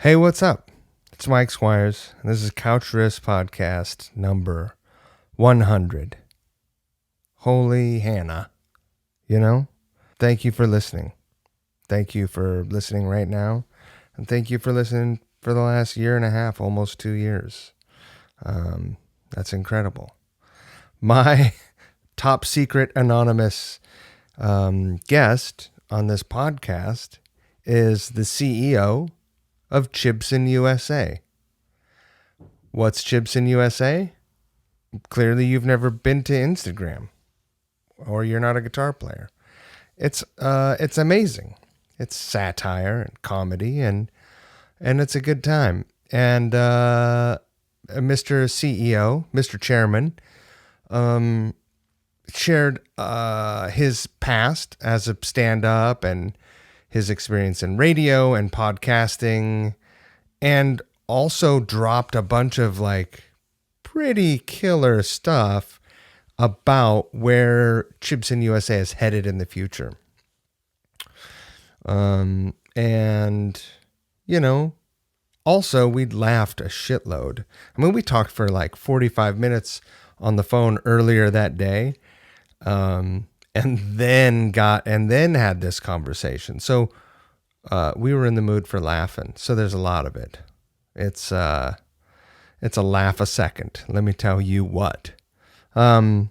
Hey, what's up? It's Mike Squires, and this is Couch Riffs Podcast number 100. Holy Hannah, you know? Thank you for listening. Thank you for listening right now, and thank you for listening for the last year and a half, almost 2 years. That's incredible. My top secret anonymous guest on this podcast is the CEO of Chibson USA. What's Chibson USA? Clearly you've never been to Instagram, or you're not a guitar player. It's amazing. It's satire and comedy, and it's a good time. And Mr. CEO, Mr. Chairman, shared his past as a stand-up and his experience in radio and podcasting, and also dropped a bunch of pretty killer stuff about where Chibson USA is headed in the future. And, also we laughed a shitload. I mean, we talked for 45 minutes on the phone earlier that day. And then had this conversation. So we were in the mood for laughing. So there's a lot of it. It's a laugh a second. Let me tell you what. You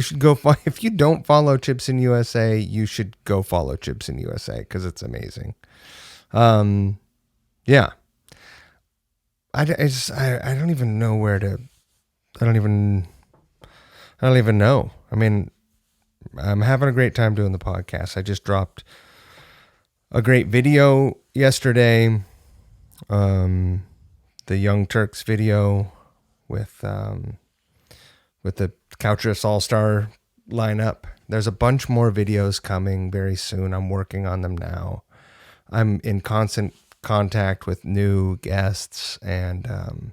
should go if you don't follow Chibson USA, you should go follow Chibson USA because it's amazing. Yeah. I don't even know where to. I don't even know. I mean, I'm having a great time doing the podcast. I just dropped a great video yesterday. The Young Turks video with the Couch Riffs All-Star lineup. There's a bunch more videos coming very soon. I'm working on them now. I'm in constant contact with new guests, and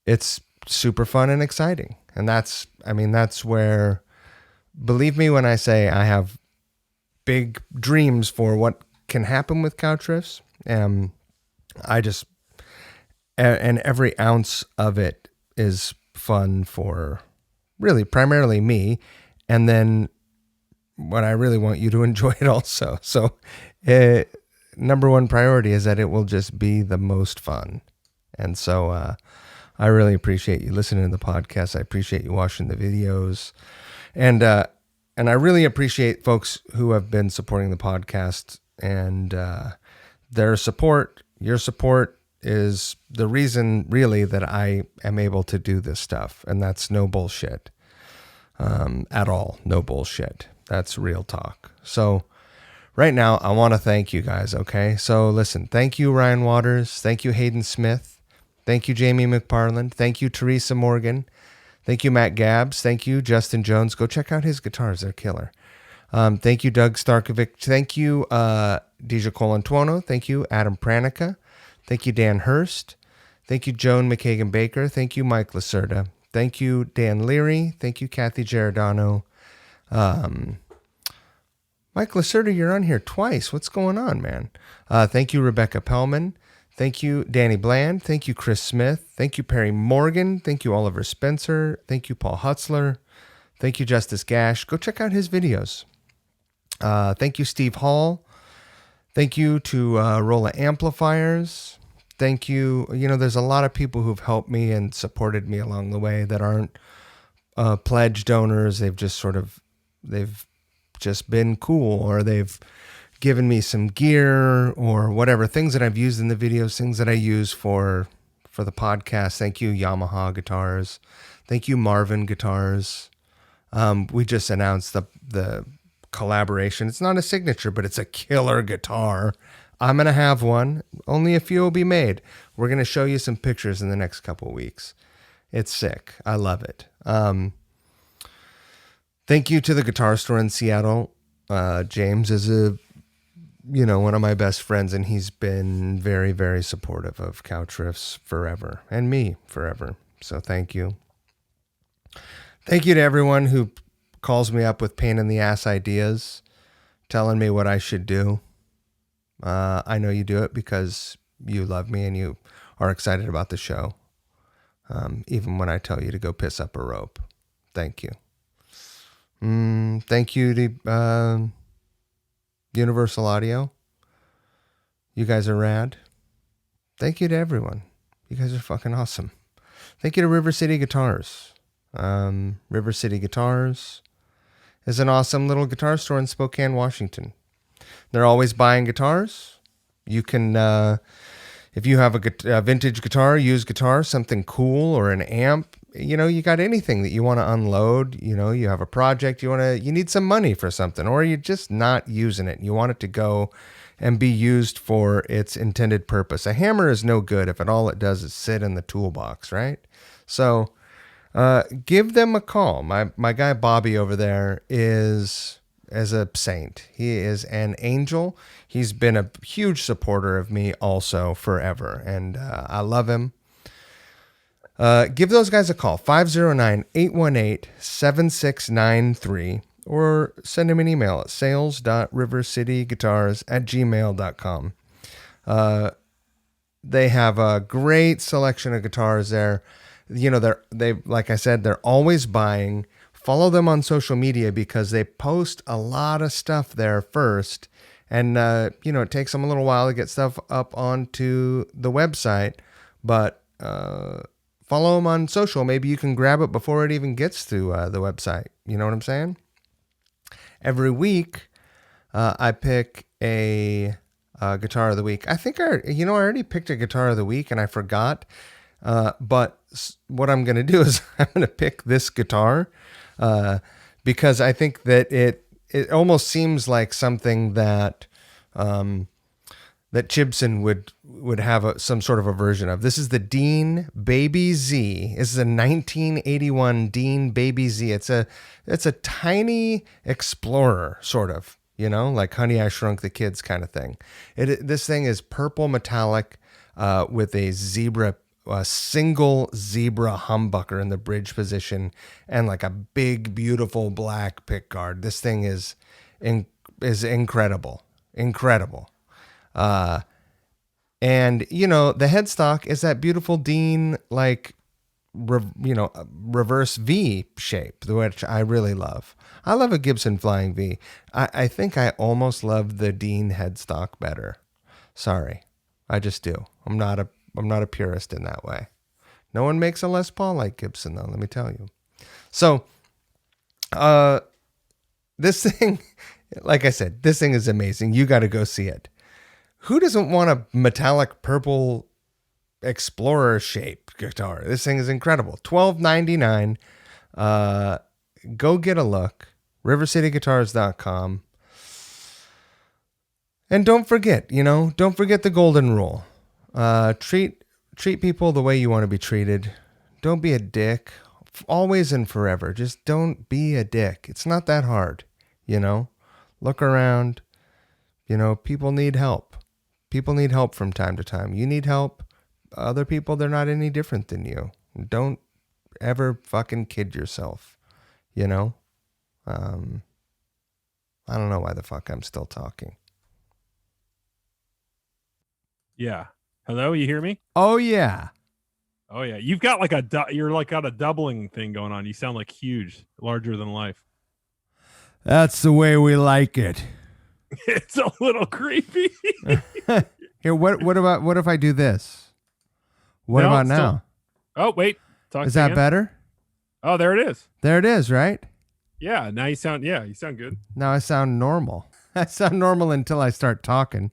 it's super fun and exciting. And that's where, believe me when I say I have big dreams for what can happen with Couch Riffs. And every ounce of it is fun for really primarily me. And then what I really want you to enjoy it also. So number one priority is that it will just be the most fun. And so I really appreciate you listening to the podcast. I appreciate you watching the videos. And I really appreciate folks who have been supporting the podcast, and their support. Your support is the reason really that I am able to do this stuff. And that's no bullshit at all. No bullshit. That's real talk. So right now I want to thank you guys. Okay. So listen, thank you, Ryan Waters. Thank you, Hayden Smith. Thank you, Jamie McParland. Thank you, Teresa Morgan. Thank you, Matt Gabbs. Thank you, Justin Jones. Go check out his guitars. They're killer. Thank you, Doug Starkovic. Thank you, Deja Colantuono. Thank you, Adam Pranica. Thank you, Dan Hurst. Thank you, Joan McKagan-Baker. Thank you, Mike Lacerda. Thank you, Dan Leary. Thank you, Kathy Giordano. Mike Lacerda, you're on here twice. What's going on, man? Thank you, Rebecca Pellman. Thank you, Danny Bland. Thank you, Chris Smith. Thank you, Perry Morgan. Thank you, Oliver Spencer. Thank you, Paul Hutzler. Thank you, Justice Gash. Go check out his videos. Thank you, Steve Hall. Thank you to Rolla Amplifiers. Thank you. There's a lot of people who've helped me and supported me along the way that aren't pledge donors. They've just been cool, or they've given me some gear or whatever, things that I've used in the videos, things that I use for the podcast. Thank you, Yamaha Guitars. Thank you, Marvin Guitars. We just announced the collaboration. It's not a signature, but it's a killer guitar. I'm going to have one. Only a few will be made. We're going to show you some pictures in the next couple of weeks. It's sick. I love it. Thank you to the guitar store in Seattle. James is one of my best friends, and he's been very, very supportive of Couch Riffs forever, and me forever. So thank you. Thank you to everyone who calls me up with pain in the ass ideas, telling me what I should do. I know you do it because you love me and you are excited about the show. Even when I tell you to go piss up a rope. Thank you. Thank you to Universal Audio. You guys are rad. Thank you to everyone. You guys are fucking awesome. Thank you to River City Guitars. River City Guitars is an awesome little guitar store in Spokane, Washington. They're always buying guitars. You can, if you have a vintage guitar, used guitar, something cool, or an amp, you got anything that you want to unload. You have a project, you need some money for something, or you're just not using it. You want it to go and be used for its intended purpose. A hammer is no good if all it does is sit in the toolbox, right? So give them a call. My guy Bobby over there is a saint. He is an angel. He's been a huge supporter of me also forever, and I love him. Give those guys a call, 509-818-7693, or send him an email at sales.rivercityguitars@gmail.com. They have a great selection of guitars there. They like I said, they're always buying. Follow them on social media because they post a lot of stuff there first. And, it takes them a little while to get stuff up onto the website, but follow them on social. Maybe you can grab it before it even gets to the website. You know what I'm saying? Every week, I pick a guitar of the week. I think I already picked a guitar of the week and I forgot. But what I'm going to do is I'm going to pick this guitar because I think that it almost seems like something that that Chibson would have some sort of a version of. This is the Dean Baby Z. This is a 1981 Dean Baby Z. It's a tiny Explorer, sort of, like Honey, I Shrunk the Kids kind of thing. This thing is purple metallic with a single zebra humbucker in the bridge position and like a big, beautiful black pickguard. This thing is incredible. Incredible. And the headstock is that beautiful Dean, reverse V shape, which I really love. I love a Gibson Flying V. I think I almost love the Dean headstock better. Sorry. I just do. I'm not a purist in that way. No one makes a Les Paul like Gibson, though, let me tell you. So, this thing, like I said, this thing is amazing. You got to go see it. Who doesn't want a metallic purple Explorer shaped guitar? This thing is incredible. $12.99. Go get a look. rivercityguitars.com. And don't forget the golden rule. Treat people the way you want to be treated. Don't be a dick. Always and forever. Just don't be a dick. It's not that hard. Look around. People need help. People need help from time to time. You need help. Other people, they're not any different than you. Don't ever fucking kid yourself. I don't know why the fuck I'm still talking. Yeah. Hello, you hear me? Oh yeah. Oh yeah. You've got you're got a doubling thing going on. You sound like huge, larger than life. That's the way we like it. It's a little creepy. Here, what if I do this? What about now? Oh wait, is that better? Oh, there it is. There it is, right? Yeah. Now you sound good. Now I sound normal. I sound normal until I start talking.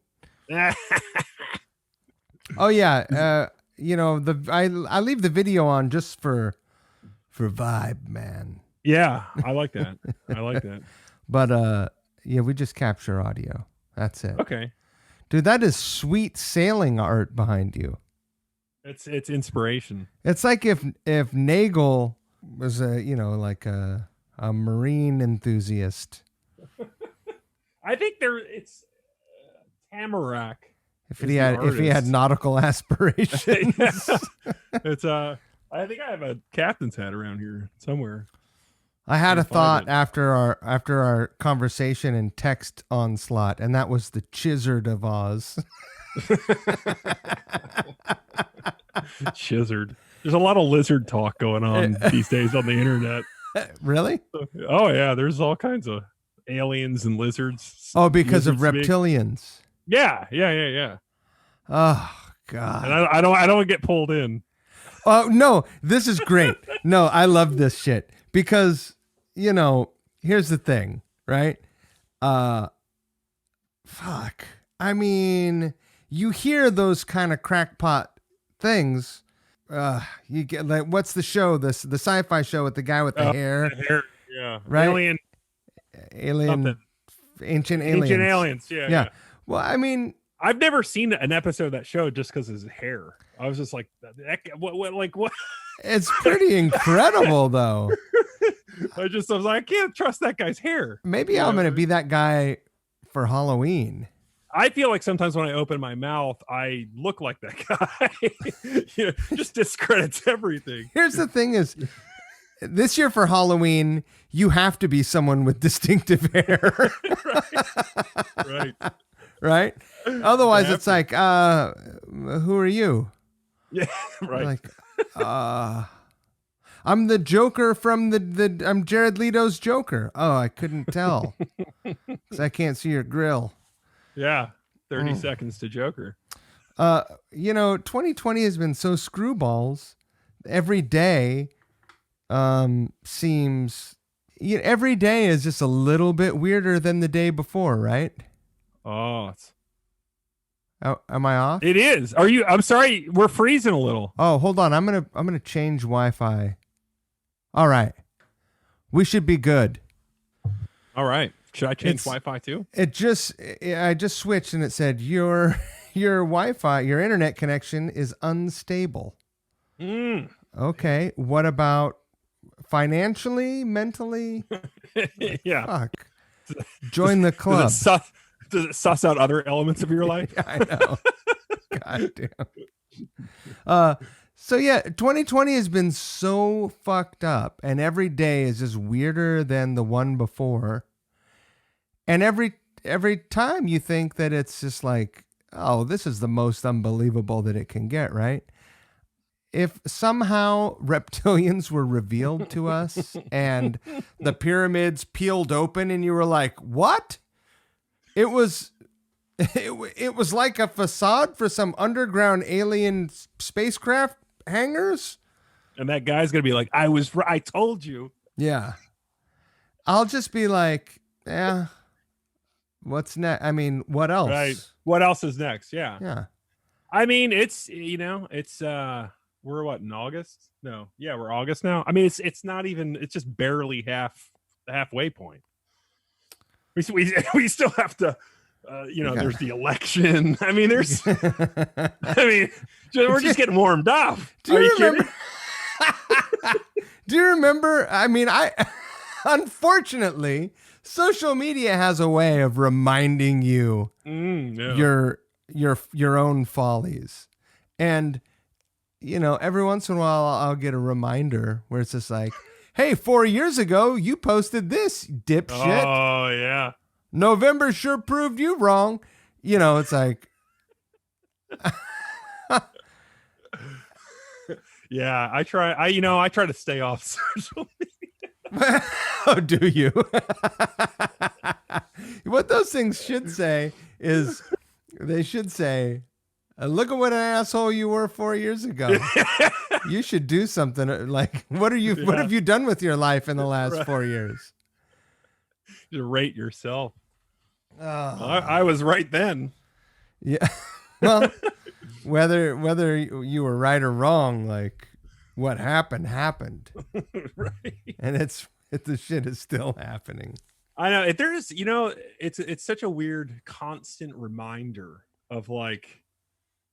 Oh yeah, I leave the video on just for vibe, man. Yeah, I like that. But we just capture audio. That's it. Okay. Dude, that is sweet sailing art behind you. It's inspiration. It's like if Nagel was a marine enthusiast. I think it's Tamarack. If he had nautical aspirations. It's I think I have a captain's hat around here somewhere. I had a Couldn't thought find it. after our conversation and text onslaught, and that was the Chizard of Oz. Chizard. There's a lot of lizard talk going on these days on the internet. Really? Oh yeah, there's all kinds of aliens and lizards. Oh, because of Lizard speak. reptilians. Yeah. Oh God. And I don't get pulled in. Oh no, this is great. No, I love this shit because, you know, here's the thing, right? Fuck. I mean, you hear those kind of crackpot things. You get like, what's the show? The sci-fi show with the guy with the hair, yeah, right? Alien, something. Ancient aliens. Yeah. Well, I mean, I've never seen an episode of that show just because of his hair. I was just like, what? It's pretty incredible, though. I was like, I can't trust that guy's hair. Maybe I'm going to be that guy for Halloween. I feel like sometimes when I open my mouth, I look like that guy. Just discredits everything. Here's the thing is, this year for Halloween, you have to be someone with distinctive hair. Right? Otherwise, it's like, who are you? Yeah, right. Like, I'm the Joker from I'm Jared Leto's Joker. Oh, I couldn't tell because I can't see your grill. Yeah, 30 seconds to Joker. 2020 has been so screwballs. Every day seems... every day is just a little bit weirder than the day before, right? Oh, am I off? It is. Are you? I'm sorry. We're freezing a little. Oh, hold on. I'm gonna change Wi-Fi. All right, we should be good. All right. Should I change Wi-Fi too? I just switched and it said your Wi-Fi, your internet connection is unstable. Okay. What about financially, mentally? Yeah. Fuck. Join the club. Does it suss out other elements of your life? I know. God damn. So yeah, 2020 has been so fucked up, and every day is just weirder than the one before. And every time you think that it's just like, oh, this is the most unbelievable that it can get, right? If somehow reptilians were revealed to us and the pyramids peeled open and you were like, what? It was like a facade for some underground alien spacecraft hangars. And that guy's going to be like, I told you. Yeah. I'll just be like, yeah. What's next? I mean, what else? Right. What else is next? Yeah. Yeah. I mean, it's we're what, in August? No. Yeah, we're August now. I mean, it's not even, it's just barely the halfway point. We still have to, there's the election. I mean, we're just getting warmed up. Do you remember? Do you remember? I mean, unfortunately, social media has a way of reminding you your own follies. And, every once in a while I'll get a reminder where it's just like, hey, 4 years ago, you posted this, dipshit. Oh, yeah. November sure proved you wrong. It's like... Yeah, I try to stay off social media. Oh, do you? What those things should say is, they should say, look at what an asshole you were 4 years ago. You should do something like, what have you done with your life in the last 4 years? You rate yourself. I was right then. Yeah. Well, whether you were right or wrong, like what happened. Right. And the shit is still happening. I know. There's, it's such a weird constant reminder of like,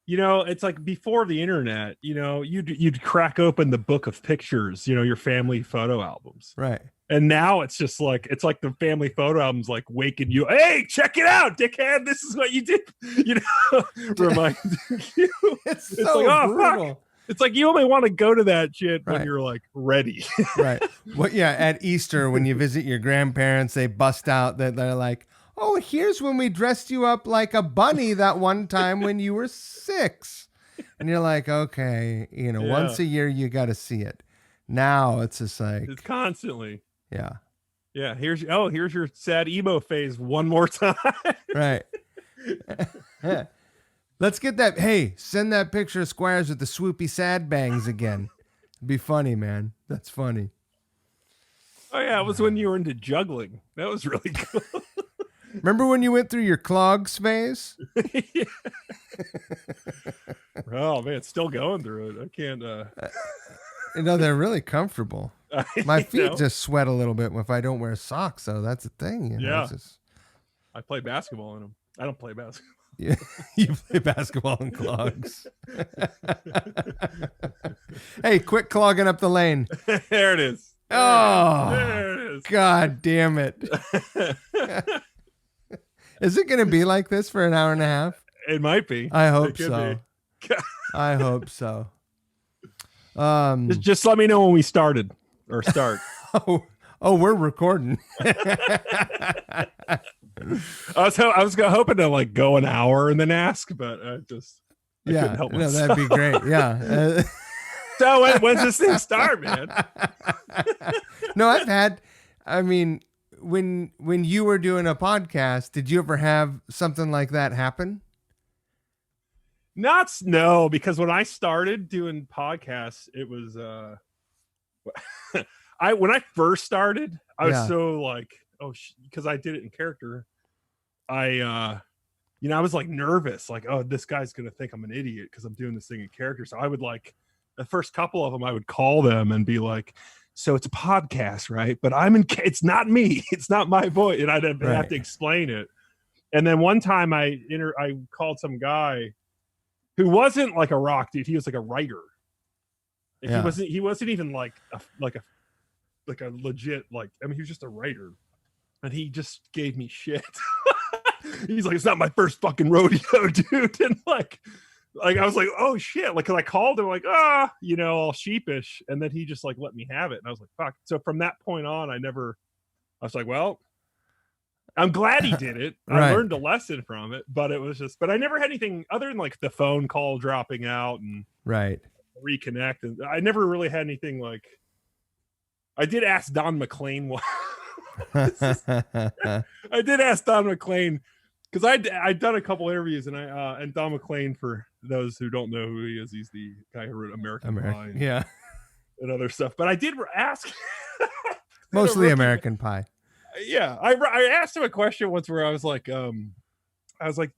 it's like before the internet, you'd crack open the book of pictures, your family photo albums. Right. And now it's just like, the family photo album's like waking you. Hey, check it out, dickhead. This is what you did. Reminding you. It's so like, oh, brutal. fuck. It's like you only want to go to that shit when Right. you're like ready. Right. Well, yeah. At Easter, when you visit your grandparents, they bust out that they're like, "Oh, here's when we dressed you up like a bunny that one time when you were 6." And you're like, okay, Yeah. once a year you got to see it. Now it's just like, It's constantly. yeah, Yeah. Here's your sad emo phase one more time. right. Let's get that. Hey, send that picture of Squires with the swoopy sad bangs again. It'd be funny, man. That's funny. Oh yeah, it was when you were into juggling. That was really cool. Remember when you went through your clogs phase? Yeah. Oh man, it's still going through it. I can't. They're really comfortable. My feet know. just sweat a little bit if I don't wear socks, though. That's the thing. Yeah. It's just... I play basketball in them. I don't play basketball. Yeah, you play basketball in clogs. Hey, quit clogging up the lane. There it is. Oh, there it is. God damn it. Is it going to be like this for an hour and a half? It might be. I hope It could so. be. I hope so. Just let me know when we started or start. Oh, we're recording. I was hoping to like go an hour and then ask, but I couldn't help no, myself. that'd be great. Yeah. So when's this thing start, man? No, when you were doing a podcast, did you ever have something like that happen? No, because when I started doing podcasts, it was when I first started, I was so like, because I did it in character. I was like nervous, like, oh, this guy's gonna think I'm an idiot because I'm doing this thing in character. So I would like the first couple of them, I would call them and be like, so it's a podcast, right? But it's not me, it's not my voice, and I'd have to explain it. And then one time I called some guy who wasn't like a rock dude, he was like a writer. Yeah. He wasn't even like a legit, like, I mean, he was just a writer, and he just gave me shit. He's like, it's not my first fucking rodeo, dude. And like I was like, oh shit, like, cause I called him like, all sheepish, and then he just like let me have it, and I was like, fuck. So from that point on, I was like, well, I'm glad he did it. I learned a lesson from it, but I never had anything other than like the phone call dropping out and reconnect, and I never really had anything like. I did ask Don McLean once. I did ask Don McLean because I'd done a couple interviews, and Don McLean, for those who don't know who he is, he's the guy who wrote American Pie and other stuff. But I did ask mostly American Pie. Yeah, I asked him a question once where I was like, because I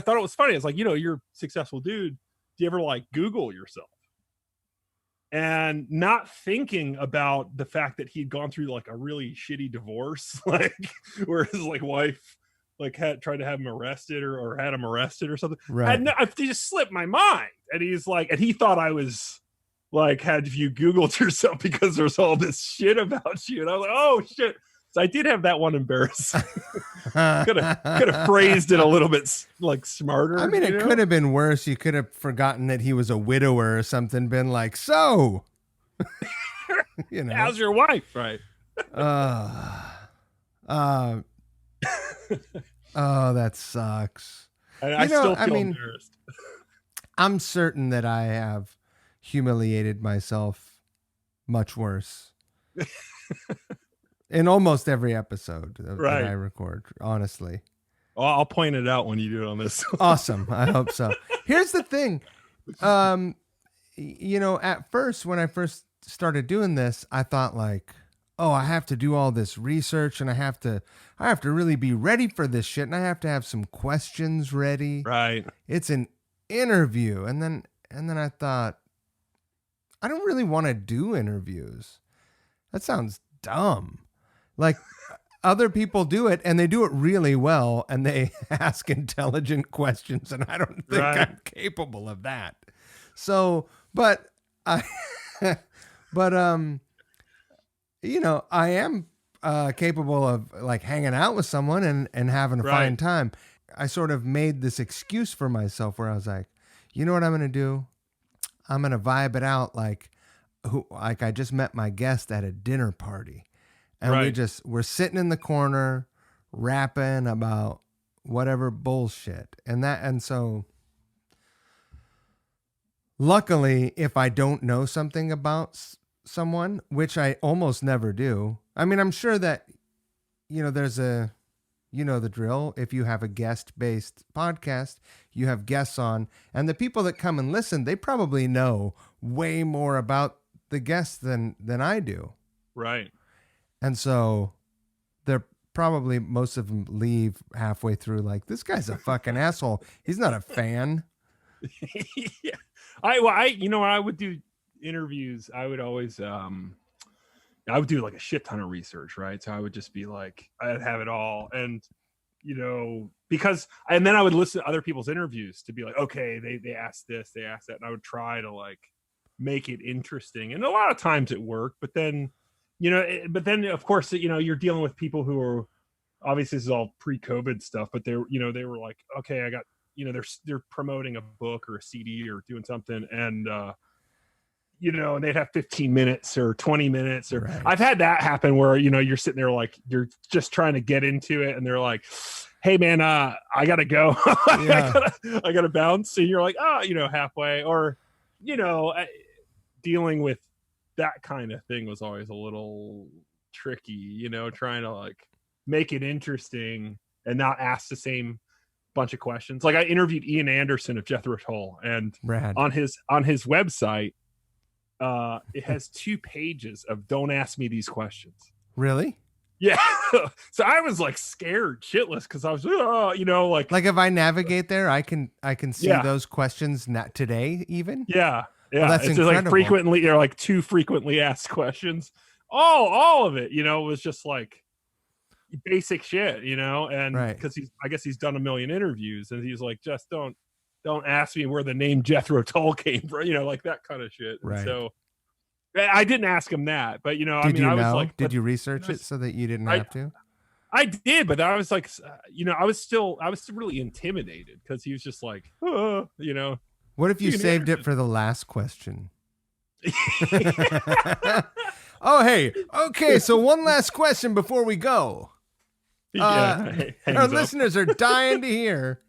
thought it was funny. I was like, you're a successful dude. Do you ever like Google yourself? And not thinking about the fact that he'd gone through like a really shitty divorce, like where his like wife like had tried to have him arrested or had him arrested or something. Right. I just slipped my mind. And he's like, and he thought I was like, had you Googled yourself because there's all this shit about you. And I was like, oh shit. So I did have that one embarrassing. could have phrased it a little bit like smarter. I mean, it could have been worse. You could have forgotten that he was a widower or something. Been like, so, how's your wife? Right. Oh, that sucks. I still feel embarrassed. I'm certain that I have humiliated myself much worse. In almost every episode that I record, honestly. Well, I'll point it out when you do it on this. Awesome. I hope so. Here's the thing. At first, when I first started doing this, I thought like, oh, I have to do all this research, and I have to really be ready for this shit, and I have to have some questions ready. Right. It's an interview. And then I thought, I don't really want to do interviews. That sounds dumb. Like, other people do it, and they do it really well, and they ask intelligent questions, and I don't think I'm capable of that. So, I am capable of like hanging out with someone and having a fine time. I sort of made this excuse for myself where I was like, you know what I'm going to do? I'm going to vibe it out like I just met my guest at a dinner party. And Right. we're sitting in the corner rapping about whatever bullshit. And so luckily, if I don't know something about someone, which I almost never do, I mean, I'm sure that, there's the drill. If you have a guest-based podcast, you have guests on, and the people that come and listen, they probably know way more about the guests than I do. Right. And so they're probably, most of them leave halfway through like, this guy's a fucking asshole. He's not a fan. Yeah. When I would do interviews, I would always I would do like a shit ton of research, right? So I would just be like, I'd have it all. And, and then I would listen to other people's interviews to be like, okay, they asked this, they asked that. And I would try to like make it interesting. And a lot of times it worked, but then, of course, you're dealing with people who are, obviously this is all pre-COVID stuff, but they were like, okay, I got, they're promoting a book or a CD or doing something. And, and they'd have 15 minutes or 20 minutes or Right. I've had that happen where, you're sitting there like, you're just trying to get into it. And they're like, hey man, I gotta go. Yeah. I gotta bounce. So you're like, halfway or, dealing with that kind of thing was always a little tricky, trying to like make it interesting and not ask the same bunch of questions. Like I interviewed Ian Anderson of Jethro Tull, and Rad. on his website, it has 2 pages of don't ask me these questions. Really? Yeah. So I was like scared shitless because I was, like if I navigate there, I can see those questions not today even. Yeah. Yeah. Well, that's it's incredible. just like frequently, they're like 2 frequently asked questions. All of it, was just like basic shit, and Right. because I guess he's done a million interviews and he's like, just don't ask me where the name Jethro Tull came from, like that kind of shit. Right. And so I didn't ask him that, but was like, did you research it so that you didn't have to? I did, but I was like, I was still really intimidated because he was just like, What if you saved it for the last question? Oh, hey. Okay, so one last question before we go. Our listeners are dying to hear.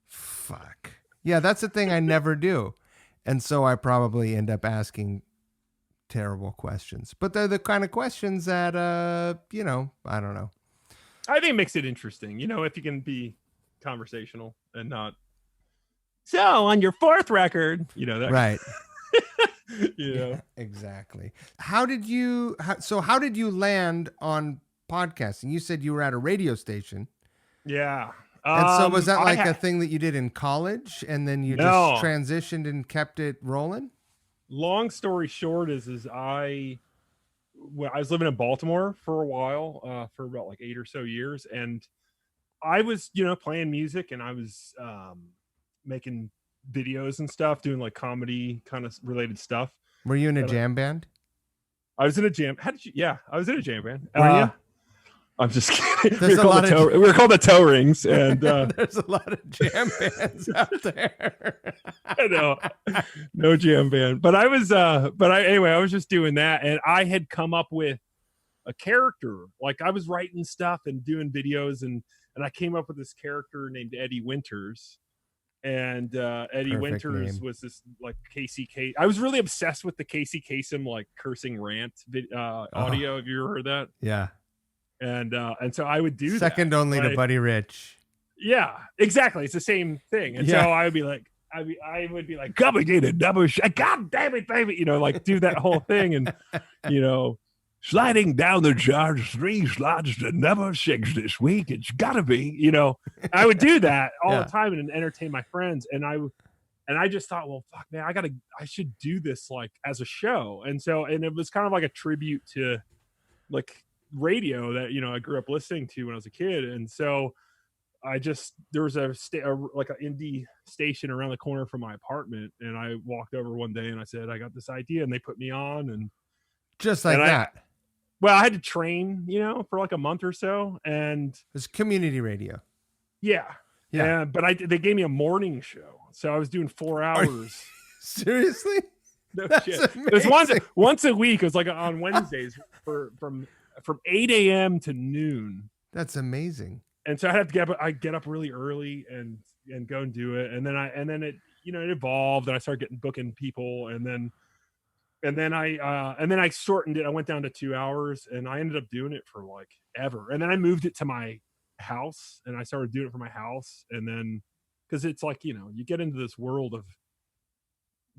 Fuck. Yeah, that's the thing I never do. And so I probably end up asking terrible questions. But they're the kind of questions that, I don't know. I think it makes it interesting, if you can be conversational and not. So on your 4th record, that. Right. Yeah, exactly. How did you land on podcasting? You said you were at a radio station. Yeah. And so was that like a thing that you did in college and then you just transitioned and kept it rolling? Long story short is I was living in Baltimore for a while, for about like 8 or so years. And I was, playing music and I was making videos and stuff, doing like comedy kind of related stuff. Were you in a jam band? I was in a jam. I was in a jam band. Were you? I'm just kidding. We were called the Toe Rings, and there's a lot of jam bands out there. I know, no jam band, but I was, anyway, I was just doing that, and I had come up with a character. Like I was writing stuff and doing videos, and I came up with this character named Eddie Winters. And Eddie Perfect Winters name. was this like Casey Kasem. I was really obsessed with the Casey Kasem like cursing rant audio. Have you ever heard that? Yeah. And so I would do second that, only to Buddy Rich. Yeah, exactly. It's the same thing. And so I would be like, God damn it, baby, like do that whole thing, and sliding down the George 3 slots to number 6 this week. It's gotta be, I would do that all the time and entertain my friends. And I just thought, well, fuck, man, I should do this like as a show. And it was kind of like a tribute to like radio that, I grew up listening to when I was a kid. And so there was like an indie station around the corner from my apartment. And I walked over one day and I said, I got this idea, and they put me on, and just like that. I had to train, for like a month or so, and it's community radio. Yeah. But they gave me a morning show, so I was doing 4 hours. Seriously? No That's shit. amazing. There's once a week. It was like on Wednesdays from 8 a.m. to noon. That's amazing. And so I get up really early and go and do it. And then it it evolved, and I started booking people, and then I shortened it. I went down to 2 hours, and I ended up doing it for like ever. And then I moved it to my house, and I started doing it for my house. And then, because it's like, you get into this world of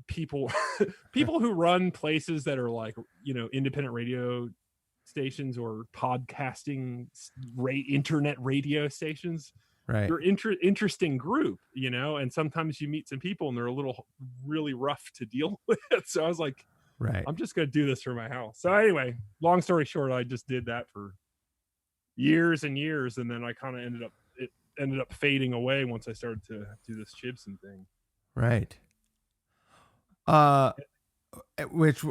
people who run places that are like, independent radio stations or podcasting internet radio stations. Right. You're interesting group, and sometimes you meet some people and they're a little really rough to deal with. So I was like, right, I'm just going to do this for my house. So anyway, long story short, I just did that for years and years. And then I kind of ended up fading away once I started to do this Chibson thing. Right. Which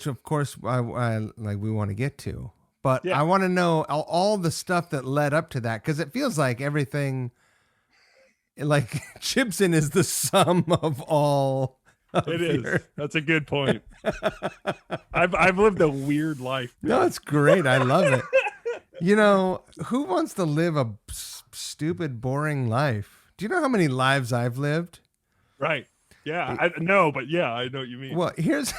of course I like we want to get to, but I want to know all the stuff that led up to that, because it feels like everything, like Chibson is the sum of all. It is. That's a good point. I've lived a weird life. No, it's great. I love it. Who wants to live a stupid, boring life? Do you know how many lives I've lived? Right. Yeah, I know, but yeah, I know what you mean. Well, here's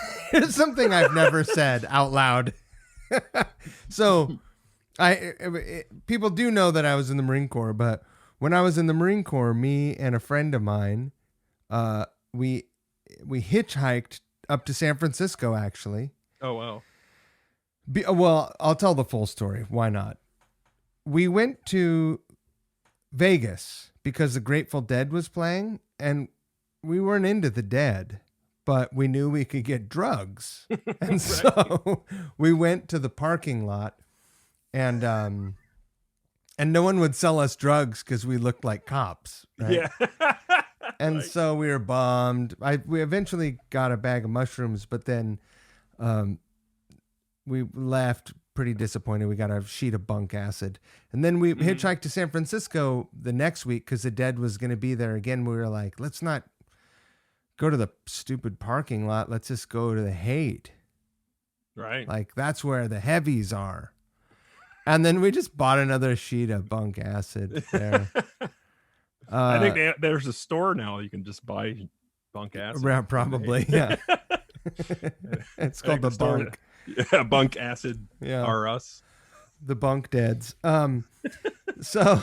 something I've never said out loud. So, people do know that I was in the Marine Corps, but when I was in the Marine Corps, me and a friend of mine, we hitchhiked up to San Francisco, actually. Oh, wow. Well, I'll tell the full story. Why not? We went to Vegas because the Grateful Dead was playing, and we weren't into the Dead, but we knew we could get drugs. And right. So we went to the parking lot, and no one would sell us drugs because we looked like cops. Right? Yeah. And right. So we were bummed. We eventually got a bag of mushrooms, but then we left pretty disappointed. We got a sheet of bunk acid. And then we hitchhiked to San Francisco the next week because the Dead was going to be there again. We were like, let's not go to the stupid parking lot. Let's just go to the Haight. Right. Like, that's where the heavies are. And then we just bought another sheet of bunk acid there. I think there's a store now you can just buy bunk acid. Probably, yeah. It's called the Bunk. Yeah, Bunk Acid. Yeah. Are us. The Bunk Deads. So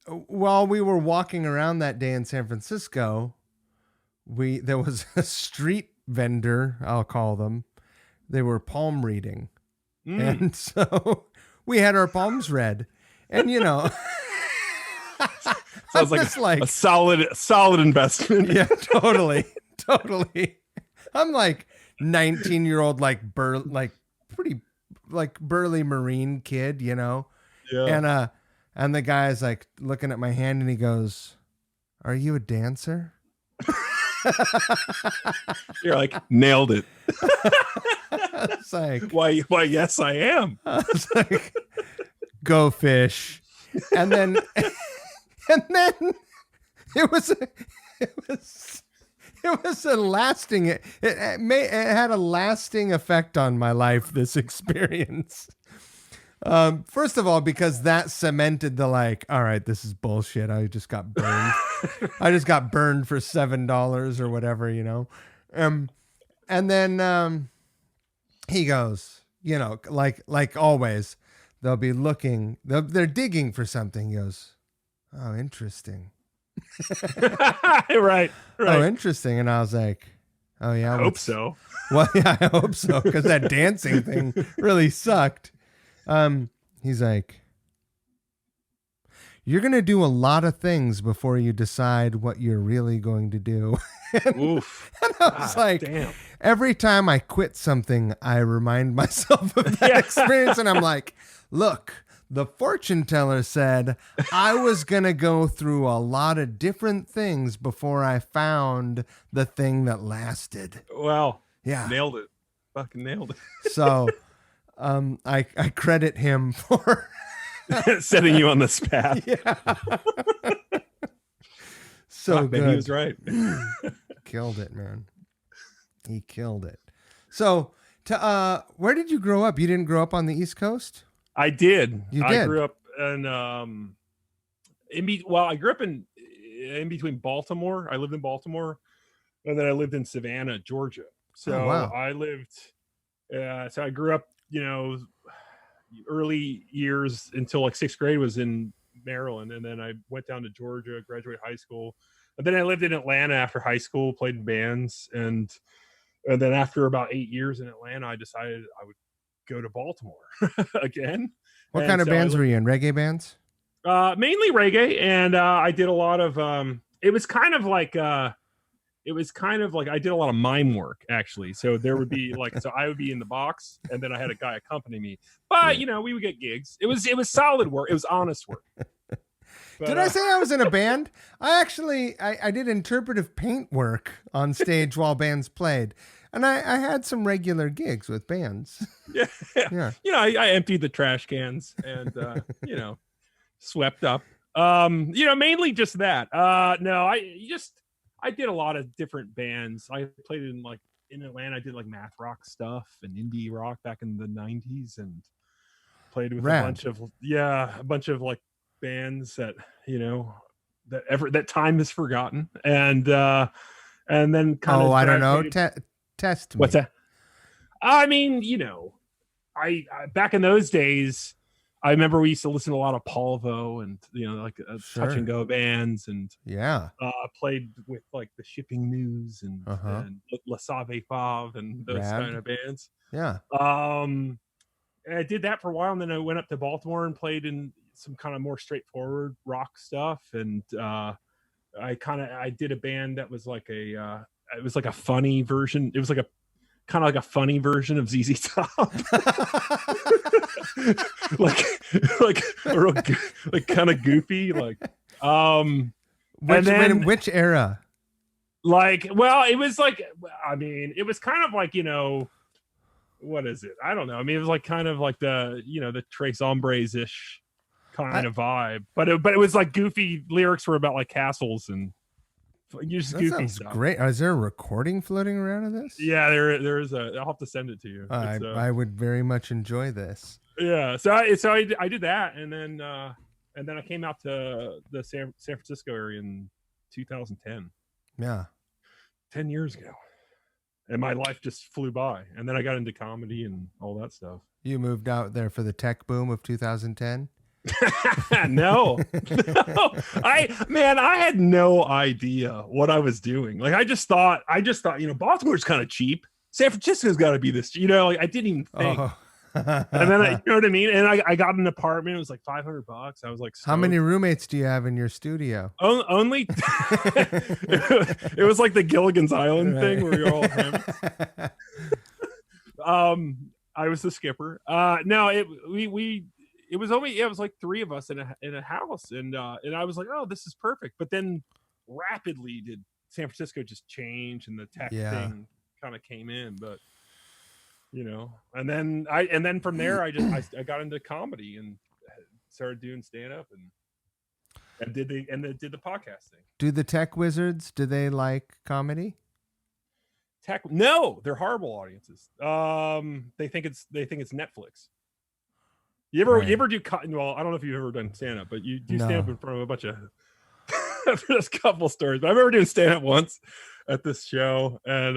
while we were walking around that day in San Francisco, there was a street vendor, I'll call them. They were palm reading. And so we had our palms read. And sounds like a solid investment. Yeah, totally. I'm like 19-year-old, pretty burly Marine kid, Yeah. And the guy's like looking at my hand and he goes, "Are you a dancer?" You're like, nailed it. It's like, why, yes, I am. I was like, go fish. And then it was a lasting, it had a lasting effect on my life, this experience. First of all, because that cemented the all right, this is bullshit. I just got burned. I just got burned for $7 or whatever, And then he goes, like always, they'll be looking, they're digging for something. He goes, "Oh, interesting." Right. Oh, interesting. And I was like, "Oh yeah, I hope so." Well, yeah, I hope so, because that dancing thing really sucked. He's like, "You're gonna do a lot of things before you decide what you're really going to do." Oof. And I was like, damn. Every time I quit something, I remind myself of that experience, and I'm like, "Look, the fortune teller said I was going to go through a lot of different things before I found the thing that lasted." Wow. Yeah. Nailed it. Fucking nailed it. So I credit him for setting you on this path. Yeah. So good. Man, he was right. killed it, man. He killed it. So, where did you grow up? You didn't grow up on the East Coast? I did. You I did? grew up in I grew up in between Baltimore. I lived in Baltimore, and then I lived in Savannah, Georgia. So wow. I lived. So I grew up, early years until like 6th grade was in Maryland, and then I went down to Georgia, graduated high school, and then I lived in Atlanta after high school, played in bands, and then after about 8 years in Atlanta, I decided I would go to Baltimore again. What kind of bands were you in? Reggae bands? Mainly reggae, and I did a lot of. It was kind of like I did a lot of mime work, actually. So there would be so I would be in the box, and then I had a guy accompany me. But we would get gigs. It was solid work. It was honest work. But, did I say I was in a band? I did interpretive paint work on stage while bands played. And I had some regular gigs with bands. Yeah. I emptied the trash cans and, swept up. Mainly just that. No, I did a lot of different bands. I played in Atlanta. I did like math rock stuff and indie rock back in the 90s, and played with a bunch of like bands that, that time has forgotten. And then kind of, I don't know. Test me. What's that? I mean, I back in those days, I remember we used to listen to a lot of Polvo and touch and go bands, and played with like the Shipping News and La Save Fav and those kind of bands. Yeah. And I did that for a while, and then I went up to Baltimore and played in some kind of more straightforward rock stuff, and I did a band that was like it was like a funny version. It was like a kind of like a funny version of ZZ Top. like kind of goofy, which era? It was like, I mean, it was kind of like, what is it? I don't know. I mean, it was like kind of like the, the Tres Hombres-ish kind of vibe, but it was like goofy. Lyrics were about like castles and just that goofy sounds stuff. Great. Is there a recording floating around of this? Yeah, there is I'll have to send it to you. I would very much enjoy this. Yeah, so I did that, and then I came out to the San Francisco area in 2010. Yeah, 10 years ago, and my life just flew by. And then I got into comedy and all that stuff. You moved out there for the tech boom of 2010. No. I had no idea what I was doing. Like I just thought, Baltimore's kind of cheap. San Francisco's got to be this, I didn't even think. And then you know what I mean? And I got an apartment. It was like $500. I was like, stoked. How many roommates do you have in your studio? Only. It was like the Gilligan's Island thing where you're all I was the skipper. No, it was like 3 of us in a house, and I was like, oh, this is perfect. But then rapidly did San Francisco just change, and the tech thing kind of came in. But and then from there I got into comedy and started doing stand up and did the podcast thing. Do the tech wizards, do they like comedy? No, they're horrible audiences. They think it's Netflix. You ever do, well, I don't know if you've ever done stand up, but you do stand up in front of a bunch of there's a couple stories, but I remember doing stand up once at this show, and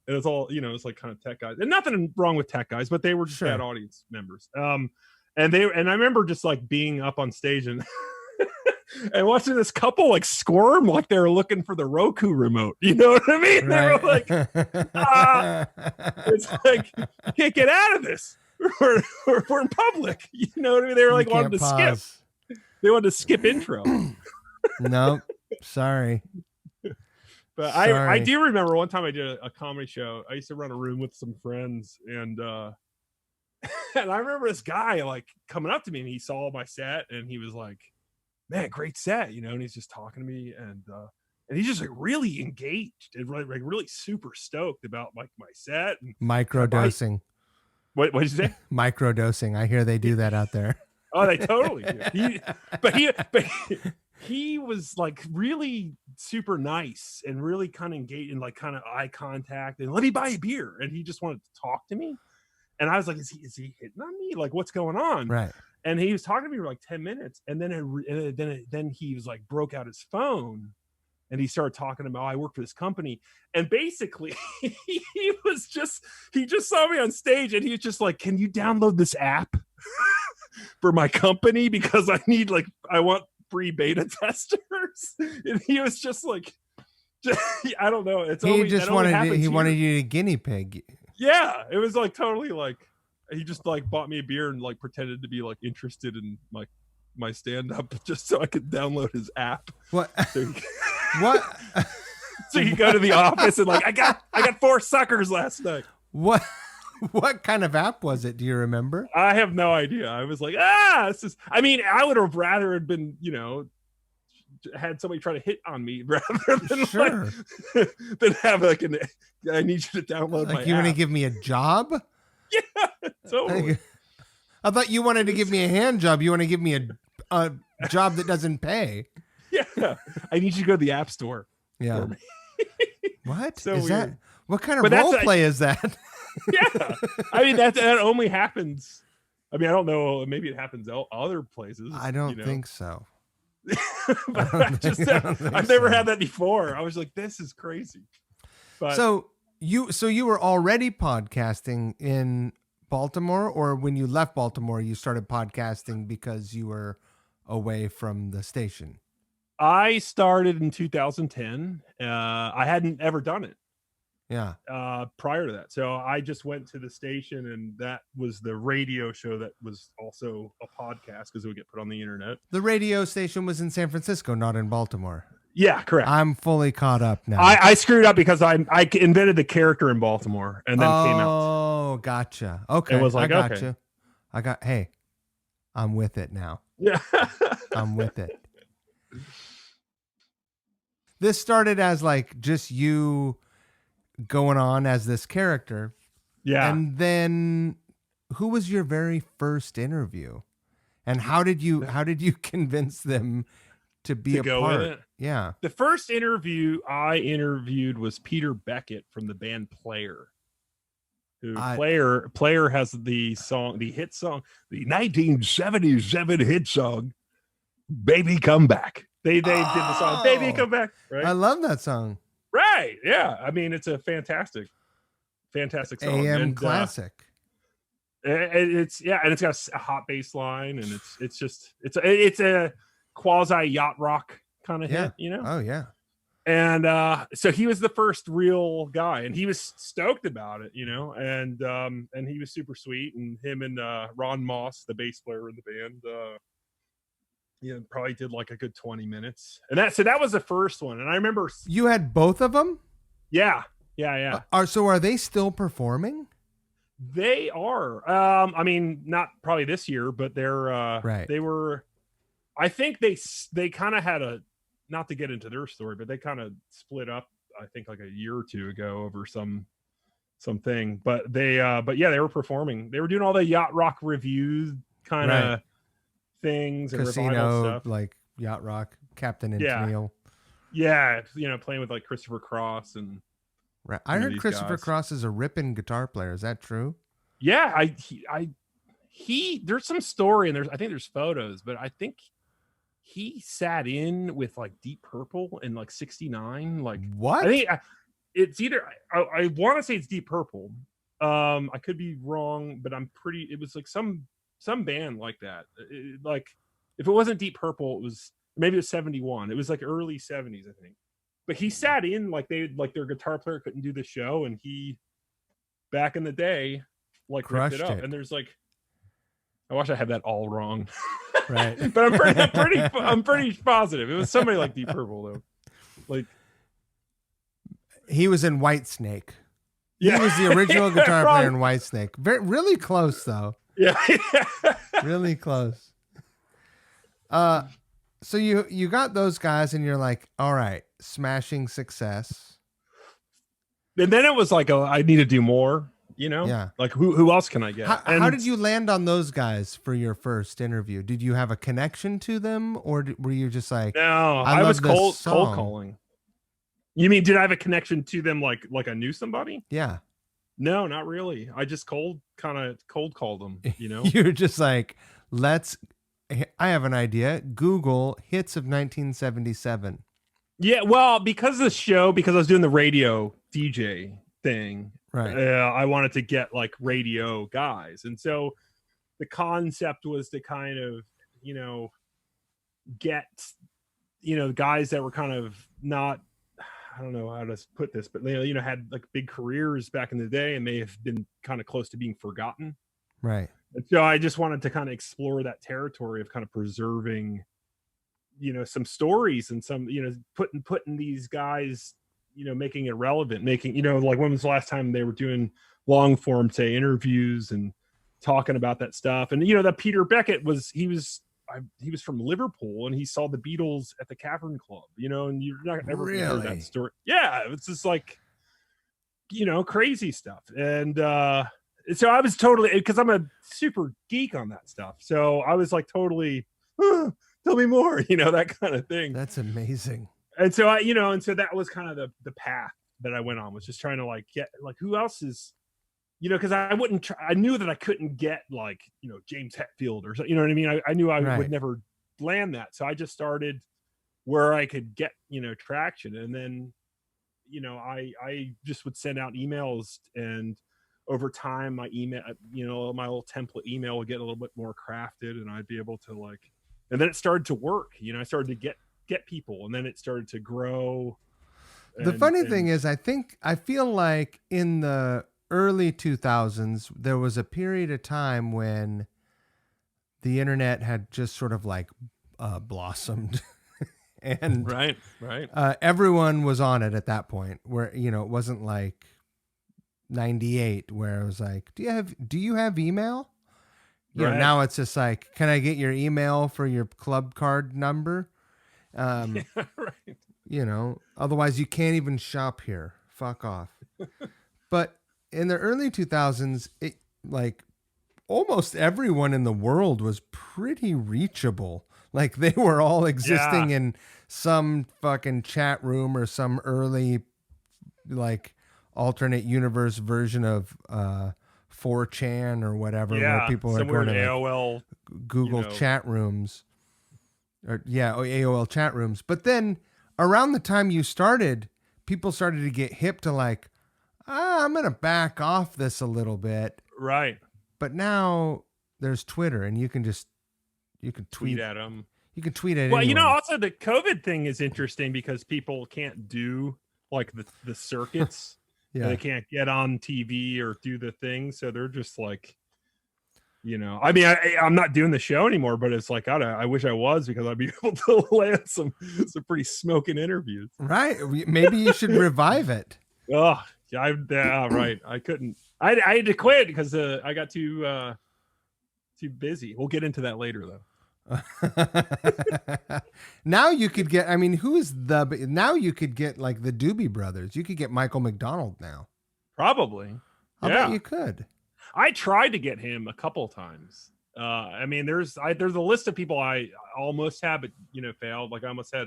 it was all, it's like kind of tech guys, and nothing wrong with tech guys, but they were just bad audience members. And I remember just like being up on stage and and watching this couple like squirm like they were looking for the Roku remote. You know what I mean? Right. They were like, it's like, you can't get out of this. We're in public. You know what I mean? They were like wanting to skip. They wanted to skip intro. No, sorry. But I do remember one time I did a comedy show. I used to run a room with some friends, and and I remember this guy like coming up to me, and he saw my set, and he was like, man, great set, and he's just talking to me, and he's just like really engaged and like really super stoked about like my set and microdosing. What did you say? Microdosing. I hear they do that out there. Oh, they totally do. he was like really super nice and really kind of engaged in like kind of eye contact and let me buy a beer. And he just wanted to talk to me. And I was like, is he hitting on me? Like, what's going on? Right. And he was talking to me for like 10 minutes. And then he was like, broke out his phone and he started talking about, I work for this company. And basically he just saw me on stage and he was just like, can you download this app for my company? Because I want free beta testers. And he was just like, I don't know. He wanted you to guinea pig. Yeah, it was like totally like he just like bought me a beer and like pretended to be like interested in like my stand up just so I could download his app. What? What? So you go to the office and like I got 4 suckers last night. What kind of app was it? Do you remember? I have no idea. I was like, I would have rather had been, had somebody try to hit on me rather than than have like I need you to download my app. You want to give me a job? Yeah, totally. I thought you wanted to give me a hand job. You want to give me a job that doesn't pay. Yeah, I need you to go to the app store. Yeah. What so is weird. that? What kind of role play is that? Yeah, I mean that only happens. I mean, I don't know. Maybe it happens other places. I don't think so. But I've never had that before. I was like, this is crazy. But so you were already podcasting in Baltimore, or when you left Baltimore, you started podcasting because you were away from the station? I started in 2010. I hadn't ever done it. Yeah. Prior to that. So I just went to the station and that was the radio show that was also a podcast because it would get put on the internet. The radio station was in San Francisco, not in Baltimore. Yeah, correct. I'm fully caught up now. I screwed up because I invented the character in Baltimore and then came out. Oh, gotcha. Okay. It was like, I got you. Hey, I'm with it now. Yeah. I'm with it. This started as like just you going on as this character. Yeah. And then who was your very first interview? And how did you convince them to be a go part? in it? Yeah. The first interview I interviewed was Peter Beckett from the band Player. Player has the hit song, the 1977 hit song, Baby Come Back. They did the song Baby Come Back, right? I love that song. Right. Yeah. I mean, it's a fantastic song. AM classic. And it's got a hot bass line and it's a quasi yacht rock kind of hit, Oh yeah. And so he was the first real guy and he was stoked about it, and he was super sweet, and him and Ron Moss, the bass player in the band, probably did like a good 20 minutes. And that was the first one. And I remember you had both of them. Yeah. Are they still performing? They are. I mean, not probably this year, but they're right. They were. I think they kind of had a, not to get into their story, but they kind of split up. I think like a year or two ago over something. But they were performing. They were doing all the yacht rock reviews kind of things and casino stuff, like yacht rock, Captain and Tennille. Yeah, playing with like Christopher Cross and. Right. I heard Christopher Cross is a ripping guitar player. Is that true? Yeah, there's some story and I think there's photos, but I think he sat in with like Deep Purple in like 69. Like what? I think it's either I want to say it's Deep Purple. I could be wrong, but it was like some band like that. Like if it wasn't Deep Purple, it was 71. It was like early 70s, I think. But he sat in like their guitar player couldn't do the show, and he back in the day like crushed ripped it up. it. And there's like, I wish I had that all wrong, right? But I'm pretty positive it was somebody like Deep Purple though. Like he was in Whitesnake. Yeah. He was the original guitar player in Whitesnake. Really close though. Yeah, really close. So you got those guys, and you're like, all right, smashing success. And then it was like, I need to do more, Yeah. Like who else can I get? How did you land on those guys for your first interview? Did you have a connection to them, or were you just like, No, I I was love this cold song. calling. You mean, did I have a connection to them like I knew somebody? Yeah. No, not really. I just cold called them, You're just like, I have an idea. Google hits of 1977. Yeah, well, because of the show, because I was doing the radio DJ thing, Right. I wanted to get like radio guys. And so the concept was to kind of, get, guys that were kind of not, I don't know how to put this, but had like big careers back in the day and may have been kind of close to being forgotten. Right. And so I just wanted to kind of explore that territory of kind of preserving, some stories and some, putting these guys, making it relevant, making, like when was the last time they were doing long form, say, interviews and talking about that stuff. And, that Peter Beckett he was from Liverpool and he saw the Beatles at the Cavern Club, and you're not ever going to hear that story. Yeah. It's just like, crazy stuff. And, so I was totally, because I'm a super geek on that stuff. So I was like, totally, tell me more, that kind of thing. That's amazing. And so and so that was kind of the path that I went on, was just trying to like get like who else is, because I wouldn't try, I knew that I couldn't get like, James Hetfield or something, you know what I mean? I knew I would never land that. So I just started where I could get, traction. And then, I just would send out emails, and over time my email, my little template email would get a little bit more crafted, and I'd be able to like, and then it started to work, I started to get people, and then it started to grow. The funny thing is, I feel like in the early 2000s, there was a period of time when the internet had just sort of like blossomed. And right. Everyone was on it at that point, where, it wasn't like 98 where it was like, do you have email? Now it's just like, can I get your email for your club card number? Right. Otherwise you can't even shop here. Fuck off. But in the early 2000s, it like almost everyone in the world was pretty reachable. Like they were all existing in some fucking chat room or some early like alternate universe version of 4chan or whatever, where people are going to AOL, like Google chat rooms, or AOL chat rooms. But then around the time you started, people started to get hip to like, I'm going to back off this a little bit. Right. But now there's Twitter, and you can tweet at them. You can tweet at well, anyone. Also the COVID thing is interesting because people can't do like the circuits. Yeah. They can't get on TV or do the thing. So they're just like, I mean, I'm not doing the show anymore, but it's like, I wish I was, because I'd be able to land some pretty smoking interviews. Right. Maybe you should revive it. Oh, yeah, right. I couldn't. I had to quit because I got too busy. We'll get into that later, though. Now you could get, now you could get like the Doobie Brothers. You could get Michael McDonald now. Probably. I bet you could. I tried to get him a couple times. There's a list of people I almost had, but failed. Like I almost had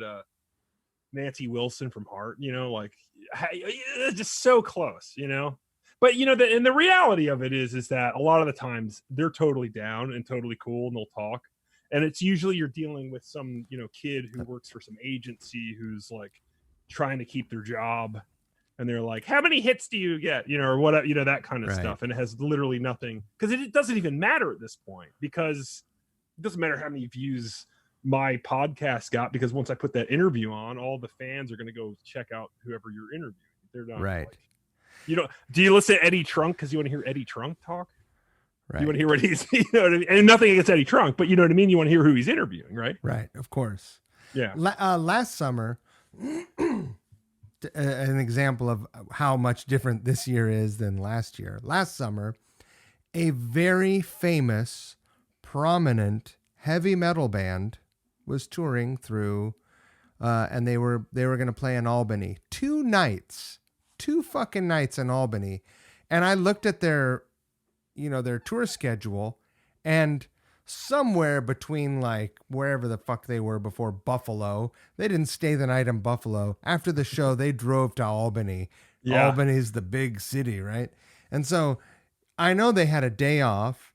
Nancy Wilson from Heart, just so close, But the reality of it is that a lot of the times they're totally down and totally cool, and they'll talk. And it's usually you're dealing with some, kid who works for some agency who's like trying to keep their job, and they're like, how many hits do you get? Or what, that kind of stuff. And it has literally nothing, because it doesn't even matter at this point, because it doesn't matter how many views my podcast got, because once I put that interview on, all the fans are going to go check out whoever you're interviewing. They're not right. Like, do you listen to Eddie Trunk because you want to hear Eddie Trunk talk? Right. You want to hear what he's, what I mean? And nothing against Eddie Trunk, but you know what I mean? You want to hear who he's interviewing, right? Right. Of course. Yeah. Last summer, an example of how much different this year is than last year. Last summer, a very famous, prominent heavy metal band was touring through, and they were going to play in Albany. 2 fucking nights in Albany. And I looked at their tour schedule, and somewhere between like wherever the fuck they were before Buffalo, they didn't stay the night in Buffalo. After the show, they drove to Albany. Yeah. Albany's the big city, right? And so I know they had a day off.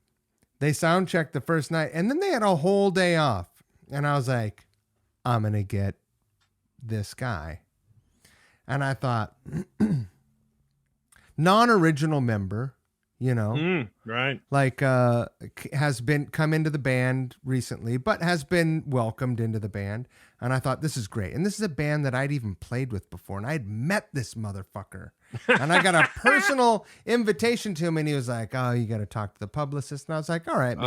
They sound checked the first night, and then they had a whole day off. And I was like, I'm going to get this guy. And I thought, non-original member, right. like has been come into the band recently, but has been welcomed into the band. And I thought, this is great. And this is a band that I'd even played with before. And I'd met this motherfucker. And I got a personal invitation to him. And he was like, oh, you got to talk to the publicist. And I was like, all right,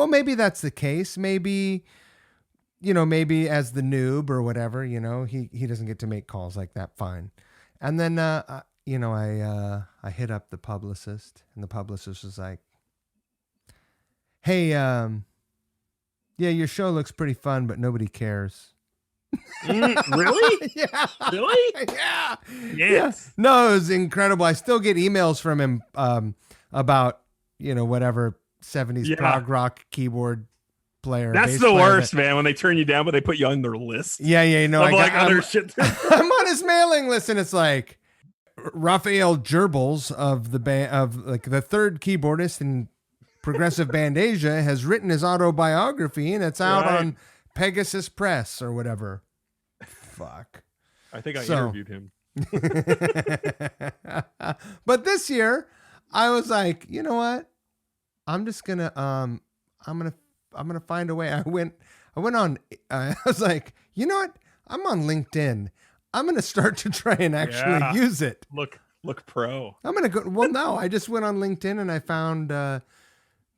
maybe that's the case. Maybe, maybe as the noob or whatever, he doesn't get to make calls like that. Fine. And then, I hit up the publicist, and the publicist was like, hey, yeah, your show looks pretty fun, but nobody cares. Really? Yeah. Really? Yeah. Yes. Yeah. No, it was incredible. I still get emails from him about, whatever 70s prog rock keyboard player. That's the worst, man, when they turn you down, but they put you on their list. Yeah, other shit. I'm on his mailing list, and it's like Raphael Gerbils of the band, of like the third keyboardist in progressive band Asia, has written his autobiography, and it's out on Pegasus Press or whatever. Fuck. I think I interviewed him. But this year, I was like, you know what? I'm just gonna I'm gonna find a way. I went on. I was like, you know what? I'm on LinkedIn. I'm gonna start to try and actually use it. Look pro. I'm gonna go. Well, no, I just went on LinkedIn and I found the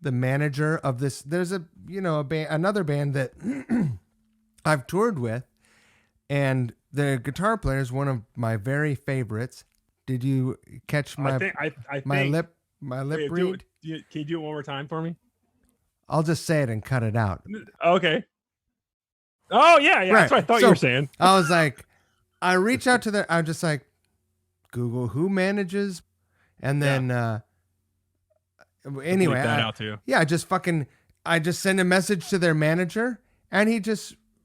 manager of this. There's a another band that I've toured with, and the guitar player is one of my very favorites. Did you catch my lip read? Can you do it one more time for me? I'll just say it and cut it out. Okay. Oh yeah, right. That's what I thought you were saying. I was like, I reach out to I'm just like, Google who manages, and then anyway, that out too. Yeah, I just send a message to their manager, and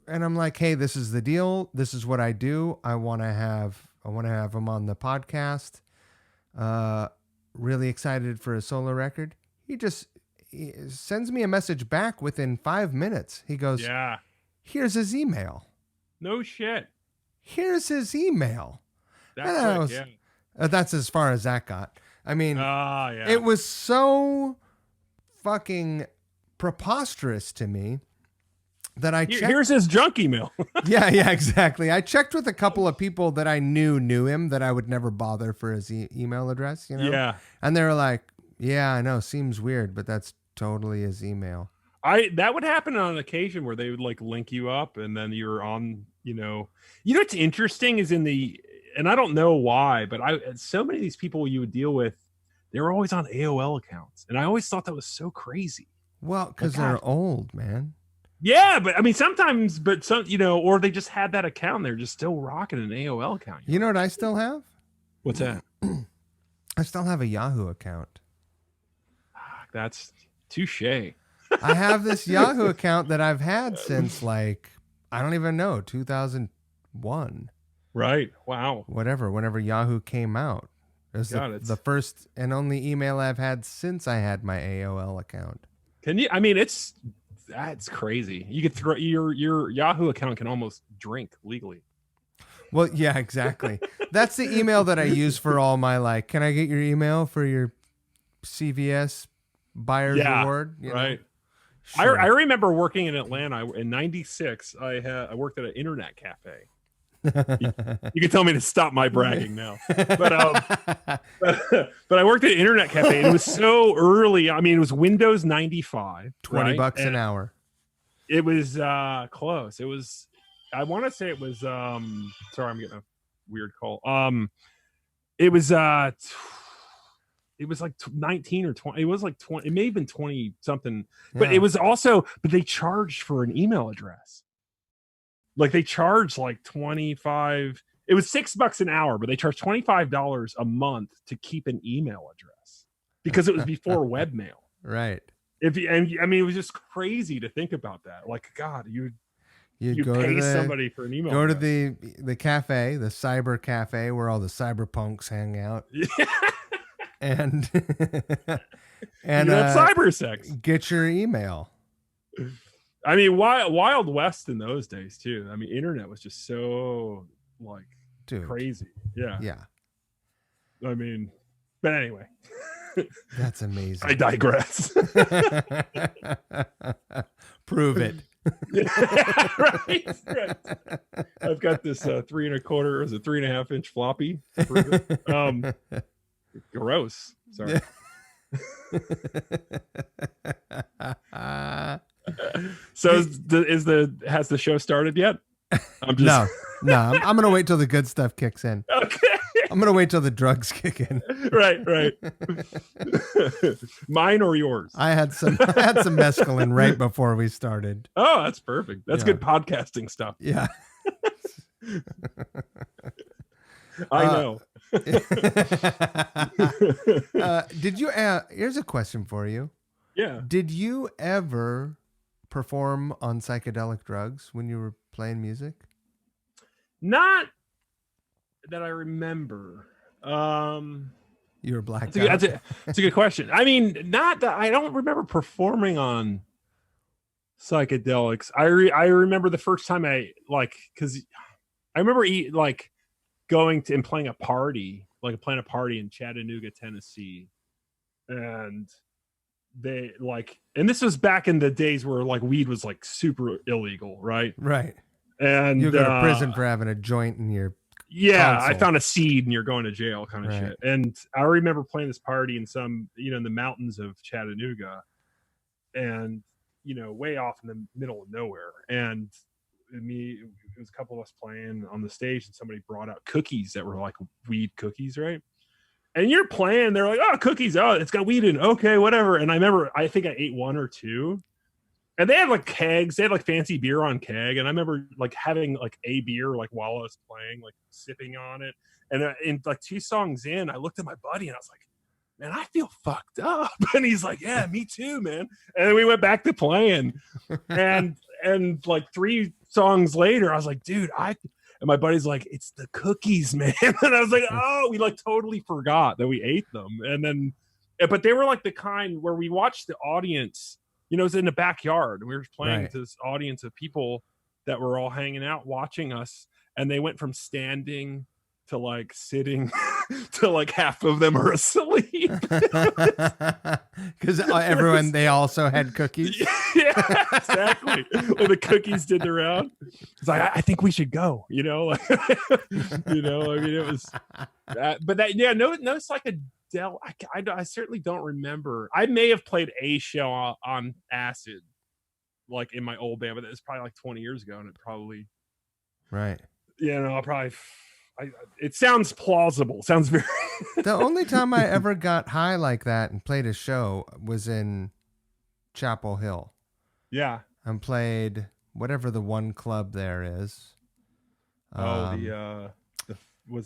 I'm like, hey, this is the deal. This is what I do. I want to have him on the podcast. Really excited for a solo record. He sends me a message back within 5 minutes. He goes, yeah, here's his email. No shit. Here's his email. That's as far as that got. I mean, it was so fucking preposterous to me that I checked. Here's his junk email. yeah, exactly. I checked with a couple of people that I knew him, that I would never bother for his email address, Yeah. And they were like, yeah, I know, seems weird, but that's totally his email. That would happen on occasion where they would like link you up, and then you're on, what's interesting is and I don't know why, but so many of these people you would deal with, they were always on AOL accounts. And I always thought that was so crazy. Well, because they're old, man. Yeah, but I mean, sometimes, or they just had that account. They're just still rocking an AOL account. You know what I still have? What's that? I still have a Yahoo account. That's touche. I have this Yahoo account that I've had since I don't even know, 2001. Right. Wow. Whenever Yahoo came out. It was the first and only email I've had since I had my AOL account. That's crazy. You could throw your Yahoo account can almost drink legally. Well, yeah, exactly. That's the email that I use for all my can I get your email for your CVS buyer's reward? Right. Sure. I remember working in Atlanta in '96. I worked at an internet cafe. You can tell me to stop my bragging now, but I worked at an internet cafe, and it was so early. I mean, it was Windows 95, $20 an hour. It was close. It was. I want to say it was. Sorry, I'm getting a weird call. It was. It was like 19 or 20. It was like 20. It may have been 20 something, but it was also. But they charged for an email address. Like they charged like $25 it was $6 an hour, but they charged $25 a month to keep an email address because it was before webmail. Right. I mean, it was just crazy to think about that. Like, God, you pay somebody for an email. Go address. To the cafe, the cyber cafe, where all the cyberpunks hang out. Yeah. And cyber sex. Get your email. I mean, Wild West in those days too. I mean, internet was just so like crazy. Yeah. Yeah. I mean, but anyway. That's amazing. I digress. Prove it. right. I've got this 3 1/4 is a 3.5 inch floppy. Prove it. Gross. Sorry. So has the show started yet? No. I'm gonna wait till the good stuff kicks in. Okay. I'm gonna wait till the drugs kick in. Right. Mine or yours? I had some mescaline right before we started. Oh, that's perfect. That's good podcasting stuff. Yeah. I know. Did you? Here's a question for you. Yeah. Did you ever perform on psychedelic drugs when you were playing music? Not that I remember. You were blacked out. That's a good question. I mean, not that I don't remember performing on psychedelics. I remember the first time because I remember going to and playing a party in Chattanooga, Tennessee, and and this was back in the days where weed was super illegal, right? Right. And you go to prison for having a joint in your console. I found a seed and you're going to jail kind of shit. And I remember playing this party in some, in the mountains of Chattanooga, and way off in the middle of nowhere. And it was a couple of us playing on the stage, and somebody brought out cookies that were like weed cookies, right? And you're playing, they're like, oh, cookies, oh, it's got weed in, okay, whatever. And I remember, I think I ate one or two, and they had kegs, they had fancy beer on keg, and I remember having a beer while I was playing, sipping on it. And in 2 songs in, I looked at my buddy and I was like, man, I feel fucked up. And he's like, yeah, me too, man. And then we went back to playing, and 3 songs later, I was like, dude, and my buddy's like, it's the cookies, man. And I was like, oh, we totally forgot that we ate them. And then, but they were the kind where we watched the audience, it was in the backyard, and we were playing to this audience of people that were all hanging out watching us. And they went from standing to sitting to half of them are asleep. Because they also had cookies. Yeah, exactly. Well, the cookies did the round. It's I think we should go, I mean, it was that, but that, no psychedelic. I certainly don't remember. I may have played a show on acid, in my old band, but it was probably 20 years ago, and it probably, right. I'll probably, it sounds plausible. Sounds very. The only time I ever got high like that and played a show was in Chapel Hill. Yeah. And played whatever the one club there is. Was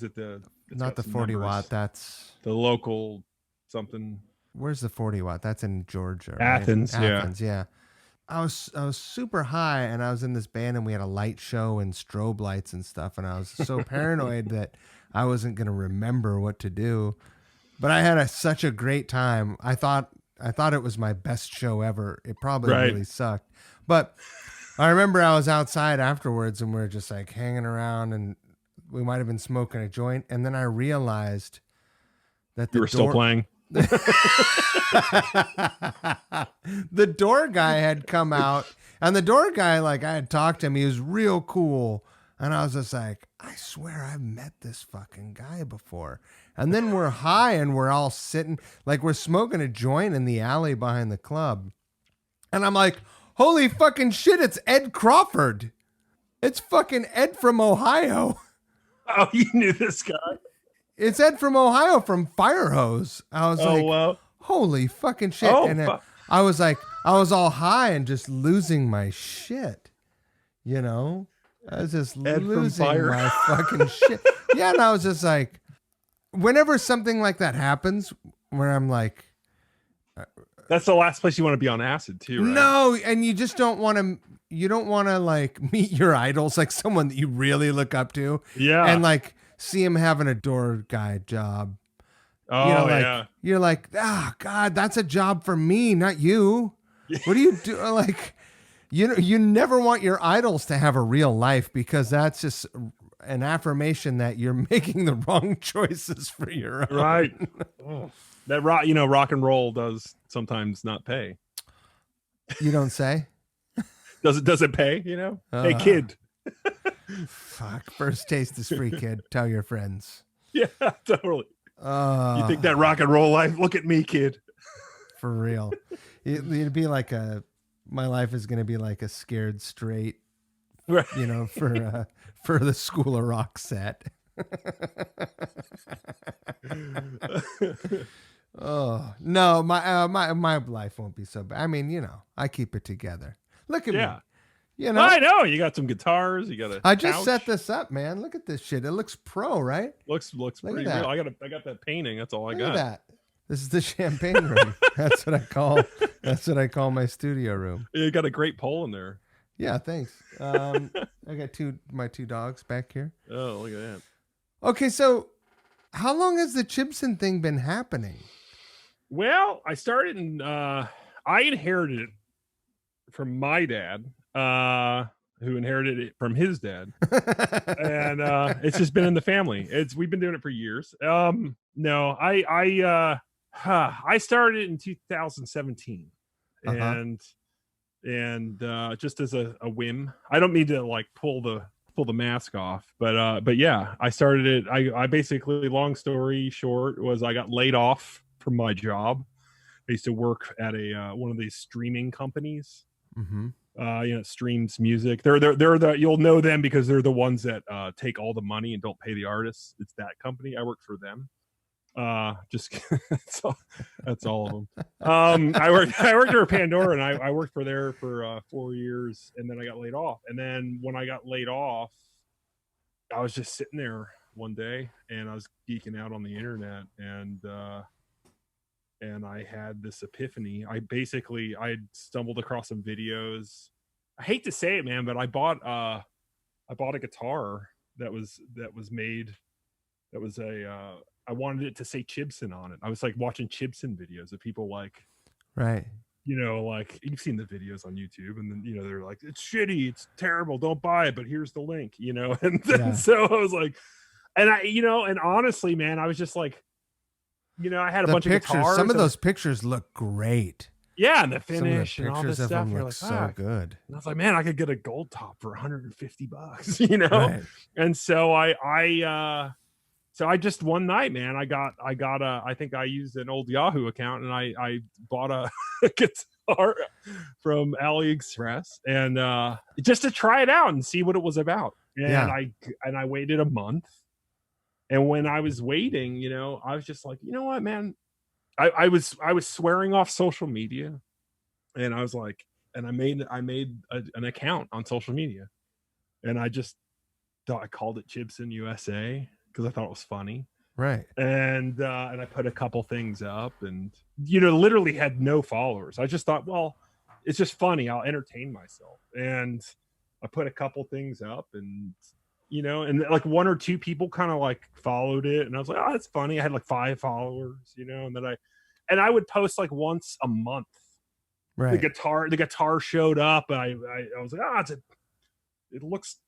it the not the 40 numbers. Watt? That's the local something. Where's the 40 watt? That's in Georgia. Right? Athens. Yeah. I was super high, and I was in this band, and we had a light show and strobe lights and stuff, and I was so paranoid that I wasn't going to remember what to do. But I had such a great time. I thought it was my best show ever. It probably really sucked. But I remember I was outside afterwards, and we were just hanging around, and we might have been smoking a joint, and then I realized that you were still playing. The door guy had come out, and the door guy, I had talked to him. He was real cool, and I was just I swear I've met this fucking guy before. And then we're high, and we're all sitting we're smoking a joint in the alley behind the club, and I'm like, holy fucking shit, it's Ed Crawford. It's fucking Ed from Ohio. Oh, you knew this guy? It's Ed from Ohio from Firehose. I was wow. Holy fucking shit. Oh, and I was I was all high and just losing my shit, I was just Ed from losing Fire. my fucking shit. Yeah, and I was just like, whenever something like that happens, where I'm like, That's the last place you want to be on acid too, right? no, and you just don't want to. You don't want to like meet your idols, like someone that you really look up to, Yeah. and like see him having a door guy job. Oh, Like yeah. you're like, God, that's a job for me, not you. What do you do? Like, you never want your idols to have a real life, because that's just an affirmation that you're making the wrong choices for your own. Right. Oh. That rock and roll does sometimes not pay. You don't say? Does it pay? Hey kid. Fuck. First taste is free, kid. Tell your friends. Yeah, totally. You think that rock and roll life? Look at me, kid. For real. It'd be like my life is going to be like a Scared Straight, Right. for the School of Rock set. Oh no, my life won't be so bad. I mean, I keep it together. Look at me. I know you got some guitars. You got a. I just couch. set this up, man. Look at this shit. It looks pro, right? Looks pretty that. real. I got that painting. That's all I Look got. at that. This is the champagne room. That's what I call my studio room. You got a great pole in there. Yeah, thanks. I got my two dogs back here. Oh, look at that. Okay, so how long has the Chibson thing been happening? Well, I started in I inherited it from my dad, who inherited it from his dad. And it's just been in the family. We've been doing it for years. No, I started in 2017. And just as a whim. I don't mean to like pull the mask off, but yeah, I started it. I basically, long story short, was I got laid off from my job. I used to work at a one of these streaming companies. Mm-hmm. It streams music. They're the you'll know them because they're the ones that take all the money and don't pay the artists. It's that company. I work for them. Just that's all of them. I worked for Pandora, and I worked for 4 years, and then I got laid off. And then when I got laid off, I was just sitting there one day, and I was geeking out on the internet, and I had this epiphany. I stumbled across some videos. I hate to say it, man, but I bought a guitar that was made. That was I wanted it to say Chibson on it. I was like watching Chibson videos of people like, right. Like you've seen the videos on YouTube, and then they're like, it's shitty, it's terrible, don't buy it, but here's the link, and then so I was like, and and honestly, man, I was just like, I had a bunch of guitars. Some of those pictures look great. Yeah, and the finish and all this stuff. You're like, so good. And I was like, man, I could get a gold top for $150, Right. And so I just one night, man, I think I used an old Yahoo account, and I bought a guitar from AliExpress, and just to try it out and see what it was about. And I waited a month. And when I was waiting, I was just like, you know what, man, I was swearing off social media, and I was like, and I made an account on social media, and I just thought I called it Chibson USA because I thought it was funny. Right. And I put a couple things up, and literally had no followers. I just thought, well, it's just funny, I'll entertain myself. And I put a couple things up, and and like one or two people kind of like followed it, and I was like, oh, that's funny. I had like 5 followers, and then I would post like once a month. Right. The guitar showed up, and I was like, it looks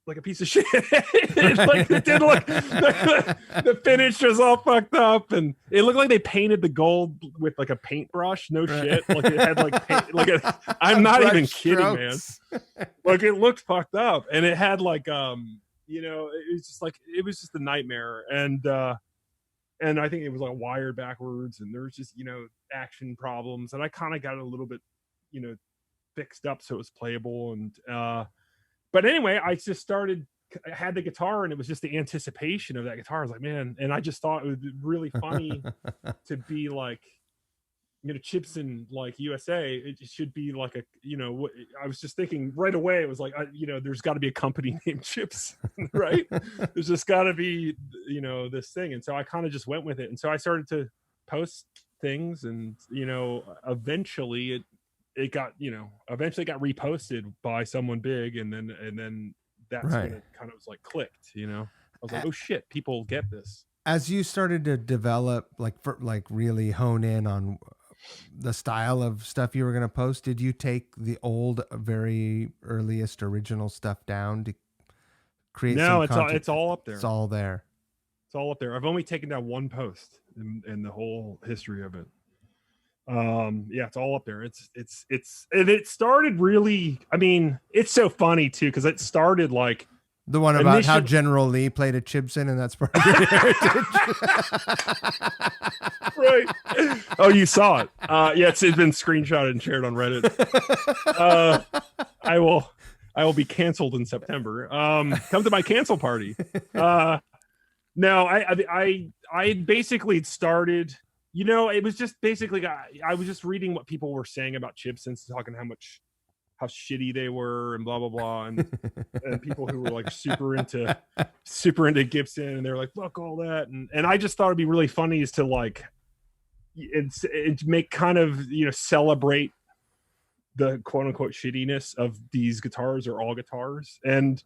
like a piece of shit. It did look, the finish was all fucked up, and it looked like they painted the gold with like a paintbrush. No shit. Like it had like paint, I'm not even kidding, man. Like it looked fucked up, and it had like it was just a nightmare. And I think it was like wired backwards, and there was just action problems, and I kind of got it a little bit fixed up so it was playable. And but anyway, I had the guitar, and it was just the anticipation of that guitar. I was like, man, and I just thought it would be really funny to be like, Chibson like USA, it should be like a, I was just thinking right away, it was like, there's got to be a company named Chibson, right? There's just got to be, this thing. And so I kind of just went with it. And so I started to post things, and, eventually it got, eventually got reposted by someone big. And then that's when it kind of was like clicked, I was like, oh shit, people get this. As you started to develop, really hone in on the style of stuff you were going to post, did you take the old, very earliest original stuff down to create some content? It's all up there. It's all there. It's all up there. I've only taken down one post in the whole history of it. It's all up there. It started really, I mean, it's so funny too, because it started like the one about how General Lee played a Chibson, and that's part of your heritage. Right. Oh, you saw it. It's been screenshotted and shared on Reddit. I will be canceled in September. Come to my cancel party. No, I basically started, it was just basically, I was just reading what people were saying about Chibsons, talking how shitty they were and blah blah blah, and people who were like super into Gibson, and they're like, fuck all that, and I just thought it'd be really funny is to like it make kind of celebrate the quote unquote shittiness of these guitars, or all guitars, and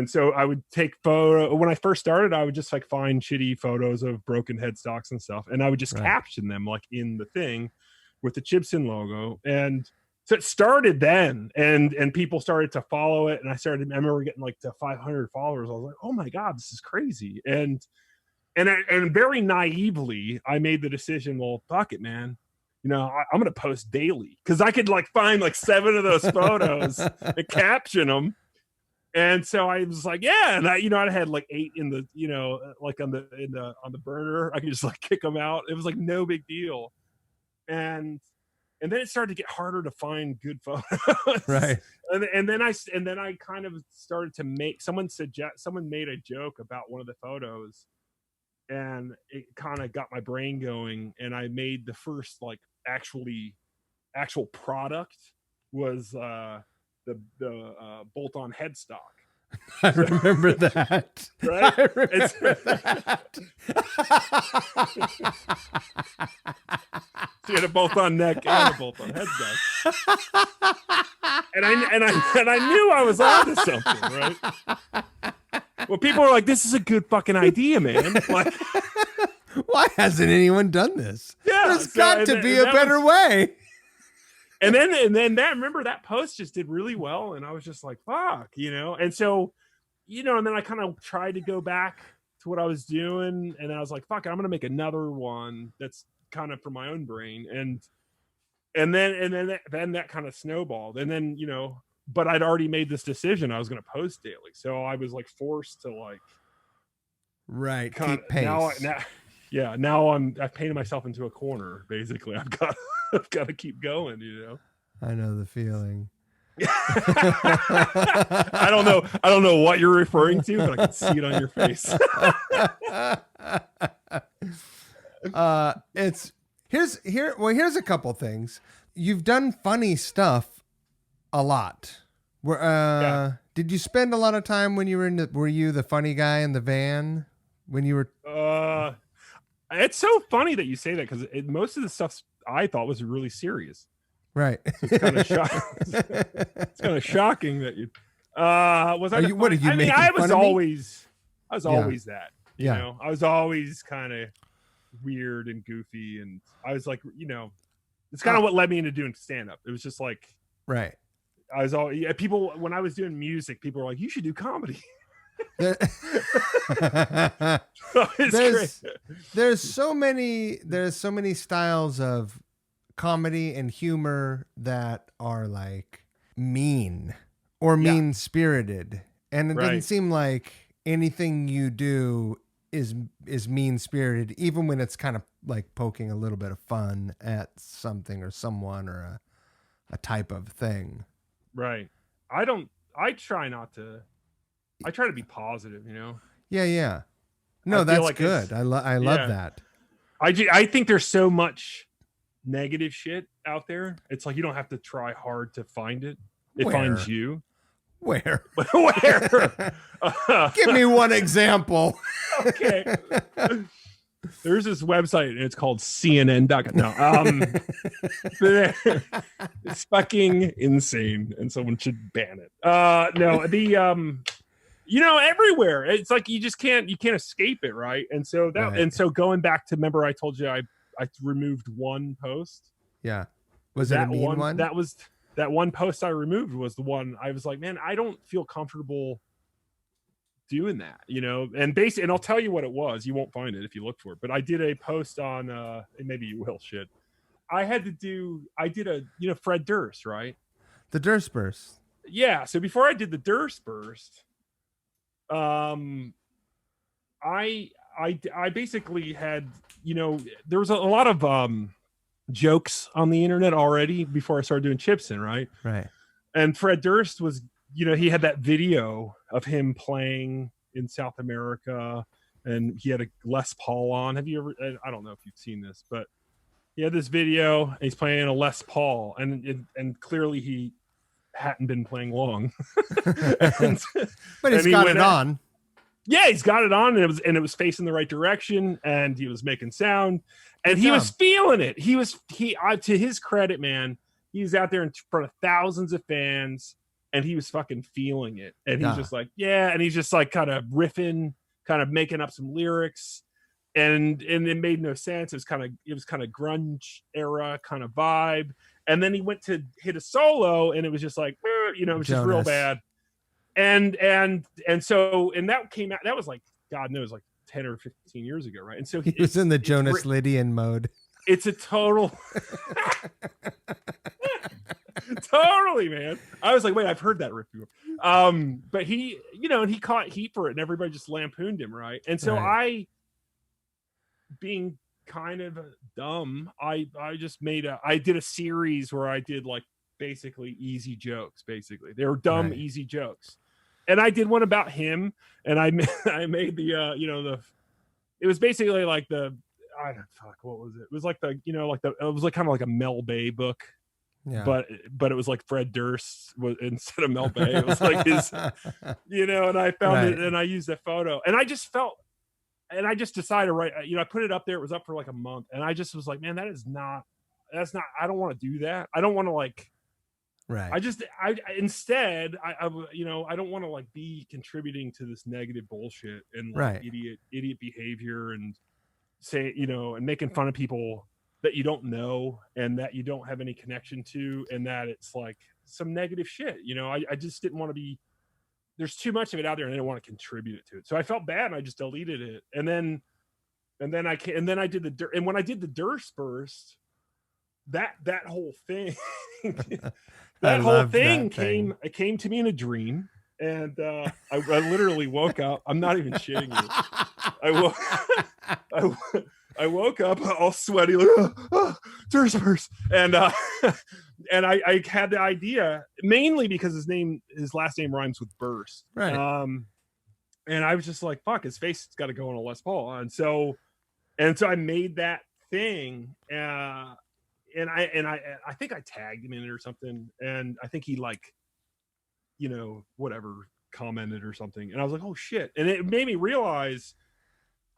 so I would take when I first started, I would just like find shitty photos of broken headstocks and stuff, and I would just caption them like in the thing with the Chibson logo. And so it started then, and people started to follow it, and I remember getting like to 500 followers. I was like, oh my God, this is crazy. And very naively, I made the decision, well, fuck it, man. I'm going to post daily, because I could like find like 7 of those photos and caption them. And so I was like, yeah. And I had like 8 in the, like on the burner. I could just like kick them out. It was like no big deal. And then it started to get harder to find good photos. Right. And then I kind of started to make, someone made a joke about one of the photos, and it kind of got my brain going. And I made the first like actual product was the bolt-on headstock. I remember that. Right? I remember that. So you had a bolt-on neck and a bolt-on headstock. And I knew I was onto something, right? Well, people were like, "This is a good fucking idea, man." Like, why hasn't anyone done this? Yeah, there's got to be a better way. And then remember that post just did really well, and I was just like, fuck, and so, and then I kind of tried to go back to what I was doing, and I was like, fuck, I'm gonna make another one that's kind of for my own brain, and then that kind of snowballed, and then but I'd already made this decision I was gonna post daily, so I was like forced to like keep pace. Now I've painted myself into a corner. Basically, I've got to keep going. I know the feeling. I don't know what you're referring to, but I can see it on your face. Here's a couple things. You've done funny stuff a lot. Did you spend a lot of time when you were you the funny guy in the van when you were? It's so funny that you say that, because most of the stuff I thought was really serious. Right. So it's kind of shocking. It's kind of shocking that you. Was I? What are you making? I was fun of always that. You know, I was always kind of weird and goofy, and I was like, it's kind of what led me into doing stand up. It was just like, right. I was people when I was doing music, people were like, you should do comedy. There's so many styles of comedy and humor that are like mean or mean spirited, and it doesn't seem like anything you do is mean spirited, even when it's kind of like poking a little bit of fun at something or someone or a type of thing. Right. I try to be positive, Yeah. No, that's like good. I love that. I think there's so much negative shit out there. It's like you don't have to try hard to find it. It Where? finds you. Where? Where? Give me one example. Okay. There's this website and it's called CNN.com. No, it's fucking insane and someone should ban it. No, everywhere. It's like you can't escape it, right? And so going back to, remember I told you I removed one post. Yeah. Was it a mean one? That one post I removed was the one I was like, man, I don't feel comfortable doing that, and I'll tell you what it was. You won't find it if you look for it, but I did a post on and maybe you will, I did Fred Durst, right? The Durst burst. Yeah. So before I did the Durst burst, I basically had, there was a lot of jokes on the internet already before I started doing Chibson, right? Right. And Fred Durst was, he had that video of him playing in South America, and he had a Les Paul on. Have you ever? I don't know if you've seen this, but he had this video. And he's playing a Les Paul, and clearly he hadn't been playing long. But he's got it on. Yeah, he's got it on, and it was facing the right direction, and he was making sound, and he was feeling it. He to his credit, man, he was out there in front of thousands of fans, and he was fucking feeling it. And he's just like, yeah, and he's just like kind of riffing, kind of making up some lyrics, and it made no sense. It was kind of grunge era kind of vibe, and then he went to hit a solo, and it was just like, it was just real bad. And so that came out, that was like, God knows, like 10 or 15 years ago, right? And so he was in the Jonas Lydian mode. It's a total totally, man. I was like, wait, I've heard that riff before. But he, and he caught heat for it, and everybody just lampooned him, right? And so I, being kind of dumb, I did a series where I did like basically easy jokes. Basically, they were dumb, easy jokes. And I did one about him, and I made the it was basically like what was it? It was like it was like kind of like a Mel Bay book. Yeah. But it was like Fred Durst instead of Mel Bay. It was like his, and I found it, and I used that photo, and I just felt, and I just decided, right, I put it up there. It was up for like a month, and I just was like, man, that's not, I don't want to do that. I don't want to like, right. Instead, I don't want to like be contributing to this negative bullshit and like idiot behavior and say, and making fun of people that you don't know and that you don't have any connection to, and that it's like some negative shit. I just didn't want to be, there's too much of it out there, and I didn't want to contribute it to it. So I felt bad, and I just deleted it. And then I did and when I did the Durst burst, that whole thing, it came to me in a dream. And I literally woke up. I'm not even shitting you. I woke up all sweaty, like, Durst burst, and I had the idea mainly because his last name rhymes with burst, right? And I was just like, fuck, his face has got to go on a Les Paul, and so I made that thing, and I think I tagged him in it or something, and I think he like, whatever, commented or something, and I was like, oh shit, and it made me realize.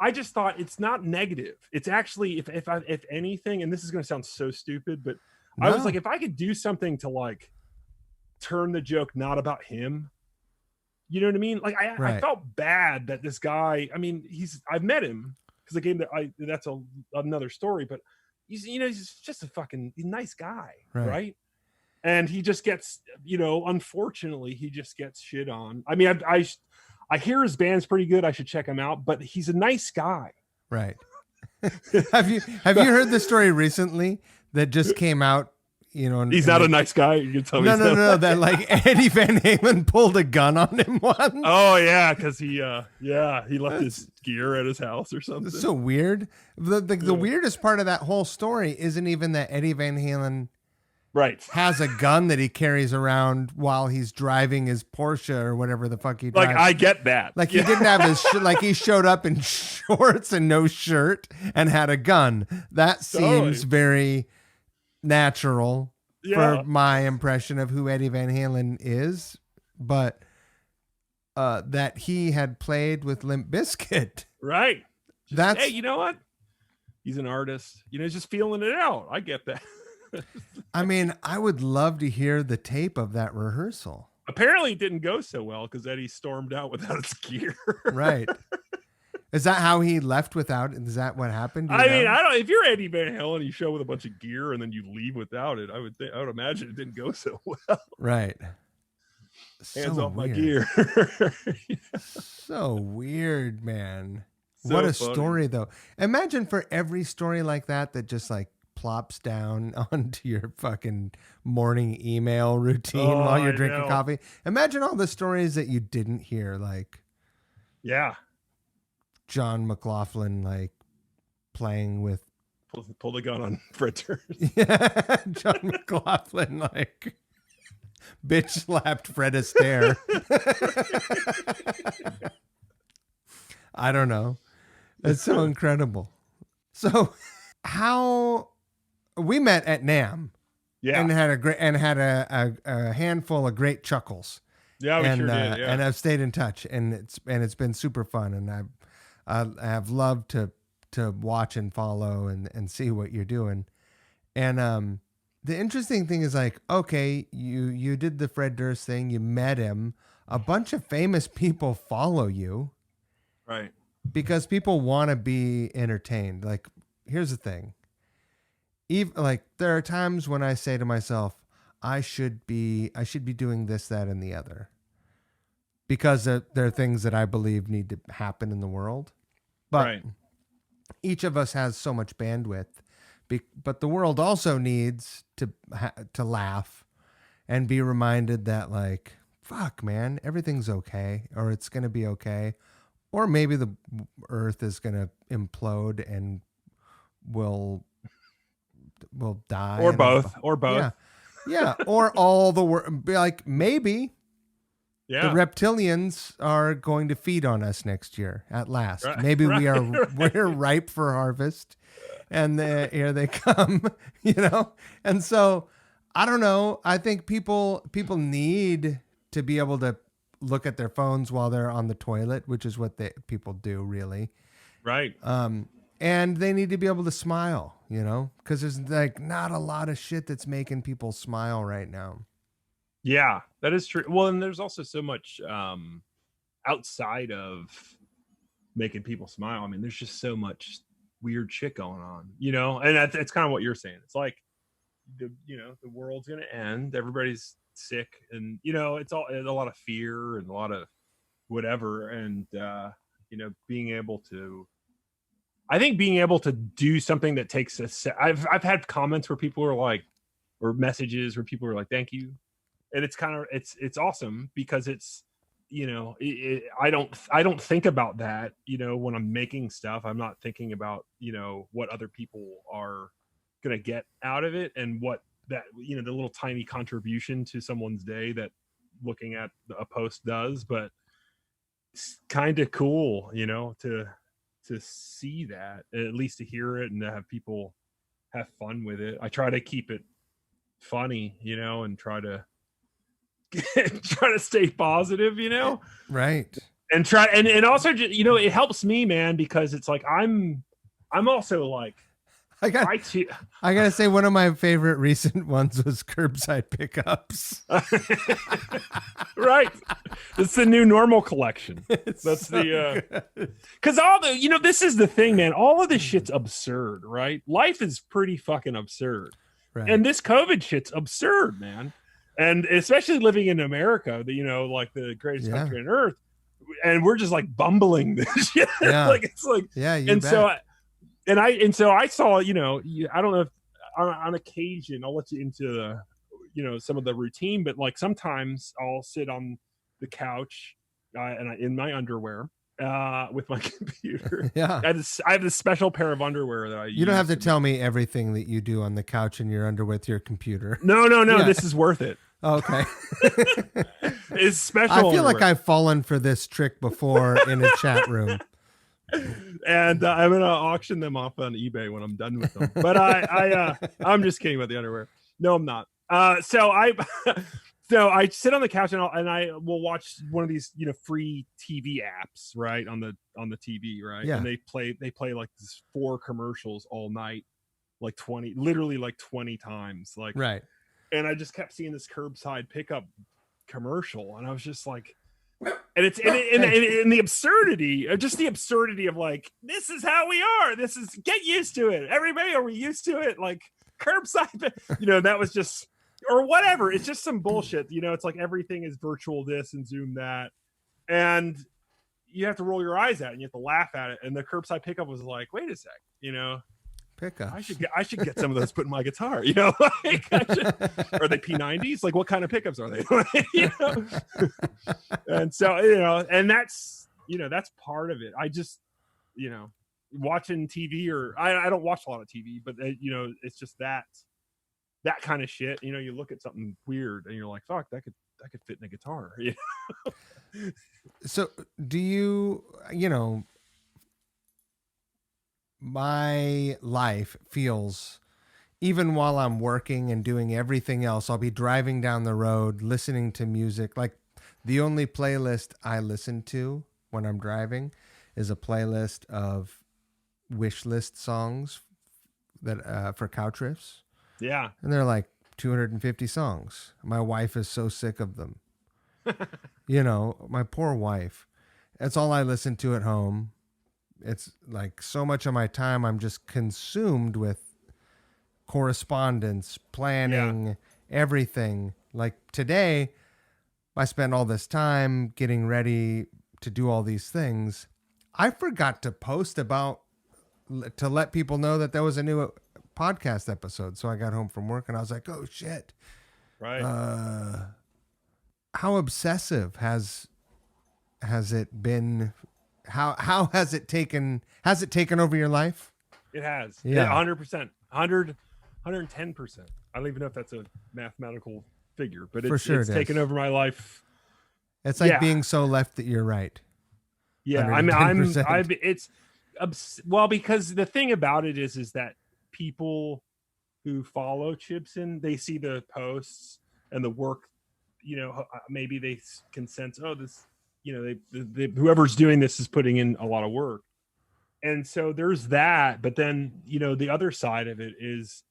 I just thought it's not negative. It's actually, if anything, and this is going to sound so stupid, but no. I was like, if I could do something to like turn the joke not about him, you know what I mean? Like I felt bad that this guy. I mean, I've met him because the game that's another story, but he's just a fucking nice guy, right? And he just gets, unfortunately, he just gets shit on. I mean, I hear his band's pretty good. I should check him out, but he's a nice guy. Right. Have you heard the story recently that just came out? He's not a nice guy. You can tell me. No. That like Eddie Van Halen pulled a gun on him once. Oh yeah, because he left his gear at his house or something. It's so weird. The weirdest part of that whole story isn't even that Eddie Van Halen. Right. Has a gun that he carries around while he's driving his Porsche or whatever the fuck he drives. Like, I get that. Like, he didn't have his, like, he showed up in shorts and no shirt and had a gun. That seems very natural Yeah. for my impression of who Eddie Van Halen is, but that he had played with Limp Bizkit. Right. That's hey, you know what? He's an artist. You know, he's just feeling it out. I get that. I mean, I would love to hear the tape of that rehearsal. Apparently it didn't go so well because Eddie stormed out without his gear. Right. Is that how he left without? Is that what happened? I mean, I don't. If you're Eddie Van Halen, you show with a bunch of gear and then you leave without it. I would imagine it didn't go so well. Right. Hands So off my weird. gear. So weird, man. So What a funny. story, though. Imagine for every story like that just like plops down onto your fucking morning email routine while you're I drinking know. coffee. Imagine all the stories that you didn't hear, like Yeah. John McLaughlin, like playing with Pull the gun on Fred Durst. John McLaughlin, like bitch slapped Fred Astaire. I don't know. It's so incredible. So, how we met at NAMM, Yeah. and had a handful of great chuckles. Yeah, we and sure did. Yeah. and I've stayed in touch, and it's been super fun, and I have loved to watch and follow and see what you're doing. And the interesting thing is, like, okay, you did the Fred Durst thing, you met him, a bunch of famous people follow you Right. because people want to be entertained. Like, here's the thing. Like, there are times when I say to myself, I should be doing this, that, and the other, because there are things that I believe need to happen in the world. But Right. each of us has so much bandwidth, but the world also needs to laugh and be reminded that, like, fuck, man, everything's okay, or it's going to be okay. Or maybe the earth is going to implode and will die. Or both. Yeah. Yeah. Or all the world. Like, maybe Yeah. the reptilians are going to feed on us next year at last. Right, Maybe right. we're ripe for harvest, and here they come, you know? And so I don't know. I think people need to be able to look at their phones while they're on the toilet, which is what people do, really. Right. And they need to be able to smile, you know, because there's like not a lot of shit that's making people smile right now. Yeah, that is true. Well, and there's also so much outside of making people smile. I mean, there's just so much weird shit going on, you know, and it's kind of what you're saying. It's like the world's going to end. Everybody's sick, and, you know, it's a lot of fear and a lot of whatever. And, being able to do something that takes I've had comments where people are like, or messages where people are like, thank you. And it's kind of, it's awesome because it's, you know, I don't think about that, you know, when I'm making stuff. I'm not thinking about, you know, what other people are going to get out of it and what that, you know, the little tiny contribution to someone's day that looking at a post does. But it's kind of cool, you know, to see that, at least to hear it and to have people have fun with it. I try to keep it funny, you know, and try to stay positive, you know, Right. and try and also, you know, it helps me, man, because it's like I'm also like, I gotta say, one of my favorite recent ones was curbside pickups. Right, it's the new normal collection. It's That's so the good. because all the, you know, this is the thing, man, all of this shit's absurd, right? Life is pretty fucking absurd. Right. And this COVID shit's absurd, man. And especially living in America, you know, like the greatest country on earth, and we're just like bumbling this shit. Yeah. Like, it's like, Yeah, you and bet. so I saw, you know, I don't know if on occasion I'll let you into the, you know, some of the routine, but like sometimes I'll sit on the couch in my underwear with my computer. Yeah. I have this special pair of underwear that I use. You don't have to tell me everything that you do on the couch and you're under with your computer. No. Yeah. This is worth it. Okay. It's special. I feel like underwear. I've fallen for this trick before in a chat room. And I'm gonna auction them off on eBay when I'm done with them. But I'm just kidding about the underwear. No, I'm not. So I so I sit on the couch and I will watch one of these, free TV apps, right, on the TV, right? Yeah. And they play like these 4 commercials all night, like 20 times, like, right. And I just kept seeing this curbside pickup commercial, and I was just like, and it's and the absurdity, just the absurdity of like, this is how we are. This is, get used to it. Everybody, are we used to it? Like curbside, that was just, or whatever. It's just some bullshit. It's like everything is virtual this and Zoom that, and you have to roll your eyes at it and you have to laugh at it. And the curbside pickup was like, wait a sec, Pickup. I should get some of those put in my guitar, like are they P90s? Like what kind of pickups are they? And so, and that's part of it. I just, watching TV, or I don't watch a lot of TV, but it's just that kind of shit. You look at something weird and you're like, fuck, that could fit in a guitar. So do you, my life feels, even while I'm working and doing everything else, I'll be driving down the road, listening to music. Like the only playlist I listen to when I'm driving is a playlist of wish list songs that for Couch Riffs. Yeah. And they're like 250 songs. My wife is so sick of them. My poor wife. That's all I listen to at home. It's like so much of my time I'm just consumed with correspondence, planning, everything. Like today, I spent all this time getting ready to do all these things. I forgot to post to let people know that there was a new podcast episode. So I got home from work and I was like, oh shit. Right. How obsessive has it been? How has it taken over your life? It has. Yeah. 100%. 110%. I don't even know if that's a mathematical figure, but it's taken over my life. It's like being so left that you're right. Yeah. 110%. Because the thing about it is that people who follow Chibson, they see the posts and the work, maybe they can sense, oh, this, whoever's doing this is putting in a lot of work. And so there's that. But then, the other side of it is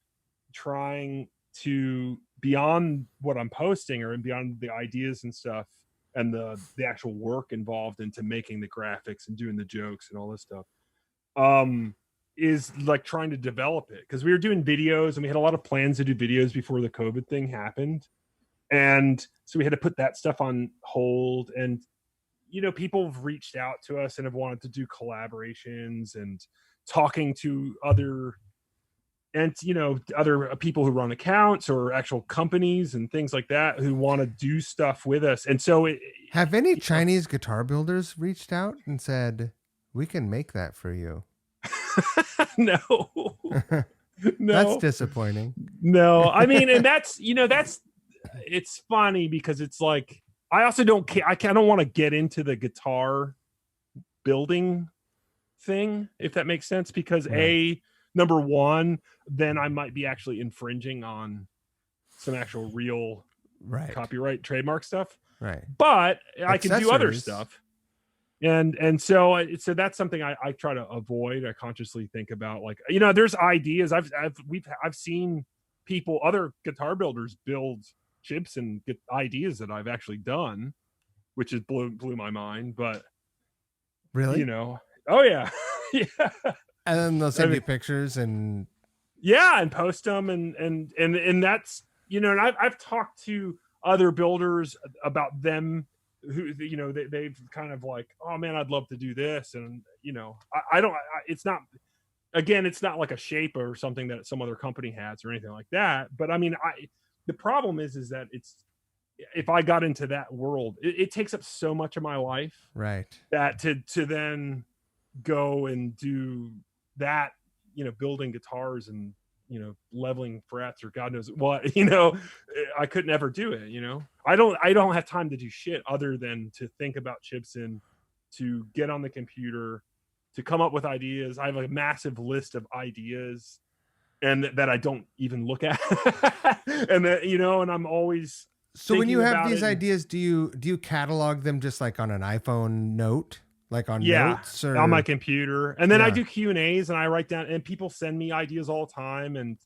trying to, beyond what I'm posting or beyond the ideas and stuff and the actual work involved into making the graphics and doing the jokes and all this stuff, is like trying to develop it. Because we were doing videos and we had a lot of plans to do videos before the COVID thing happened. And so we had to put that stuff on hold. And people have reached out to us and have wanted to do collaborations and talking to other people who run accounts or actual companies and things like that who want to do stuff with us. And so have any Chinese guitar builders reached out and said, we can make that for you? No. No. That's disappointing. No, I mean, and that's it's funny because it's like, I also don't care. I don't want to get into the guitar building thing, if that makes sense, because number one, then I might be actually infringing on some actual real copyright trademark stuff. Right. But I can do other stuff. And so that's something I try to avoid. I consciously think about, like, there's ideas. I've seen other guitar builders build Gibson ideas that I've actually done, which has blew my mind. But really, oh yeah. Yeah. And then they'll send you pictures and post them and that's, and I've talked to other builders about them who, they've kind of like, oh man, I'd love to do this. And, it's not like a shape or something that some other company has or anything like that. But I mean, the problem is that if I got into that world, it takes up so much of my life, right? That to then go and do that, building guitars and, leveling frets or God knows what, I could never do it. I don't have time to do shit other than to think about Chibson, to get on the computer to come up with ideas. I have a massive list of ideas and that I don't even look at. And that, you know, and I'm always So when you have these ideas, do you catalog them just like on an iPhone note, like on notes or on my computer? And then I do Q&As and I write down, and people send me ideas all the time. And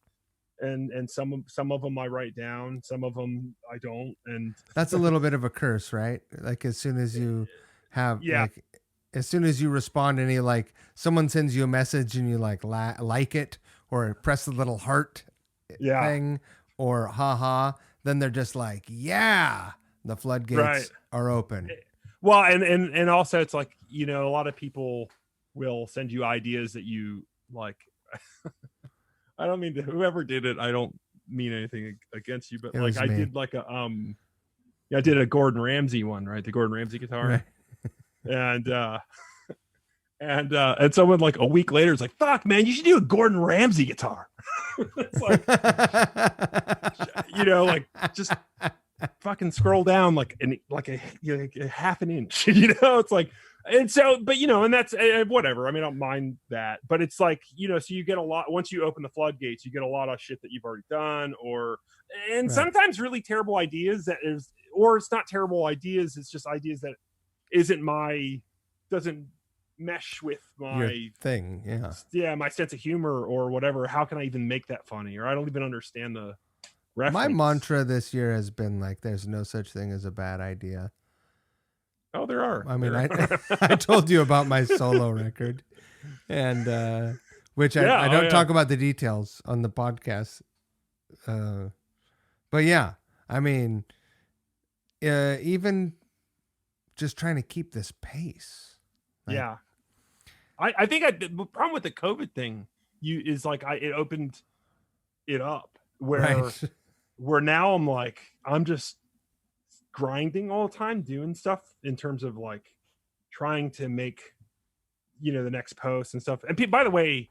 some of them I write down, some of them I don't. And that's a little bit of a curse, right? Like as soon as you have, like, as soon as you respond, any like someone sends you a message and you like it or press the little heart thing or haha, then they're just like, yeah, the floodgates are open. Well, and also it's like, you know, a lot of people will send you ideas that you like. I don't mean to, whoever did it, I don't mean anything against you, but like I did like a I did a Gordon Ramsay one, right? The Gordon Ramsay guitar. Right. And someone like a week later is like, fuck man, you should do a Gordon Ramsay guitar. It's like, you know, like just fucking scroll down like a half an inch, you know. It's like, and so, but you know, and that's whatever. I mean, I don't mind that, but it's like, you know, so you get a lot, once you open the floodgates, you get a lot of shit that you've already done, and sometimes really terrible ideas or it's not terrible ideas, it's just ideas that doesn't mesh with my thing. My sense of humor or whatever. How can I even make that funny? Or I don't even understand the reference. My mantra this year has been like, there's no such thing as a bad idea. Oh, there are. I mean, I told you about my solo record, and which I don't talk about the details on the podcast. But yeah, I mean, even just trying to keep this pace. Like, I think the problem with the COVID thing is like it opened it up where now I'm like, I'm just grinding all the time, doing stuff in terms of like trying to make, you know, the next post and stuff. And by the way,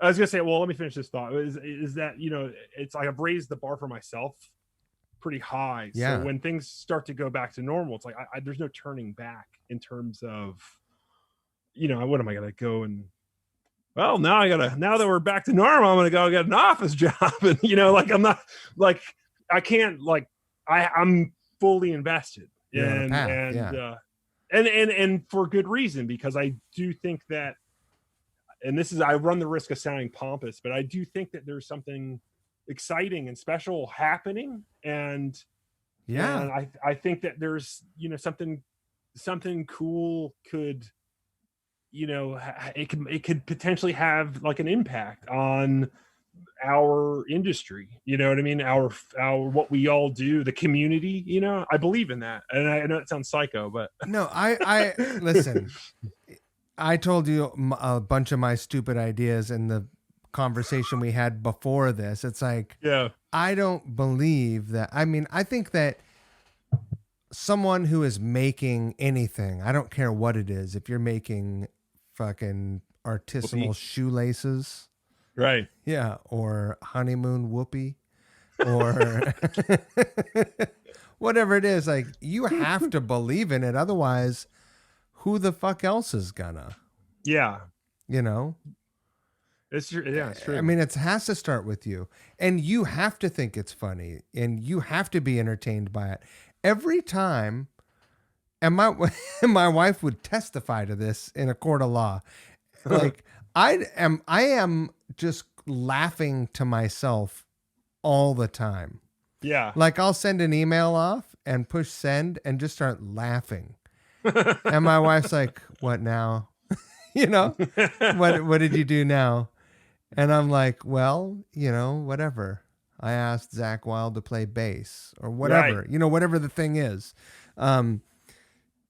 I was gonna say, well, let me finish this thought. Is that, you know, it's like I've raised the bar for myself pretty high. Yeah. So when things start to go back to normal, it's like there's no turning back in terms of, you know, what am I gonna go and, well, now that we're back to normal, I'm gonna go get an office job. And, you know, like I'm not like, I can't, like I'm fully invested and for good reason, because I do think that, and this is, I run the risk of sounding pompous, but I do think that there's something exciting and special happening. And I think that there's, you know, something cool could, you know, it could potentially have like an impact on our industry, you know what I mean? Our what we all do, the community, you know, I believe in that. And I know it sounds psycho, but no, I listen, I told you a bunch of my stupid ideas in the conversation we had before this. It's like, I don't believe that. I mean, I think that someone who is making anything, I don't care what it is, if you're making fucking artisanal shoelaces, right? Yeah, or honeymoon whoopee, or whatever it is, like you have to believe in it. Otherwise, who the fuck else is gonna? Yeah, you know. It's true. I mean, it has to start with you, and you have to think it's funny, and you have to be entertained by it every time. And my wife would testify to this in a court of law. Like I am just laughing to myself all the time. Yeah. Like I'll send an email off and push send and just start laughing. And my wife's like, "What now?" You know, what did you do now? And I'm like, well, you know, whatever. I asked Zach Wilde to play bass or whatever, you know, whatever the thing is.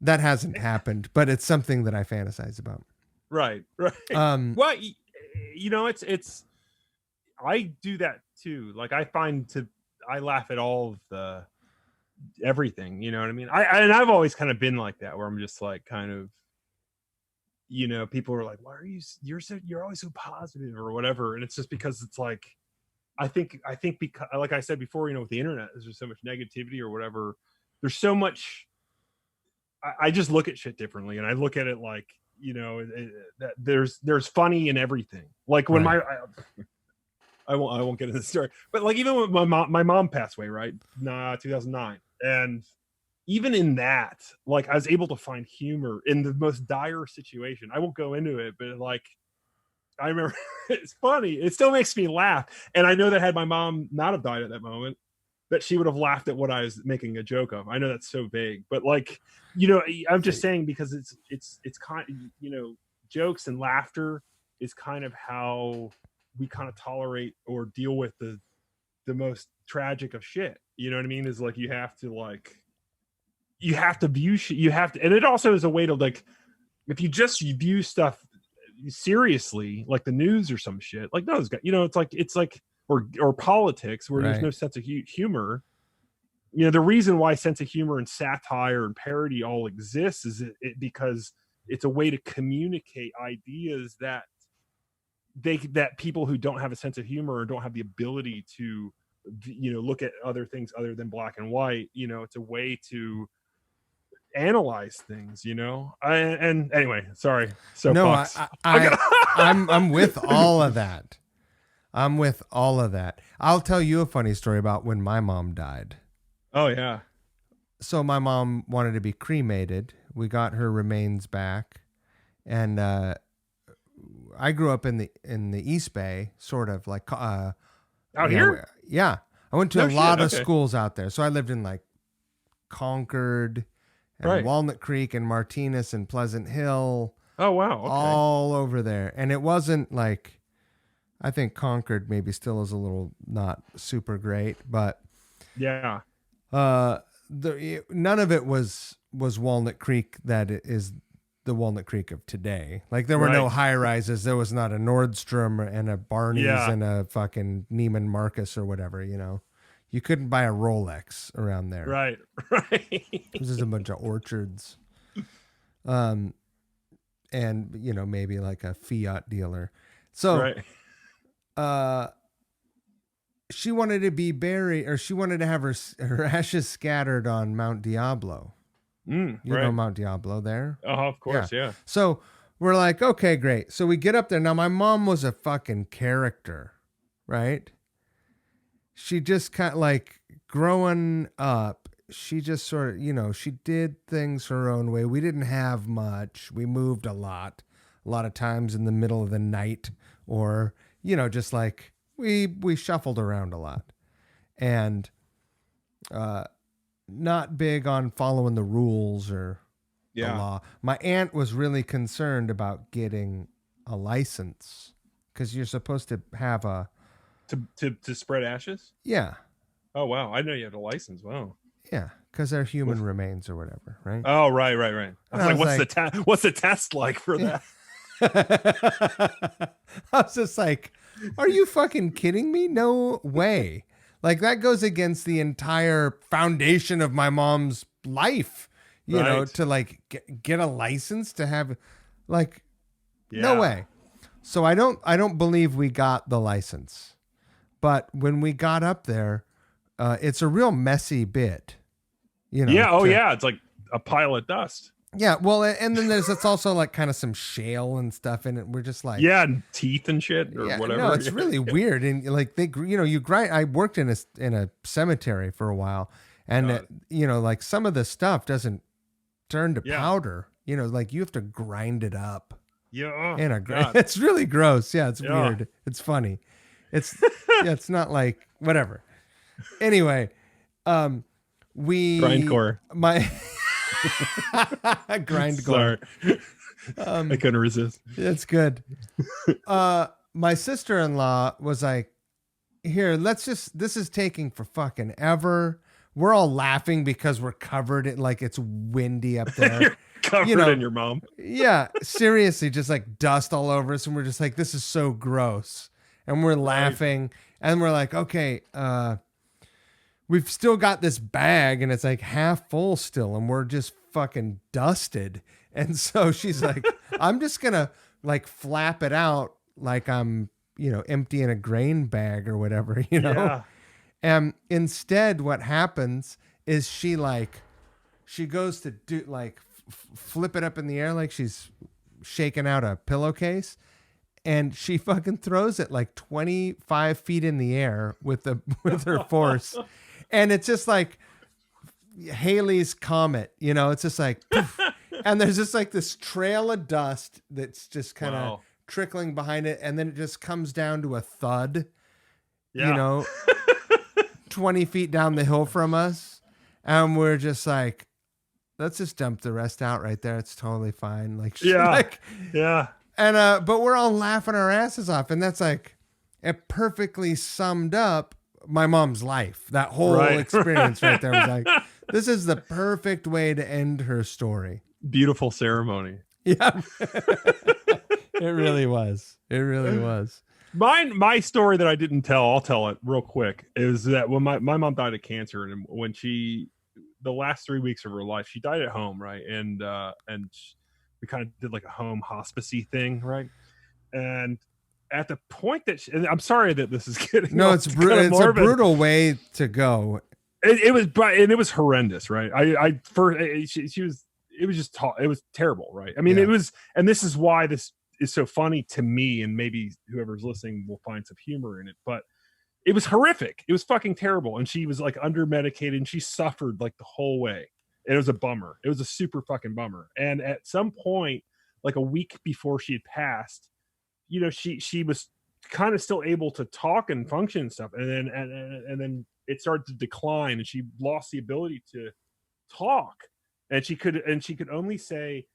That hasn't happened, but it's something that I fantasize about. Right. Well, you know, it's, I do that too. Like I laugh at all of the, everything, you know what I mean? And I've always kind of been like that, where I'm just like, kind of, you know, people are like, why are you're always so positive or whatever. And it's just because it's like, I think because, like I said before, you know, with the internet, there's just so much negativity or whatever. There's so much, I just look at shit differently, and I look at it like, that there's funny in everything. Like when Right. I won't get into the story, but like even when my mom passed away, right? 2009, and even in that, like I was able to find humor in the most dire situation. I won't go into it, but like I remember it's funny. It still makes me laugh, and I know that had my mom not have died at that moment, that she would have laughed at what I was making a joke of. I know that's so vague, but like, I'm just saying because it's kind of, jokes and laughter is kind of how we kind of tolerate or deal with the most tragic of shit. You know what I mean? Is like you have to view you have to, and it also is a way to like, if you just view stuff seriously, like the news or some shit, like those guys, it's like or politics where there's no sense of humor. The reason why sense of humor and satire and parody all exists is because it's a way to communicate ideas that people who don't have a sense of humor or don't have the ability to look at other things other than black and white. It's a way to analyze things. And anyway, sorry. So no, I'm with all of that. I'll tell you a funny story about when my mom died. Oh yeah. So my mom wanted to be cremated. We got her remains back, and I grew up in the East Bay, sort of like out here. Yeah, I went to a lot of schools out there. So I lived in like Concord and Walnut Creek and Martinez and Pleasant Hill. Oh wow, okay. All over there. And it wasn't like, I think Concord maybe still is a little not super great, but yeah. None of it was Walnut Creek that is the Walnut Creek of today. Like there were no high rises. There was not a Nordstrom and a Barney's and a fucking Neiman Marcus or whatever, You couldn't buy a Rolex around there. Right. This is a bunch of orchards. And maybe like a Fiat dealer. So she wanted to be buried, or she wanted to have her ashes scattered on Mount Diablo. You know Mount Diablo there? Oh, of course, yeah. So we're like, okay, great. So we get up there. Now, my mom was a fucking character, right? She just kind of like growing up, she just sort of, she did things her own way. We didn't have much. We moved a lot of times in the middle of the night, or, just like we shuffled around a lot, and not big on following the rules or the law. My aunt was really concerned about getting a license because you're supposed to have to spread ashes. Yeah. Oh wow, I know you have a license. Wow. Yeah, because they're human remains or whatever, right? Oh right. I was like, what's the test like for that? I was just like, are you fucking kidding me? No way. Like that goes against the entire foundation of my mom's life, to like get a license to have, like, no way. So I don't believe we got the license, but when we got up there, it's a real messy bit, it's like a pile of dust. Yeah, well, and then it's also like kind of some shale and stuff in it. We're just like, and teeth and shit or whatever. No, it's really weird. And like you grind. I worked in a cemetery for a while, and like some of the stuff doesn't turn to powder. Like you have to grind it up. Yeah, it's really gross. Yeah, it's weird. It's funny. It's not like whatever. Anyway, grindcore. Grindcore. I couldn't resist. It's good. My sister-in-law was like, here, this is taking for fucking ever. We're all laughing because we're covered in, like, it's windy up there. You're covered in your mom. Yeah, seriously, just like dust all over us. And we're just like, this is so gross. And we're laughing. And we're like, okay, we've still got this bag and it's like half full still, and we're just fucking dusted. And so she's like, I'm just going to like flap it out like I'm, emptying a grain bag or whatever, Yeah. And instead what happens is she goes to do like flip it up in the air like she's shaking out a pillowcase, and she fucking throws it like 25 feet in the air with her force. And it's just like Halley's Comet, it's just like, poof, and there's just like this trail of dust that's just kind of trickling behind it. And then it just comes down to a thud, 20 feet down the hill from us. And we're just like, let's just dump the rest out right there. It's totally fine. Yeah. And, but we're all laughing our asses off. And that's like, it perfectly summed up my mom's life. That whole experience right there was like, this is the perfect way to end her story. Beautiful ceremony. Yeah. It really was. It really was. My story that I didn't tell, I'll tell it real quick, is that when my mom died of cancer, and when the last 3 weeks of her life, she died at home, right? And we kind of did like a home hospice-y thing, right? And at the point that and I'm sorry that this is getting it's a brutal way to go. It was horrendous, right? It was terrible, right? I mean, it was, and this is why this is so funny to me, and maybe whoever's listening will find some humor in it, but it was horrific. It was fucking terrible. And she was like under medicated, and she suffered like the whole way. It was a bummer. It was a super fucking bummer. And at some point, like a week before she had passed, she was kind of still able to talk and function and stuff. And then it started to decline, and she lost the ability to talk. And she could only say,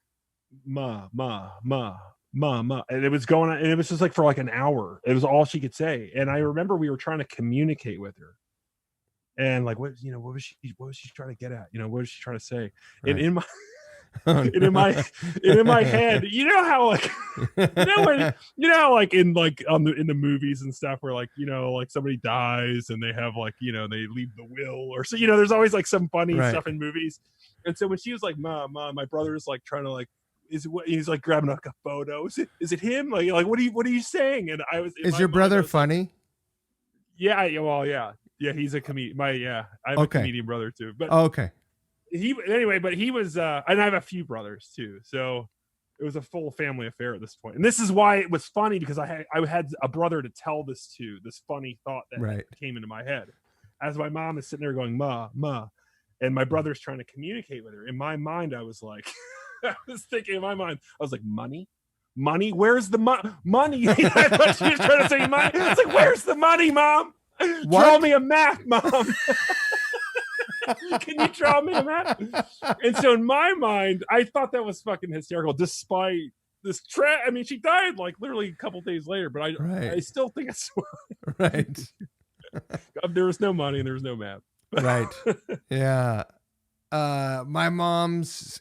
ma, ma, ma, ma, ma. And it was going on, and it was just like for like an hour. It was all she could say. And I remember we were trying to communicate with her. And like, what was she trying to get at? What was she trying to say? Right. And in my in my head, how like like in the movies and stuff where like like somebody dies and they have like they leave the will, or so there's always like some funny stuff in movies. And so when she was like ma, my brother is like trying to like, he's like grabbing like a photo. Is it him? Like what are you saying? And I was, is your brother funny? Yeah, well, yeah, he's a comedian. I have a comedian brother too. But okay. He was and I have a few brothers too, so it was a full family affair at this point. And this is why it was funny, because I had a brother to tell this to, this funny thought that came into my head as my mom is sitting there going ma, and my brother's trying to communicate with her. In my mind, I was like I was thinking in my mind, I was like, money, where's the money? I thought she was trying to say money. It's like, where's the money, Mom? Draw me a map, Mom. Can you draw me a map? And so in my mind, I thought that was fucking hysterical, despite this I mean, she died like literally a couple days later, but I still think it's right. There was no money and there was no map. Right. Yeah. My mom's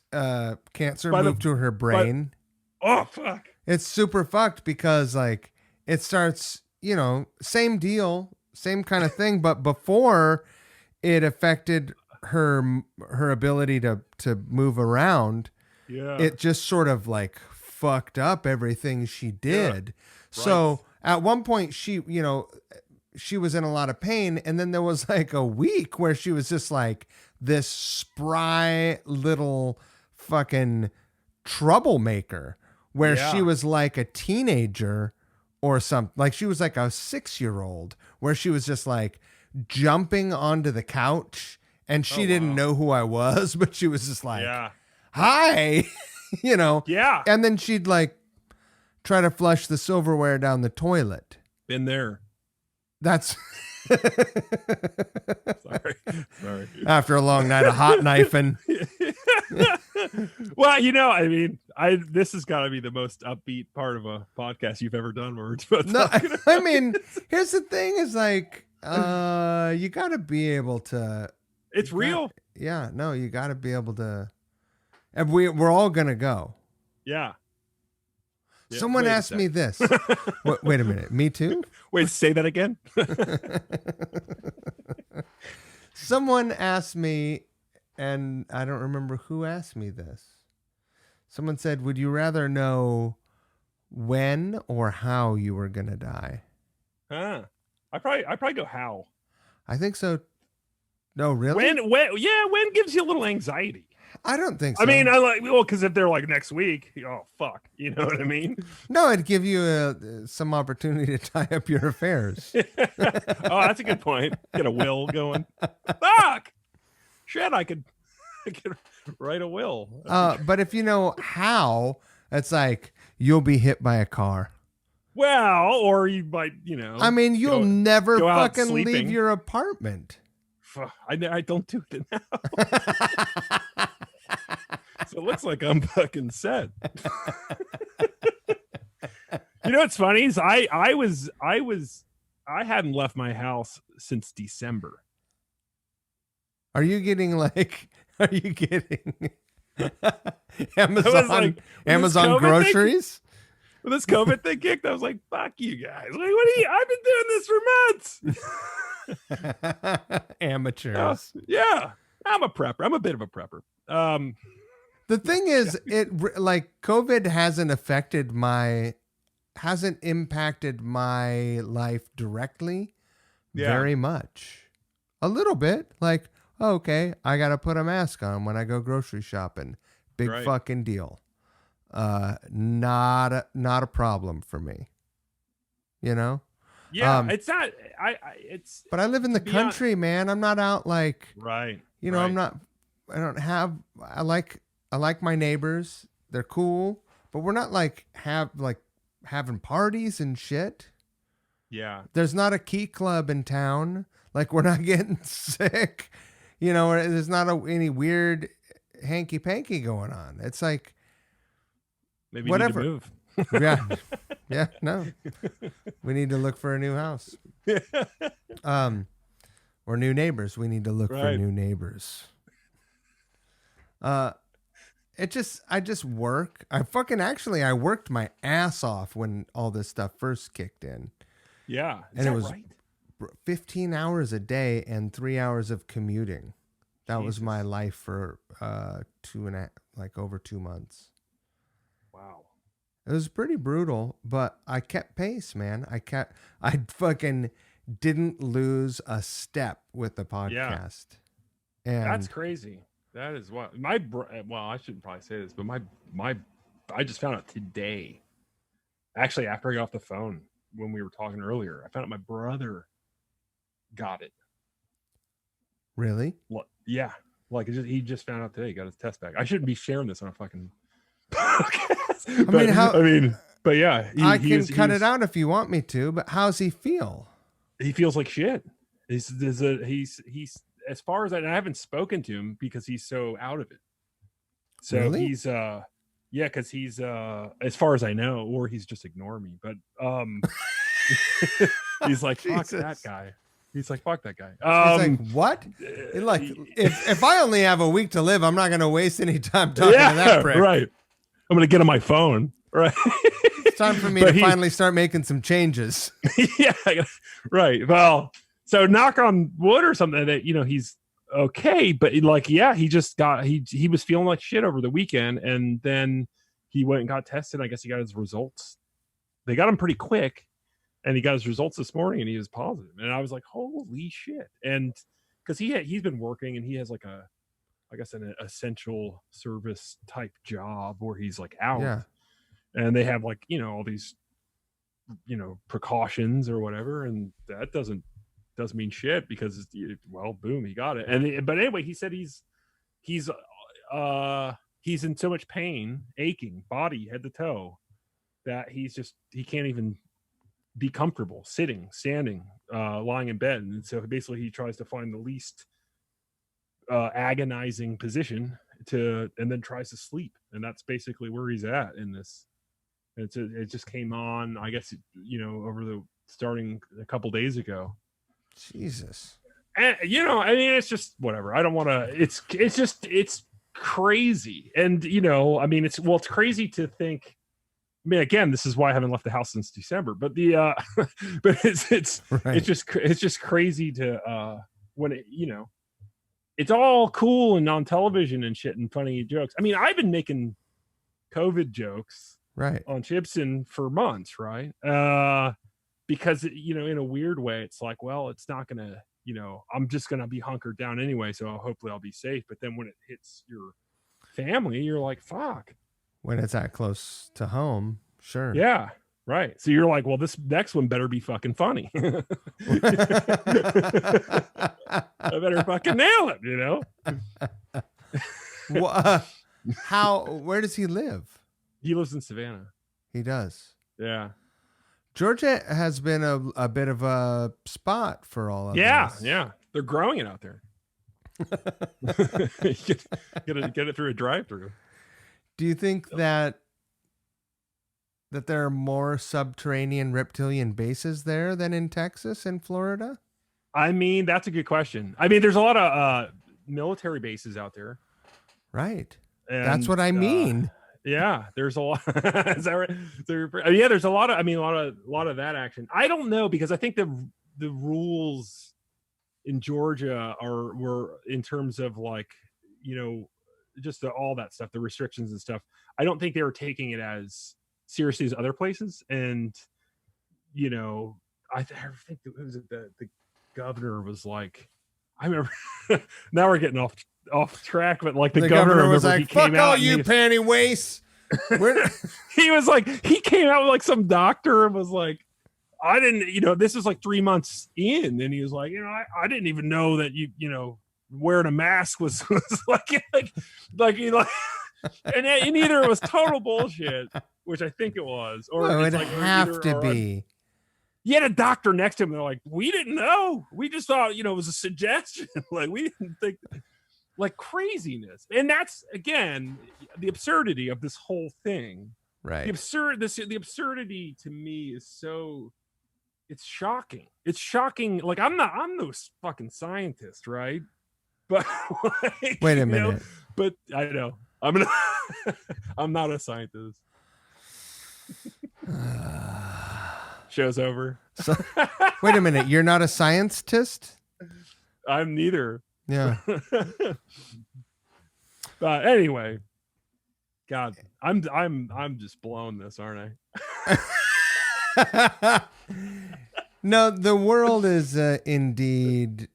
cancer moved to her brain. Oh fuck. It's super fucked because like it starts, same deal, same kind of thing, but before it affected her ability to move around. Yeah. It just sort of like fucked up everything she did. Yeah. So at one point she was in a lot of pain, and then there was like a week where she was just like this spry little fucking troublemaker where she was like a teenager or something. Like she was like a 6-year-old where she was just like jumping onto the couch, and she didn't know who I was, but she was just like, hi, Yeah. And then she'd like try to flush the silverware down the toilet. Been there. That's sorry. After a long night of hot knifing. Well, I mean, this has got to be the most upbeat part of a podcast you've ever done. Where I mean, here's the thing: is like, you got to be able to. It's real. You got to be able to. And we're all gonna go. Yeah. Someone asked me this. Wait a minute. Me too? Wait, say that again. Someone asked me, and I don't remember who asked me this. Someone said, would you rather know when or how you were going to die? I probably go how. I think so. No, really? When gives you a little anxiety. I don't think so. I mean, I like, well, because if they're like next week, oh fuck, you know what I mean? No, it'd give you some opportunity to tie up your affairs. Oh, that's a good point. Get a will going. Fuck, shit, I could write a will. But if you know how, it's like you'll be hit by a car. Well, or you might, you know. I mean, you'll never go out fucking leave sleeping. your apartment. I don't do it now. So it looks like I'm fucking set. You know what's funny is I hadn't left my house since December. Are you getting Amazon groceries? When this COVID thing kicked, I was like, fuck you guys. Like, I've been doing this for months. Amateurs. Yeah. I'm a prepper. I'm a bit of a prepper. The thing is, COVID hasn't impacted my life directly very much. A little bit. Like, okay, I got to put a mask on when I go grocery shopping. Big fucking deal. Not a problem for me. You know? Yeah, it's not. But I live in the country, man. I'm not out like. Right. You know, I like my neighbors. They're cool, but we're not having parties and shit. Yeah. There's not a key club in town. Like, we're not getting sick. You know, there's not any weird hanky panky going on. It's like, maybe whatever. You need to move. Yeah. No, we need to look for a new house. Or new neighbors. We need to look for new neighbors. I just work. I worked my ass off when all this stuff first kicked in. Yeah. And it was 15 hours a day and 3 hours of commuting. That was my life for over 2 months. Wow. It was pretty brutal, but I kept pace, man. I fucking didn't lose a step with the podcast. Yeah. And that's crazy. That is what well, I shouldn't probably say this, but I just found out today, actually, after I got off the phone when we were talking earlier, I found out my brother got it. Really? Yeah. Like he just found out today, he got his test back. I shouldn't be sharing this on a fucking podcast. But yeah, I can cut it out if you want me to, but how's he feel? He feels like shit. He's as far as I haven't spoken to him because he's so out of it. So really? He's because he's as far as I know, or he's just ignoring me. But he's like, fuck that guy. He's like, fuck that guy. He's like, what? Like, if I only have a week to live, I'm not going to waste any time talking to that prick. Right. I'm going to get on my phone. Right. It's time for me to finally start making some changes. Yeah. Right. Well, so knock on wood or something that, he's okay. But he just got, he was feeling like shit over the weekend. And then he went and got tested. I guess he got his results. They got him pretty quick. And he got his results this morning and he was positive. And I was like, holy shit. And because he's been working and he has like an essential service type job where he's like out. Yeah. And they have like, all these, precautions or whatever. And that doesn't mean shit because, boom, he got it. But anyway, he said he's in so much pain, aching, body, head to toe, that he can't even be comfortable sitting, standing, lying in bed. And so basically he tries to find the least agonizing position and then tries to sleep. And that's basically where he's at in this. It just came on, I guess, starting a couple days ago. Jesus. And, it's just whatever. I don't want to, it's crazy. And, it's crazy to think, again, this is why I haven't left the house since December, but but it's just crazy to, when it's all cool and on television and shit and funny jokes. I've been making COVID jokes on Chibson for months. Right. Because, in a weird way, it's like, well, it's not going to, I'm just going to be hunkered down anyway. So hopefully I'll be safe. But then when it hits your family, you're like, fuck. When it's that close to home, sure. Yeah. Right. So you're like, well, this next one better be fucking funny. I better fucking nail it, you know? Where does he live? He lives in Savannah. He does. Yeah. Georgia has been a bit of a spot for all of this. This. Yeah. They're growing it out there. Get it through a drive-through. Do you think that there are more subterranean reptilian bases there than in Texas and Florida? I mean, that's a good question. I mean, there's a lot of military bases out there. Right. And, that's what I mean. Yeah, there's a lot. Is that right? Yeah, there's a lot of that action. I don't know, because I think the rules in Georgia were in terms of, like, you know, just all that stuff, the restrictions and stuff. I don't think they were taking it as seriously as other places. And, you know, I think it was the governor was like, I remember. Now we're getting off track, but like the governor was like, "Fuck all you panty wastes." He was like, he came out with like some doctor and was like, I didn't, you know, this is like 3 months in, and he was like, you know, I didn't even know that you know, wearing a mask was like you know, and either it was total bullshit, which I think it was, or it would like, have to be. He had a doctor next to him. They're like, we didn't know. We just thought, you know, it was a suggestion. Like, we didn't think, like, craziness. And that's, again, the absurdity of this whole thing. Right. The absurdity to me is so, it's shocking. It's shocking. Like, I'm no fucking scientist, right? But like, wait a minute. Know, but I know I'm not a scientist. Show's over. So, wait a minute. You're not a scientist? I'm neither. Yeah. But anyway, God, I'm just blowing this, aren't I? No, the world is indeed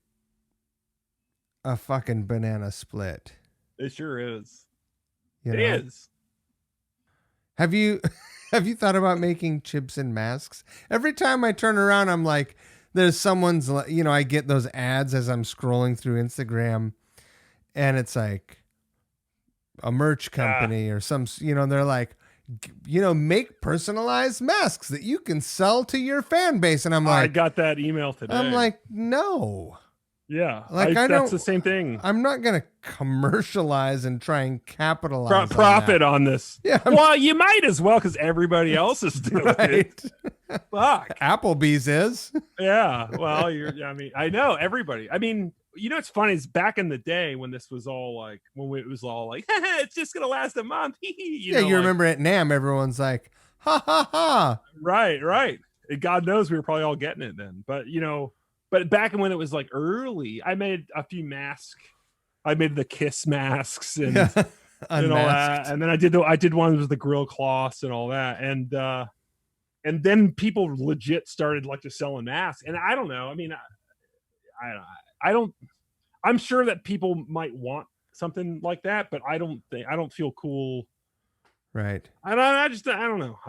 a fucking banana split. It sure is. You know? It is. Have you thought about making Chibson masks? Every time I turn around, I'm like, there's someone's, you know, I get those ads as I'm scrolling through Instagram, and it's like a merch company or some, you know, they're like, you know, make personalized masks that you can sell to your fan base. And I'm like, I got that email today. I'm like, no. Yeah. Like, that's the same thing. I'm not going to commercialize and try and capitalize profit on this. Yeah. Well, you might as well, because everybody else is doing it. Fuck. Applebee's is. Yeah. Well, I mean, I know everybody. I mean, you know, what's funny is back in the day when this was all like, it was all like, it's just going to last a month. you remember at NAMM, everyone's like, ha ha ha. Right. And God knows we were probably all getting it then. But, you know, back when it was like early, I made a few masks. I made the Kiss masks and, and all that. And then I did one with the grill cloths and all that. And then people legit started like just selling masks. And I don't know. I mean, I'm sure that people might want something like that, but I don't feel cool. Right. I don't know.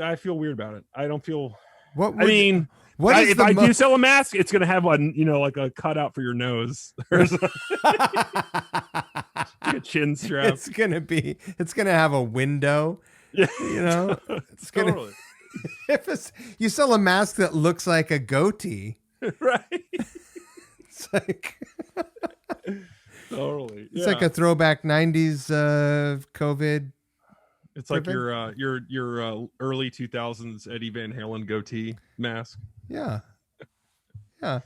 I feel weird about it. I don't feel, if I do sell a mask, it's going to have one, you know, like a cutout for your nose. Like a chin strap. It's going to have a window, you know, it's going to, you sell a mask that looks like a goatee. Right. It's like, totally. It's like a throwback 90s COVID. It's like your early 2000s Eddie Van Halen goatee mask. Yeah. Yeah.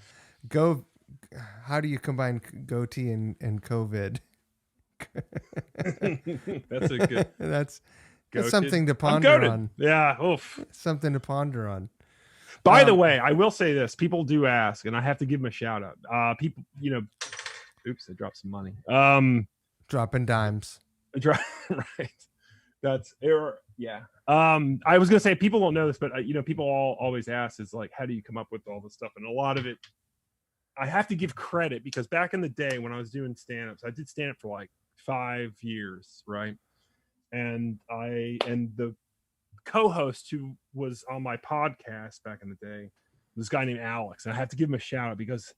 How do you combine goatee and COVID? That's a good. That's something to ponder on. Yeah. Oof. Something to ponder on. By the way, I will say this. People do ask, and I have to give them a shout out. People, you know, oops, I dropped some money. Dropping dimes. Right. That's error. Yeah. I was gonna say people won't know this, but you know, people always ask is like, how do you come up with all this stuff? And a lot of it, I have to give credit because back in the day when I was doing stand-ups, I did stand-up for like 5 years, right? And the co-host who was on my podcast back in the day, this guy named Alex. And I have to give him a shout out because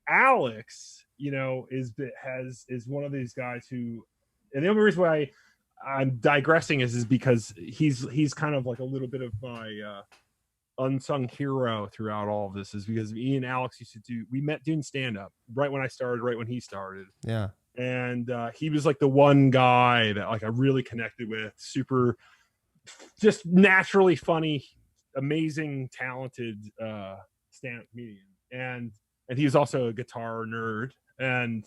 Alex, is one of these guys who, and the only reason why I'm digressing is because he's kind of like a little bit of my unsung hero throughout all of this, is because me and Alex we met doing stand-up right when I started, right when he started. Yeah. And he was like the one guy that like I really connected with, super, just naturally funny, amazing, talented stand-up comedian. And he was also a guitar nerd, and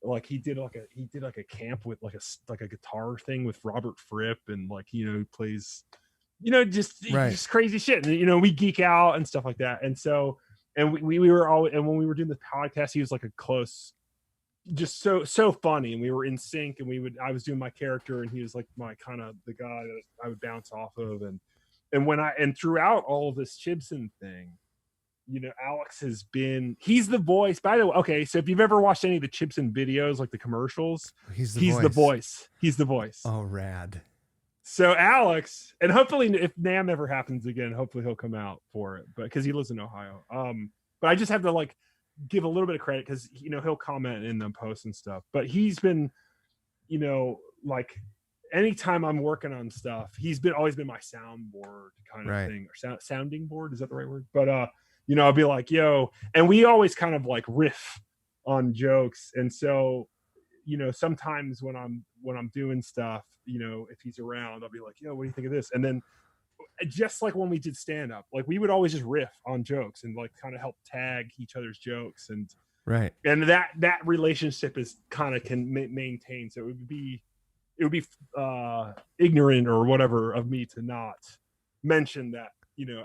like he did like a camp with like a guitar thing with Robert Fripp, and like plays just crazy shit, and we geek out and stuff like that. And so we were all, and when we were doing the podcast, he was like a close, just so funny, and we were in sync, and I was doing my character, and he was like my kind of the guy that I would bounce off of. And throughout all of this Chibson thing, Alex he's the voice, by the way. Okay, so if you've ever watched any of the Chibson videos, like the commercials, he's the voice. Oh, rad. So Alex, and hopefully if NAMM ever happens again, hopefully he'll come out for it, but because he lives in Ohio. But I just have to like give a little bit of credit because he'll comment in the posts and stuff. But he's been, like anytime I'm working on stuff, he's always been my soundboard kind of thing, or sounding board. Is that the right word? But I'll be like, yo, and we always kind of like riff on jokes. And so, sometimes when I'm doing stuff, if he's around, I'll be like, yo, what do you think of this? And then just like when we did stand up, like we would always just riff on jokes and like kind of help tag each other's jokes. And that relationship is kind of can maintain. So it would be ignorant or whatever of me to not mention that,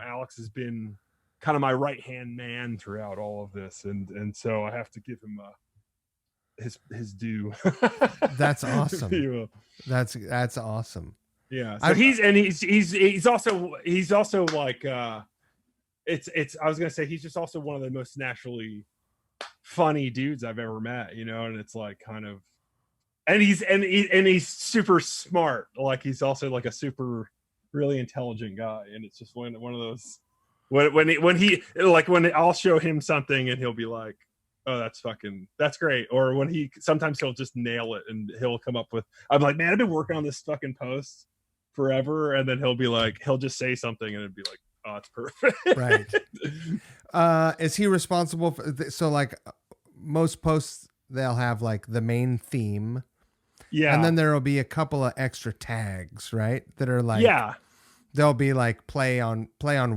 Alex has been kind of my right hand man throughout all of this, and so I have to give him his due. That's awesome. That's awesome. Yeah. So he's also like it's I was gonna say he's just also one of the most naturally funny dudes I've ever met, and it's like kind of, and he's super smart. Like he's also like a super really intelligent guy, and it's just one of those when I'll show him something and he'll be like, oh, that's great. Or when sometimes he'll just nail it and he'll come up with, I'm like, man, I've been working on this fucking post forever. And then he'll just say something and it'd be like, oh, it's perfect. Right. Is he responsible for, so like most posts, they'll have like the main theme. Yeah. And then there'll be a couple of extra tags, right? That are like, they'll be like play on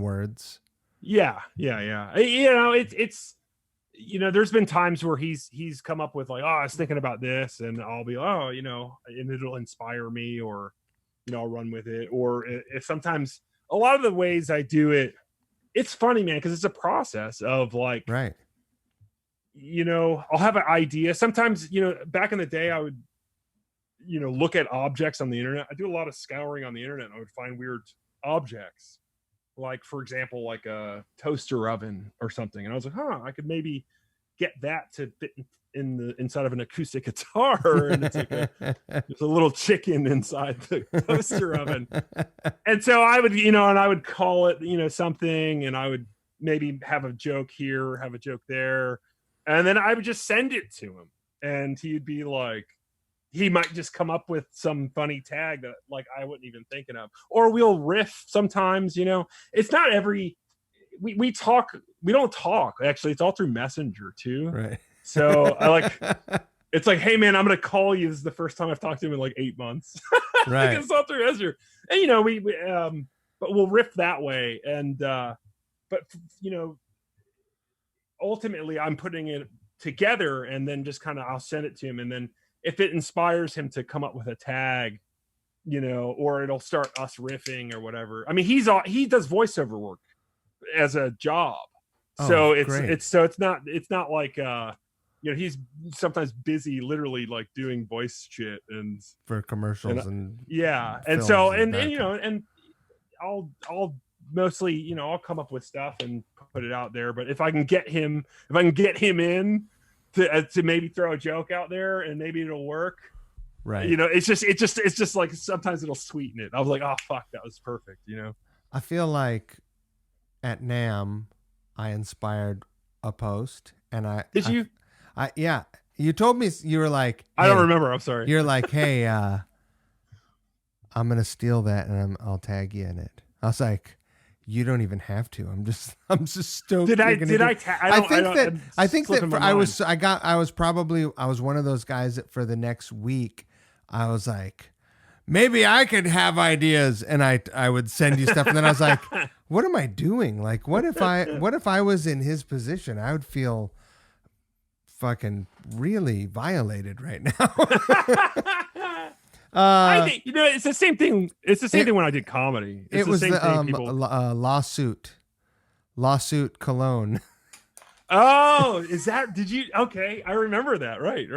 words. Yeah. It's there's been times where he's come up with like, oh, I was thinking about this, and I'll be, oh, and it'll inspire me, or I'll run with it. Or if sometimes a lot of the ways I do it, it's funny, man, because it's a process of like, right. I'll have an idea. Sometimes, back in the day, I would, look at objects on the internet. I do a lot of scouring on the internet, and I would find weird objects. Like, for example, like a toaster oven or something. And I was like, I could maybe get that to fit inside of an acoustic guitar. And it's like there's a little chicken inside the toaster oven. And so I would, and I would call it, something, and I would maybe have a joke here, have a joke there. And then I would just send it to him, and he'd be like, he might just come up with some funny tag that like I wasn't even thinking of, or we'll riff sometimes. It's not we talk. We don't talk, actually. It's all through Messenger too. Right. So I like, it's like, hey man, I'm going to call you. This is the first time I've talked to him in like 8 months. Right. It's all through Messenger. And we but we'll riff that way. And, but ultimately I'm putting it together, and then just kind of, I'll send it to him. And then if it inspires him to come up with a tag, or it'll start us riffing or whatever. I mean, he does voiceover work as a job. So it's not like, he's sometimes busy literally like doing voice shit and for commercials and and so, and I'll mostly, I'll come up with stuff and put it out there. But if I can get him in to maybe throw a joke out there and maybe it'll work, Right. You know, it's just like sometimes it'll sweeten it. I was like, oh fuck, that was perfect. You know, I feel like at NAMM, I inspired a post, and did you? Yeah, you told me you were like, hey, I don't remember. I'm sorry. You're like, hey, I'm gonna steal that, and I'll tag you in it. I was like, you don't even have to. I'm just stoked. I think that I was one of those guys that for the next week, I was like, maybe I could have ideas, and I would send you stuff, and then I was like, what am I doing? Like, what if I was in his position? I would feel fucking really violated right now. I think, you know, it's the same thing. It's the same thing when I did comedy. It's it was same the thing, people... lawsuit cologne. Oh, is that? Did you? Okay, I remember that. Right.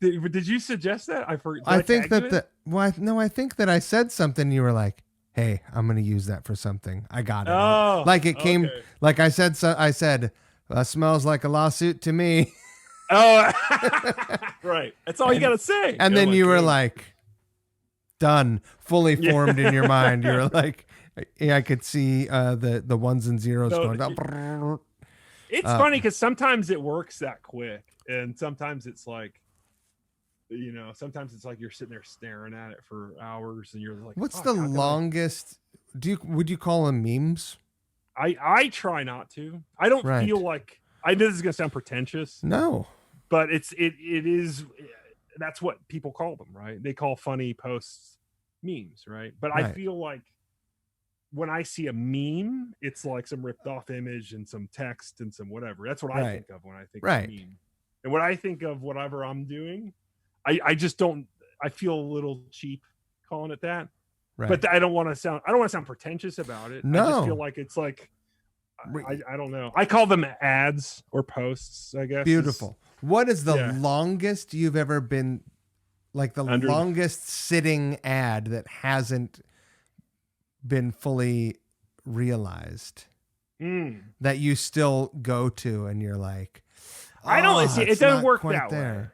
Did you suggest that? I forgot. I think that I think that I said something. You were like, "Hey, I'm going to use that for something." I got it. Oh, like it came. Okay. Like I said. So I said, "Smells like a lawsuit to me." Oh, right. That's all you got to say. And then you were like, done, fully formed in your mind. You were like, yeah, I could see the ones and zeros going up. It's funny because sometimes it works that quick. And sometimes it's like, you know, sometimes it's like you're sitting there staring at it for hours and you're like, what's the longest? Would you call them memes? I try not to. I don't feel like, I know this is going to sound pretentious. No. But it is, that's what people call them, right? They call funny posts memes, right? But I feel like when I see a meme, it's like some ripped off image and some text and some whatever. That's what I think of when I think of a meme. And when I think of whatever I'm doing, I just don't, I feel a little cheap calling it that. Right. But I don't want to sound pretentious about it. No. I just feel like it's like, I don't know. I call them ads or posts, I guess. Beautiful. What is the longest you've ever been, like the longest sitting ad that hasn't been fully realized that you still go to and you're like, I don't see it doesn't work that way.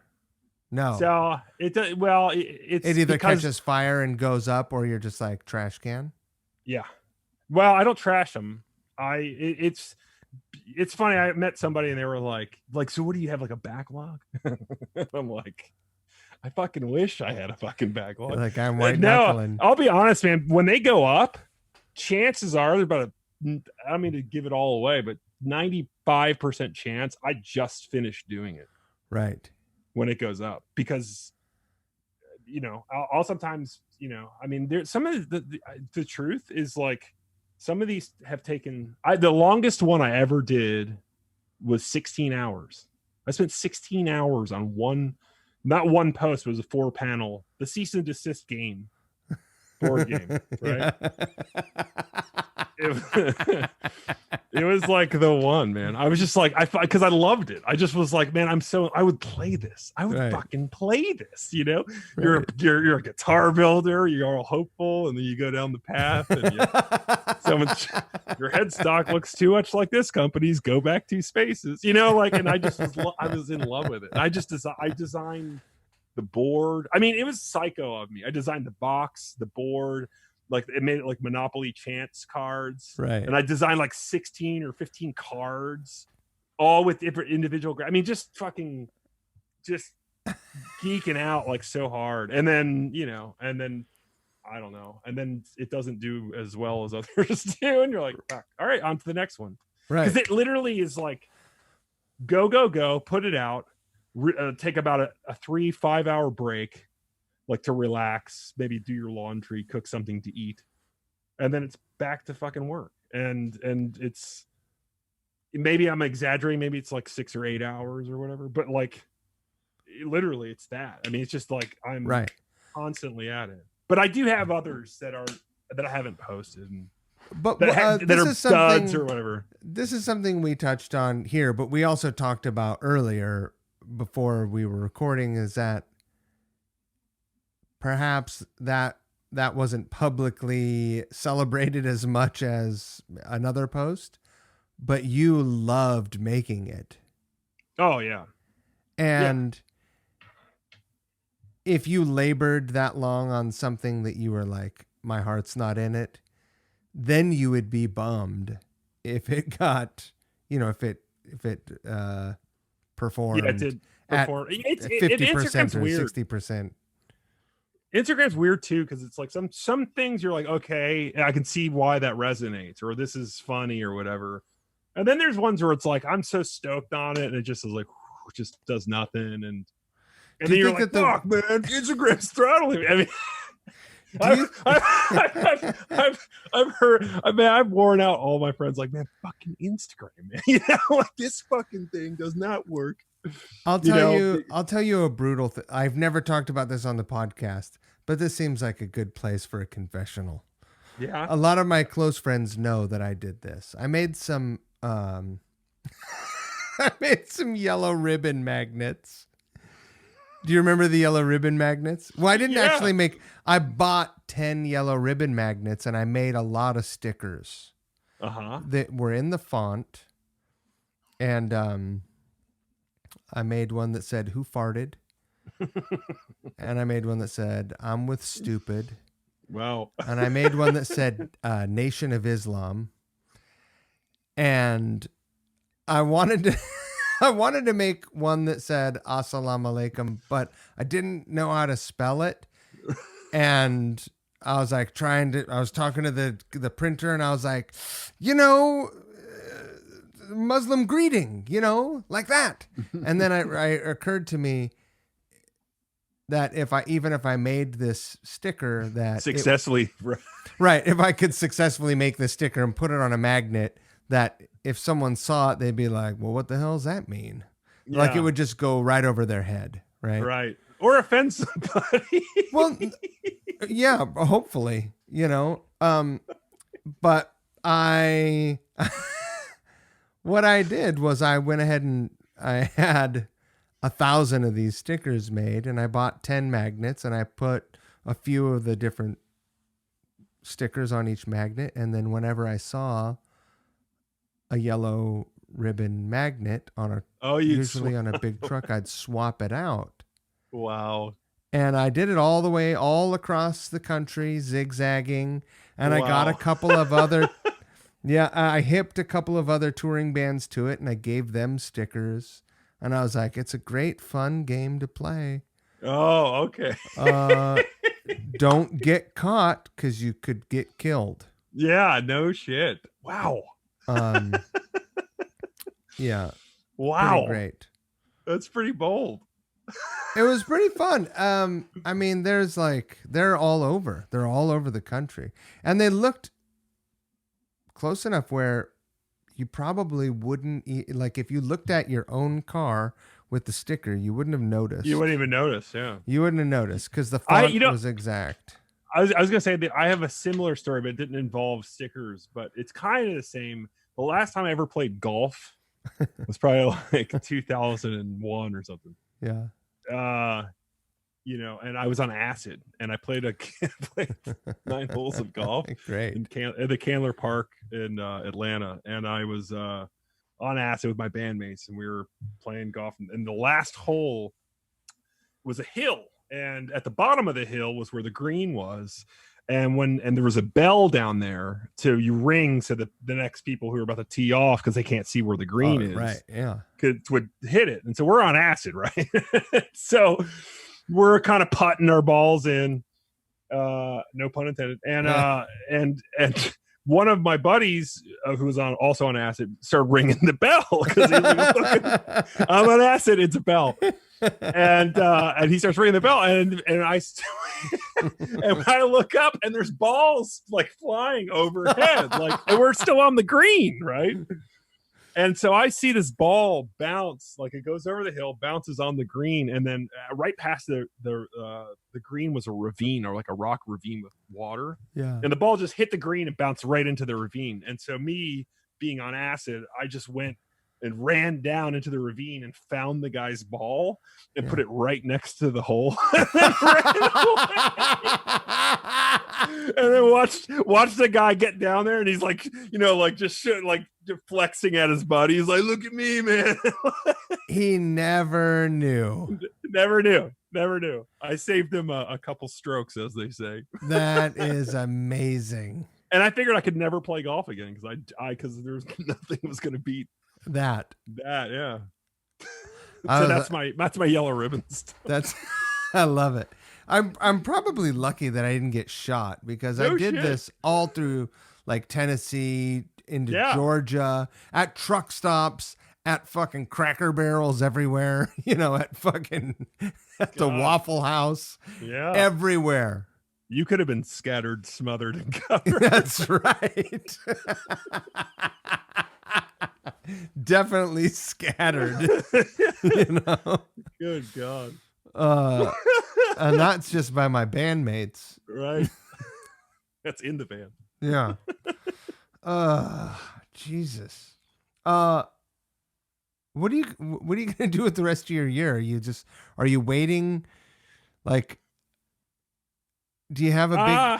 No. So it does. Well, it either catches fire and goes up, or you're just like trash can. Yeah. Well, I don't trash them. It's funny. I met somebody and they were like, so what do you have, like a backlog? I'm like, I fucking wish I had a fucking backlog. You're like, I'm white knuckling. I'll be honest, man. When they go up, chances are there's about I don't mean to give it all away, but 95% chance I just finished doing it. Right. When it goes up, because, you know, I'll sometimes, you know, I mean, there's some of the truth is like, some of these have taken, the longest one I ever did was 16 hours. I spent 16 hours on not one post, it was a 4-panel, the cease and desist game, board game, right? It was like the one, man. I was just like, because I loved it. I just was like, man, I would play this. I would fucking play this, you know? Right. You're a guitar builder, you're all hopeful, and then you go down the path and your headstock looks too much like this company's, go back 2 spaces, you know, like, and I was in love with it. And I designed the board. I mean, it was psycho of me. I designed the box, the board, like it made it like Monopoly chance cards, right? And I designed like 16 or 15 cards, all with different individual. I mean, just geeking out like so hard. And then, you know, I don't know, and then it doesn't do as well as others do, and you're like, fuck. All right, on to the next one, right? Because it literally is like, go, put it out, take about a 3-5 hour break, like to relax, maybe do your laundry, cook something to eat, and then it's back to fucking work. And it's, maybe I'm exaggerating, maybe it's like 6 or 8 hours or whatever, but like literally it's that. I mean, it's just like I'm constantly at it. But I do have others that I haven't posted, but that are studs or whatever. This is something we touched on here, but we also talked about earlier before we were recording, is that perhaps that wasn't publicly celebrated as much as another post, but you loved making it. Oh yeah. And if you labored that long on something that you were like, my heart's not in it, then you would be bummed if it got, if it performed Yeah, it did perform. at 50% or weird. 60%. Instagram's weird too, because it's like some things you're like, okay, I can see why that resonates, or this is funny or whatever. And then there's ones where it's like, I'm so stoked on it, and it just is like, just does nothing. And then you're like, fuck, man, Instagram's throttling me. I mean, I've heard, I've worn out all my friends like, man, fucking Instagram, man. Like this fucking thing does not work. I'll tell you a brutal thing. I've never talked about this on the podcast, but this seems like a good place for a confessional. Yeah. A lot of my close friends know that I did this. I made some yellow ribbon magnets. Do you remember the yellow ribbon magnets? Well, I didn't actually I bought 10 yellow ribbon magnets and I made a lot of stickers that were in the font. And I made one that said, "Who farted?" And I made one that said, "I'm with stupid." Wow. And I made one that said, "Nation of Islam." And I wanted to make one that said "Assalamu alaikum," but I didn't know how to spell it. And I was like I was talking to the printer, and I was like, Muslim greeting, like that. And then it occurred to me that if I made this sticker that successfully, right, if I could successfully make this sticker and put it on a magnet, that if someone saw it, they'd be like, well, what the hell does that mean? Yeah. Like it would just go right over their head. Right. Right. Or offend somebody. Well, yeah, hopefully, but what I did was I went ahead and I had 1,000 of these stickers made, and I bought 10 magnets, and I put a few of the different stickers on each magnet. And then whenever I saw a yellow ribbon magnet usually on a big truck, I'd swap it out. Wow. And I did it all across the country, zigzagging. And I got a couple of other, I hipped a couple of other touring bands to it, and I gave them stickers. And I was like, it's a great, fun game to play. Oh, okay. Don't get caught, because you could get killed. Yeah, no shit. Wow. Yeah. Wow. Pretty great. That's pretty bold. It was pretty fun. I mean, they're all over. They're all over the country. And they looked close enough where you probably wouldn't, like if you looked at your own car with the sticker, you wouldn't have noticed. You wouldn't even notice, yeah. You wouldn't have noticed because the font was exact. I was going to say that I have a similar story, but it didn't involve stickers, but it's kind of the same. The last time I ever played golf was probably like 2001 or something. Yeah. And I was on acid, and I played 9 holes of golf. Great. At the Candler Park in Atlanta, and I was on acid with my bandmates, and we were playing golf. And the last hole was a hill, and at the bottom of the hill was where the green was. And there was a bell down there you ring so that the next people who are about to tee off, because they can't see where the green is, right? Yeah, would hit it. And so we're on acid, right? So we're kind of putting our balls in, no pun intended. And one of my buddies who was also on acid started ringing the bell, because he was like, I'm on acid, it's a bell. And he starts ringing the bell, and when I look up, and there's balls like flying overhead, and we're still on the green, right? And so I see this ball bounce, like it goes over the hill, bounces on the green, and then right past the green was a ravine, or like a rock ravine with water. Yeah. And the ball just hit the green and bounced right into the ravine. And so me being on acid, I just went and ran down into the ravine and found the guy's ball and put it right next to the hole. And then watched the guy get down there, and he's like, just flexing at his buddy. He's like, look at me, man. He never knew. Never knew. I saved him a couple strokes, as they say. That is amazing. And I figured I could never play golf again because there's nothing was going to beat that. Yeah. So that's my yellow ribbons. I love it. I'm probably lucky that I didn't get shot because I did this all through like Tennessee into Georgia at truck stops, at fucking Cracker Barrels everywhere, at fucking the Waffle House, everywhere. You could have been scattered, smothered, and covered. That's right. Definitely scattered. Good God. And that's just by my bandmates. Right. That's in the band. Yeah. Jesus. What are you gonna do with the rest of your year? Are you waiting? Like, do you have a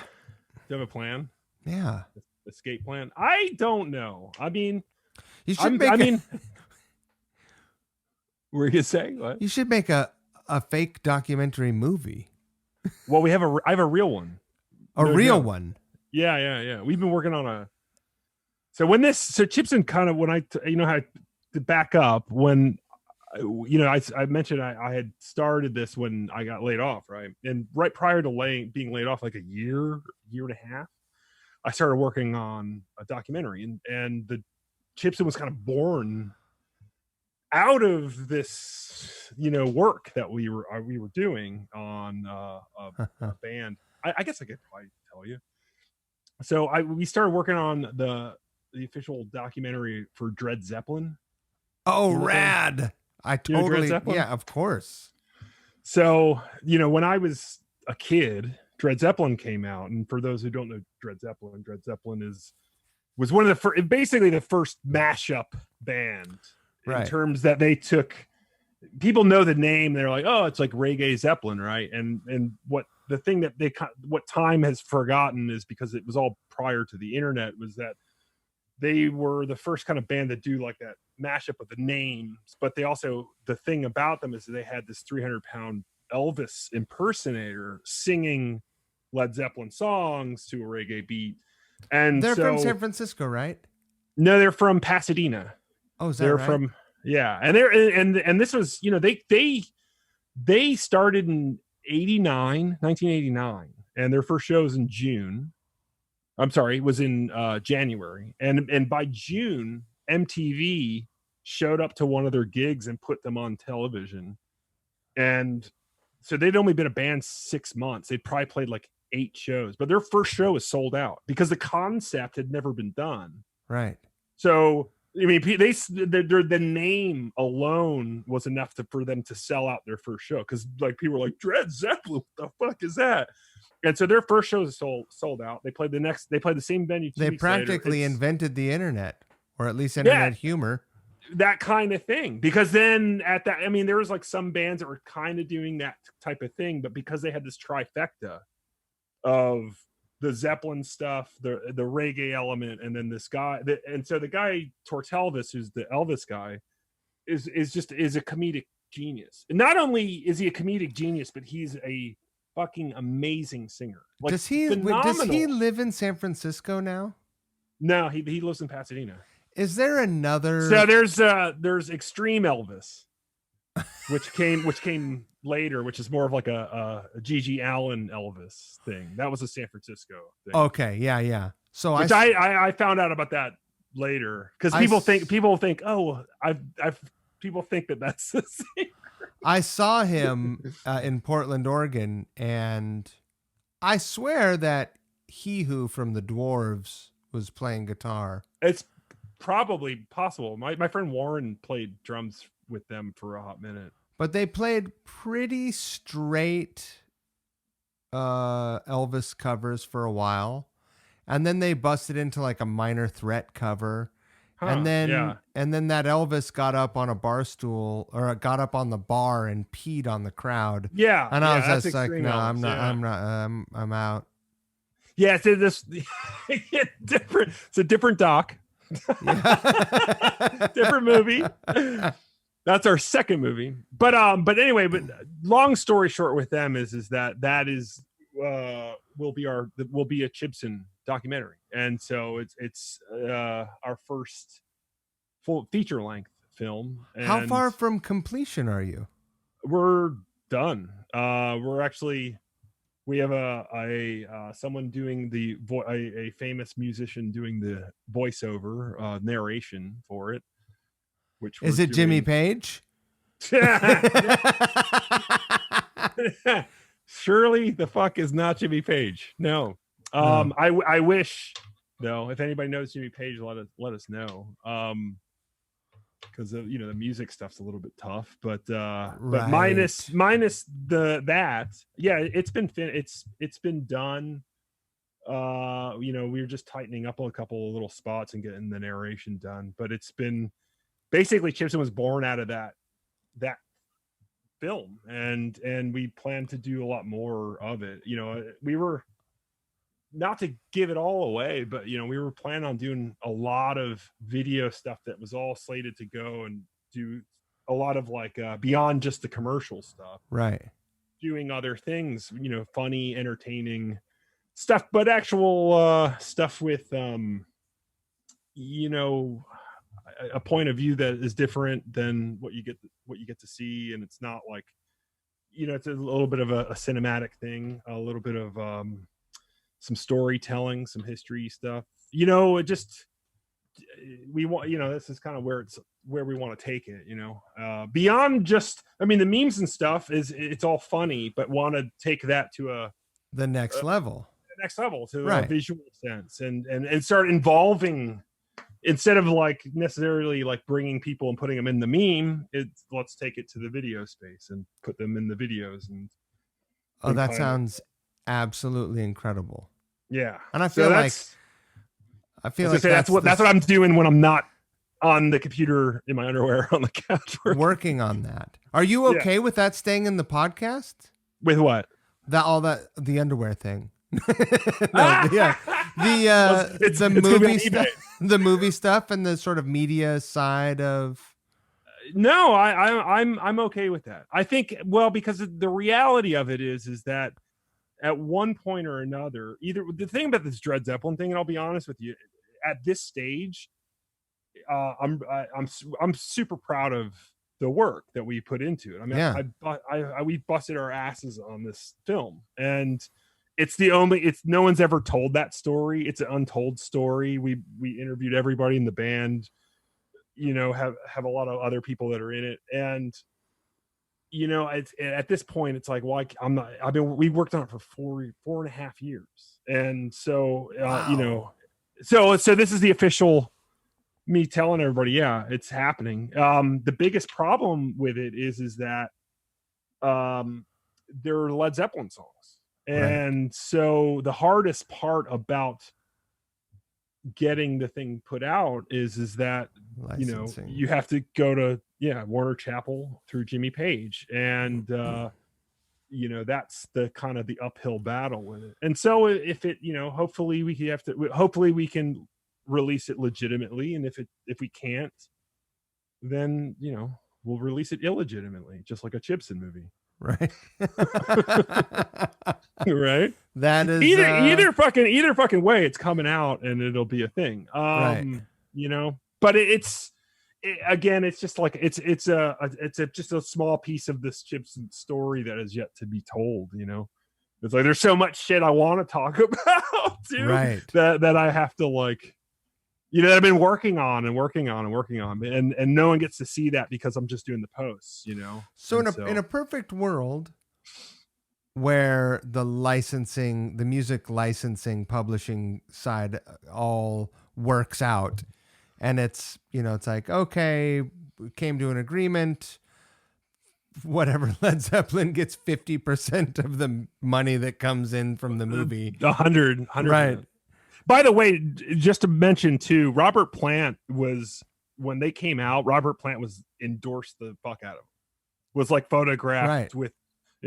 plan? Yeah. Escape plan? I don't know. I mean, you should were you gonna say what? You should make a fake documentary movie. Well, I have a real one. Real one. Yeah. We've been working on so Chibson kind of, when how to back up, when I mentioned I had started this when I got laid off, right? And right prior to being laid off, like a year and a half, I started working on a documentary, and the Chibson was kind of born out of this, work that we were doing on a band. I guess I could probably tell you. So we started working on the official documentary for Dred Zeppelin. Oh, rad! I totally, yeah, of course. So when I was a kid, Dred Zeppelin came out, and for those who don't know Dred Zeppelin was one of basically the first mashup band. Right. In terms that they took, people know the name. They're like, oh, it's like Reggae Zeppelin, right? And what the thing that what time has forgotten is, because it was all prior to the internet, was that they were the first kind of band that do like that mashup of the names. But they also, the thing about them is that they had this 300-pound Elvis impersonator singing Led Zeppelin songs to a reggae beat. And they're from San Francisco, right? No, they're from Pasadena. Oh, is that right? From, yeah. And and this was, they started in 1989, and their first show was in June. I'm sorry, it was in January. And by June, MTV showed up to one of their gigs and put them on television. And so they'd only been a band 6 months. They'd probably played like 8 shows, but their first show was sold out because the concept had never been done. Right. So, I mean, the name alone was enough for them to sell out their first show, because like people were like, Dred Zeppelin, what the fuck is that? And so their first show is sold out. They played the same venue. They practically invented the internet, or at least internet humor. That kind of thing. Because then there was like some bands that were kind of doing that type of thing, but because they had this trifecta of the Zeppelin stuff, the reggae element, and then this guy, and so the guy Tortelvis, who's the Elvis guy, is a comedic genius. And not only is he a comedic genius, but he's a fucking amazing singer. Like, does he live in San Francisco now? No, he lives in Pasadena. Is there another? So there's Extreme Elvis, which came later, which is more of like a Gigi Allen Elvis thing. That was a San Francisco thing. Okay, yeah. So I found out about that later, because people think people think that that's the same. I saw him in Portland, Oregon, and I swear that He Who from the Dwarves was playing guitar. It's probably possible. My friend Warren played drums with them for a hot minute. But they played pretty straight Elvis covers for a while. And then they busted into like a Minor Threat cover. And then that Elvis got up on a bar stool, or got up on the bar and peed on the crowd. Yeah. And I was just like, no, Elvis, I'm out. Yeah, it's different. It's a different doc. Different movie. That's our second movie. But anyway, but long story short with them is that will be a Chibson documentary. And so it's our first full feature length film. And how far from completion are you? We're done. We have a someone doing a famous musician doing the voiceover narration for it. Which is it Jimmy Page? Surely the fuck is not Jimmy Page. No. I wish though, if anybody knows Jimmy Page, let us know. Because the music stuff's a little bit tough, but minus that, yeah, it's been done. We were just tightening up a couple of little spots and getting the narration done, but it's been basically Chibson was born out of that film, and we plan to do a lot more of it. We were, not to give it all away, but we were planning on doing a lot of video stuff that was all slated to go and do a lot of like beyond just the commercial stuff, right? Doing other things, funny, entertaining stuff, but actual stuff with a point of view that is different than what you get to see. And it's not like, it's a little bit of a cinematic thing, a little bit of some storytelling, some history stuff. It just, we want, this is kind of where we want to take it, beyond just, the memes and stuff it's all funny, but want to take that to the next level to a visual sense and start involving, instead of like necessarily like bringing people and putting them in the meme, let's take it to the video space and put them in the videos. And that sounds absolutely incredible. Yeah. And I feel like that's what I'm doing when I'm not on the computer in my underwear on the couch working on that. Are you okay with that staying in the podcast? With what? The underwear thing. The movie stuff and the sort of media side of. No, I'm okay with that. I think, well, because the reality of it is that at one point or another, either the thing about this Dred Zeppelin thing, and I'll be honest with you, at this stage, I'm super proud of the work that we put into it. We busted our asses on this film, and no one's ever told that story. It's an untold story. We interviewed everybody in the band, have a lot of other people that are in it. And, it's at this point, it's like, well, we worked on it for 4.5 years. And so, wow. So this is the official me telling everybody, yeah, it's happening. The biggest problem with it is that, there are Led Zeppelin songs. And right. So the hardest part about getting the thing put out is that licensing. You have to go to Warner Chappell through Jimmy Page, and that's the kind of the uphill battle with it. And so if it hopefully we can release it legitimately, and if we can't, then we'll release it illegitimately, just like a Chibson movie. Right. Right. That is either fucking way, it's coming out and it'll be a thing. Right. But it's just like it's just a small piece of this Chibson story that is yet to be told. It's like there's so much shit I want to talk about too, right? That I have to like. That I've been working on, and no one gets to see that because I'm just doing the posts, So in a perfect world where the music licensing, publishing side all works out, and it's it's like, okay, we came to an agreement. Whatever, Led Zeppelin gets 50% of the money that comes in from the movie. 100, right. By the way, just to mention too, Robert Plant when they came out, Robert Plant was endorsed the fuck out of them. Was like photographed with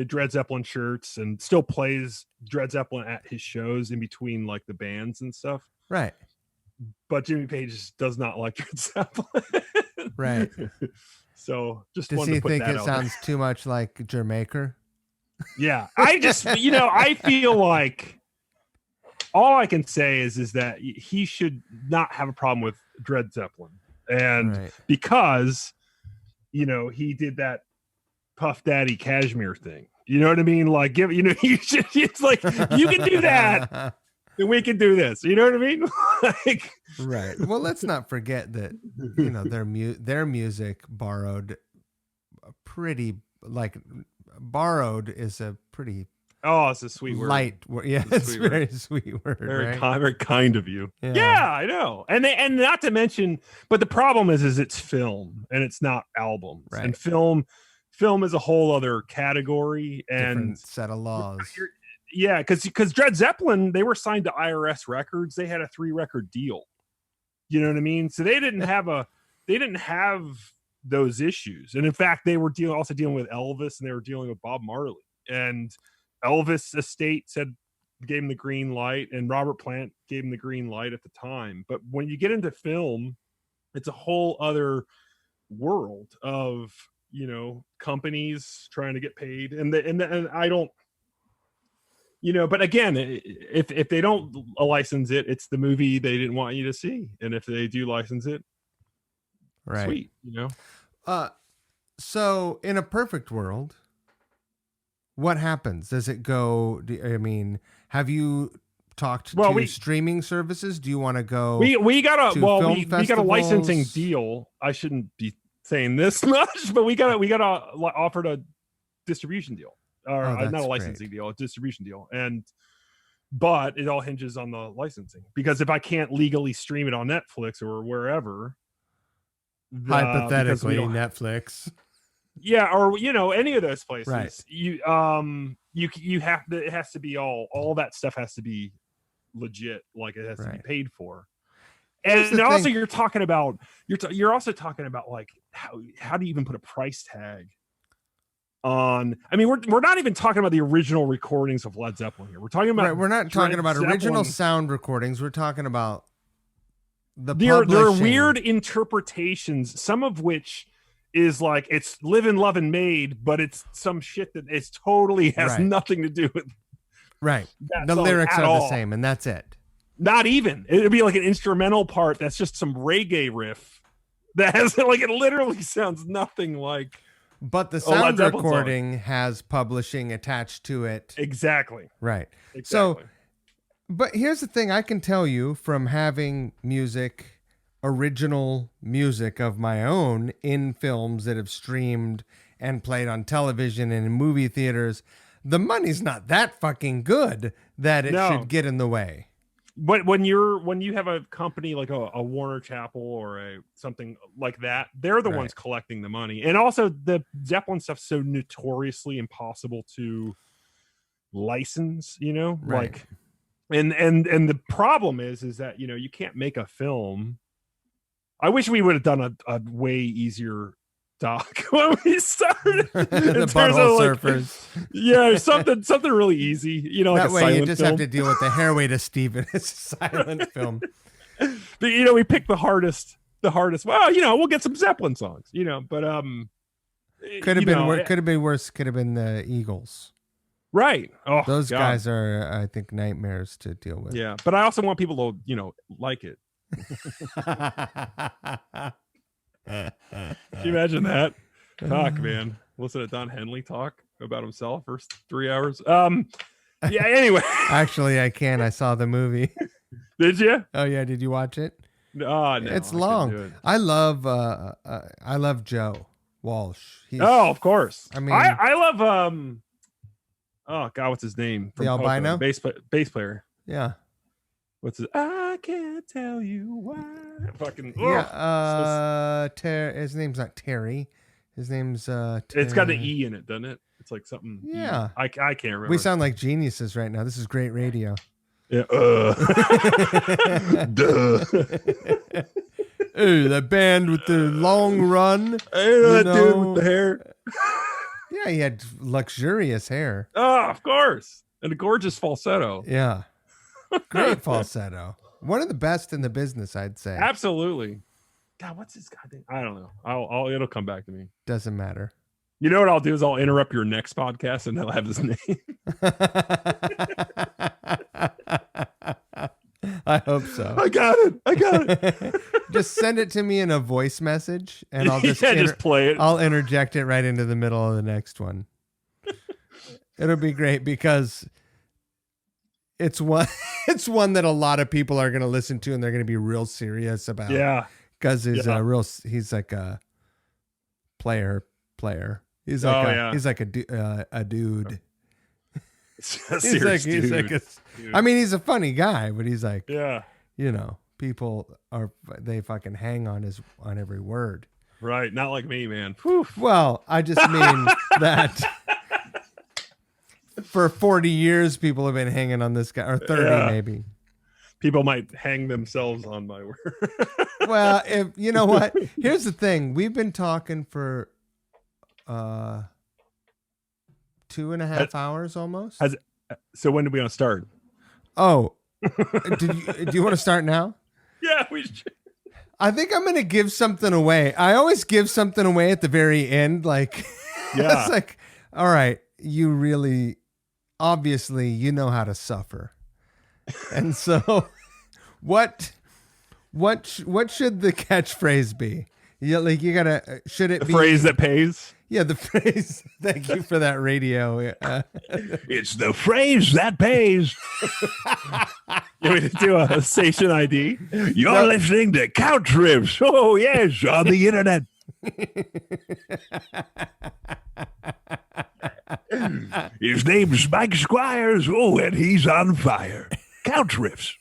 Dred Zeppelin shirts, and still plays Dred Zeppelin at his shows in between like the bands and stuff. Right. but Jimmy Page does not like Led Zeppelin. Right. So just Does wanted he to put think that it out sounds too much like Jamaica? Yeah, I just, I feel like all I can say is that he should not have a problem with Led Zeppelin, and Right. because he did that Puff Daddy Cashmere thing. You know what I mean? Like, you should. It's like you can do that, and we can do this. You know what I mean? Like, right. Well, let's not forget that their music borrowed a pretty borrowed is a pretty it's a sweet word. Light word. Yeah, it's a very sweet word. Very right? very kind of you. Yeah. Yeah, I know. And not to mention, but the problem is it's film and it's not albums. Right. And film is a whole other category and different set of laws. Yeah, because Led Zeppelin, they were signed to IRS Records. They had a 3-record deal. You know what I mean? So they didn't have those issues. And in fact, they were also dealing with Elvis, and they were dealing with Bob Marley. And Elvis estate gave him the green light, and Robert Plant gave him the green light at the time. But when you get into film, it's a whole other world of companies trying to get paid, and I don't, but again, if they don't license it, it's the movie they didn't want you to see, and if they do license it, right, sweet, So in a perfect world, what happens? Does it go? Have you talked to streaming services? Do you want to go? We got a licensing deal. I shouldn't be saying this much, but we got offered a distribution deal, or not a licensing deal, a distribution deal, but it all hinges on the licensing, because if I can't legally stream it on Netflix or wherever, hypothetically Netflix. Yeah, or any of those places. Right. You have to. It has to be all that stuff has to be legit. Like, it has to be paid for. And also, you're talking about like how do you even put a price tag on? I mean, we're not even talking about the original recordings of Led Zeppelin here. We're talking about we're not talking about original sound recordings. We're talking about there are weird interpretations, some of which is like it's Live and Love and Made, but it's some shit that it's totally has nothing to do with the lyrics are the same, and that's it. Not even. It'd be like an instrumental part that's just some reggae riff that has like, it literally sounds nothing like. But the sound recording has publishing attached to it. Exactly. Right. So, but here's the thing I can tell you from having original music of my own in films that have streamed and played on television and in movie theaters, the money's not that fucking good that it should get in the way. But when you have a company like a Warner Chappell or something like that, they're the ones collecting the money. And also the Zeppelin stuff's so notoriously impossible to license, like, and the problem is that, you can't make a film. I wish we would have done a way easier doc when we started. The Butthole Surfers. Yeah, something really easy. Like that way you just have to deal with the Hairway to Steven. It's a silent film. But we picked the hardest. Well, we'll get some Zeppelin songs. But could have been worse. Could have been the Eagles. Right. Oh, those guys are, I think, nightmares to deal with. Yeah, but I also want people to like it. Can you imagine that? Fuck, man. Listen to Don Henley talk about himself for 3 hours. Yeah, anyway. Actually, I can. I saw the movie. Did you? Oh yeah, did you watch it? No, it's long. I love Joe Walsh. Of course. I mean, I love oh god, what's his name? From the albino bass player. Yeah. What's his? I can't tell you why. Fucking his name's not Terry. His name's It's got an E in it, doesn't it? It's like something. Yeah. I can't remember. We sound like geniuses right now. This is great radio. Yeah. Duh. Hey, that band with the long run. Hey, that dude with the hair. Yeah, he had luxurious hair. Oh, of course. And a gorgeous falsetto. Yeah. Great falsetto. One of the best in the business, I'd say. Absolutely. God, what's his goddamn? I don't know. It'll come back to me. Doesn't matter. You know what I'll do is I'll interrupt your next podcast and I'll have his name. I hope so. I got it. Just send it to me in a voice message, and I'll just just play it. I'll interject it right into the middle of the next one. It'll be great because it's one that a lot of people are going to listen to, and they're going to be real serious about. Yeah, because he's like a player. He's like a dude. He's like I mean, he's a funny guy, but he's like, people they fucking hang on every word. Right. Not like me, man. Whew. Well, I just mean that for 40 years, people have been hanging on this guy, or 30 maybe. People might hang themselves on my word. Well, if you know what, here's the thing. We've been talking for 2.5 hours almost. So when do we want to start? Oh, do you want to start now? Yeah, we should. I think I'm going to give something away. I always give something away at the very end. Like, it's like, all right, you really, obviously, you know how to suffer. And so what should the catchphrase be? Should it be the phrase that pays? Yeah, the phrase. Thank you for that radio. It's the phrase that pays. You want me to do a station ID? You're listening to Couch Riffs. Oh, yes, on the internet. His name's Mike Squires. Oh, and he's on fire. Couch Riffs.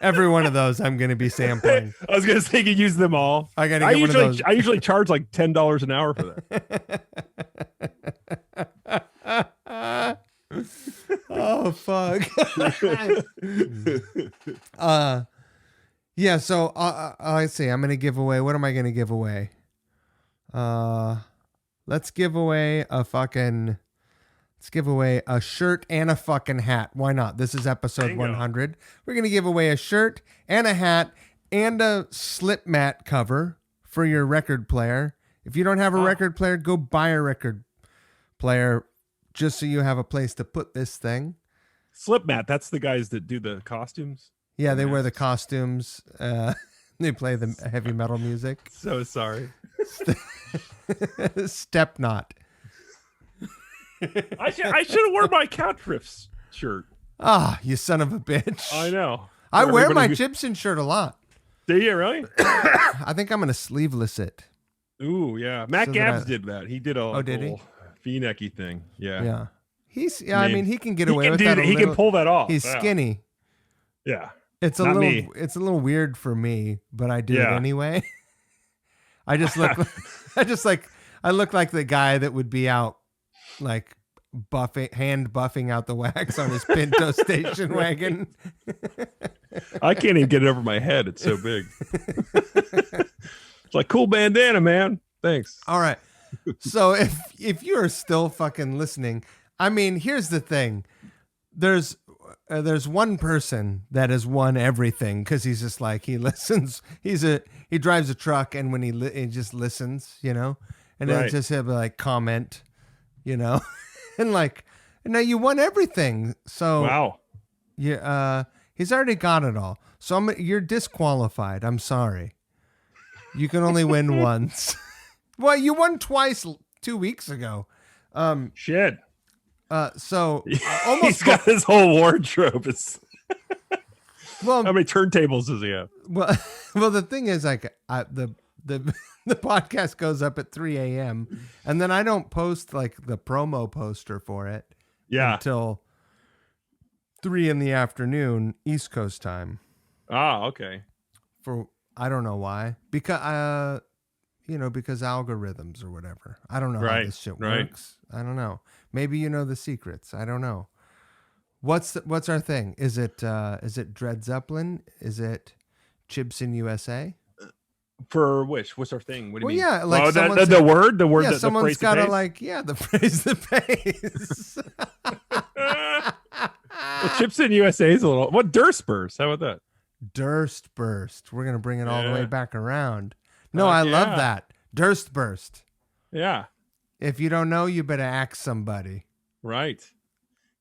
Every one of those I'm going to be sampling. I was going to say you use them all. I got to get one of those. I usually charge like $10 an hour for that. Oh, fuck. Yeah, so let's see. I'm going to give away. What am I going to give away? Let's give away a shirt and a fucking hat. Why not? This is episode 100. We're going to give away a shirt and a hat and a slip mat cover for your record player. If you don't have a record player, go buy a record player just so you have a place to put this thing. Slip mat, that's the guys that do the costumes. Yeah, they wear the costumes. They play the heavy metal music. So sorry. Step knot. I should have worn my Couch Riffs shirt. Ah, you son of a bitch. I know. I wear my Gibson shirt a lot. Do you really? I think I'm going to sleeveless it. Ooh, yeah. Matt Gabbs did that. He did a little V-necky thing. Yeah. Yeah. I mean, he can get away with that. He can pull that off. He's skinny. Yeah. It's a little weird for me, but I do it anyway. I look like the guy that would be out like hand buffing out the wax on his Pinto station wagon. I can't even get it over my head. It's so big. It's like, cool bandana, man. Thanks. All right. So if you're still fucking listening, I mean, here's the thing. There's one person that has won everything because he's just like, he listens. He drives a truck, and when he just listens, and then just he'll be like comment, and like, now you won everything. So wow. Yeah. He's already got it all. So you're disqualified. I'm sorry. You can only win once. Well, you won twice 2 weeks ago. Shit. So almost he's got his whole wardrobe. Well, how many turntables does he have? Well, the thing is, like, the podcast goes up at 3 a.m. and then I don't post like the promo poster for it. Until 3 p.m. East Coast time. Ah, okay. I don't know why. Because because algorithms or whatever. I don't know how this shit works. I don't know. Maybe you know the secrets. I don't know. What's our thing? Is it Dred Zeppelin? Is it Chibson USA? For which? What's our thing? What do you mean? Yeah, like the word. Yeah, someone's got to the phrase that pays. Well, Chibson USA is a little. What Durstburst? How about that? Durstburst. We're gonna bring it all the way back around. No, Fuck I yeah. love that. Durstburst. Yeah. If you don't know, you better ask somebody. Right.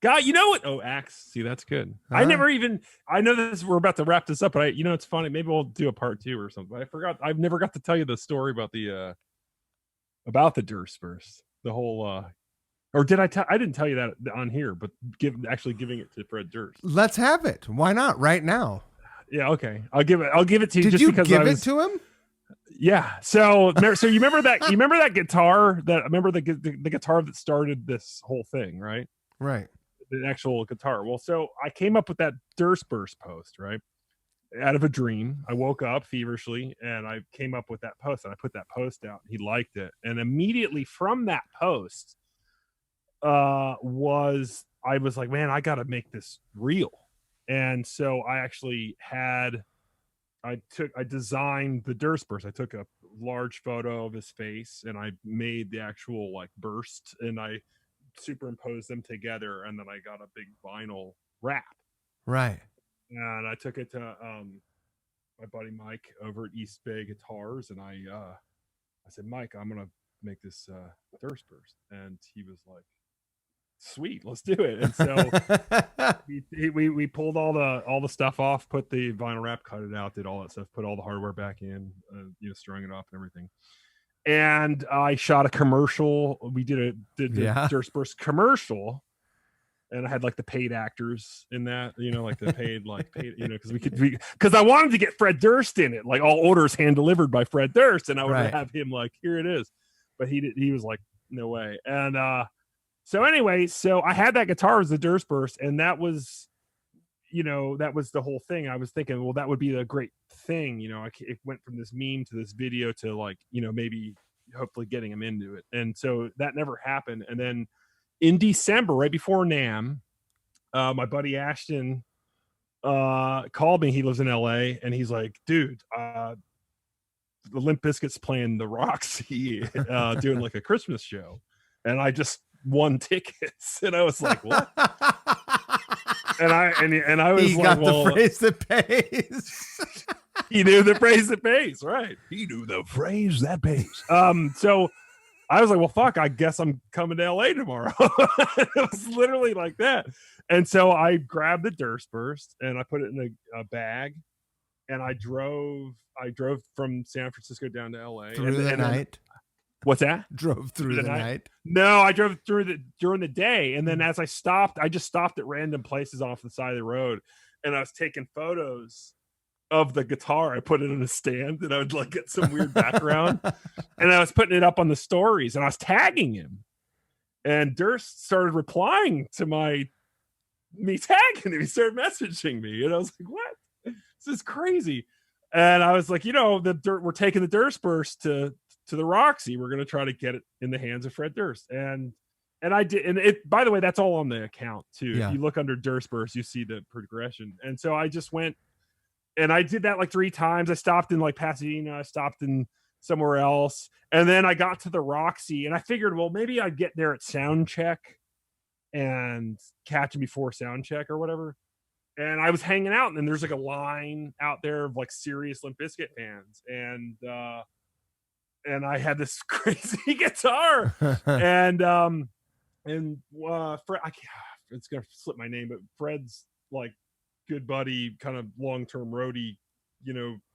God, you know what? Oh, axe. See, that's good. Huh? I know this, we're about to wrap this up, but it's funny. Maybe we'll do a part 2 or something. I forgot. I've never got to tell you the story about the Durstburst. The whole, or did I didn't tell you that on here, but actually giving it to Fred Durst. Let's have it. Why not right now? Yeah. Okay. I'll give it to you. Did just you because give it to him? Yeah. So you remember that? You remember that guitar? The guitar that started this whole thing, right? Right. The actual guitar. Well, so I came up with that Durstburst post, right? Out of a dream. I woke up feverishly and I came up with that post and I put that post out. He liked it. And immediately from that post, I was like, man, I got to make this real. And so I designed the Durstburst. I took a large photo of his face and I made the actual like burst and I superimposed them together, and then I got a big vinyl wrap. Right. And I took it to my buddy Mike over at East Bay Guitars, and I said, Mike, I'm gonna make this Durstburst, and he was like, sweet, let's do it. And so we pulled all the stuff off, put the vinyl wrap, cut it out, did all that stuff, put all the hardware back in, strung it up and everything. And I shot a commercial. We did the Durstburst commercial, and I had like the paid actors in that, like the paid, because I wanted to get Fred Durst in it, like all orders hand delivered by Fred Durst, and I would have him like, here it is, but he was like, no way. And so anyway, so I had that guitar as the Durstburst, and that was the whole thing. I was thinking, well, that would be a great thing. It went from this meme to this video to like, maybe hopefully getting him into it. And so that never happened. And then in December, right before NAMM, my buddy Ashton called me. He lives in LA, and he's like, dude, the Limp Bizkit's playing the Roxy, doing like a Christmas show. And I just won tickets. And I was like, what? And I was he got the phrase that pays. He knew the phrase that pays, right? He knew the phrase that pays. So I was like, well, fuck, I guess I'm coming to LA tomorrow. It was literally like that. And so I grabbed the Durstburst and I put it in a bag, and I drove from San Francisco down to LA. Through the night. What's that? Drove through the night? No, I drove during the day. And then as I just stopped at random places off the side of the road, and I was taking photos of the guitar. I put it in a stand, and I would like get some weird background. And I was putting it up on the stories, and I was tagging him. And Durst started replying to me tagging him. He started messaging me. And I was like, what? This is crazy. And I was like, we're taking the Durstburst to the Roxy. We're going to try to get it in the hands of Fred Durst. And I did. And it, by the way, that's all on the account too. Yeah. If you look under Durstburst, you see the progression. And so I just went and I did that like 3 times. I stopped in like Pasadena. I stopped in somewhere else. And then I got to the Roxy, and I figured, well, maybe I'd get there at sound check and catch him before sound check or whatever. And I was hanging out, and then there's like a line out there of like serious Limp Bizkit fans. And I had this crazy guitar, and Fred, it's gonna slip my name, but Fred's like good buddy, kind of long-term roadie,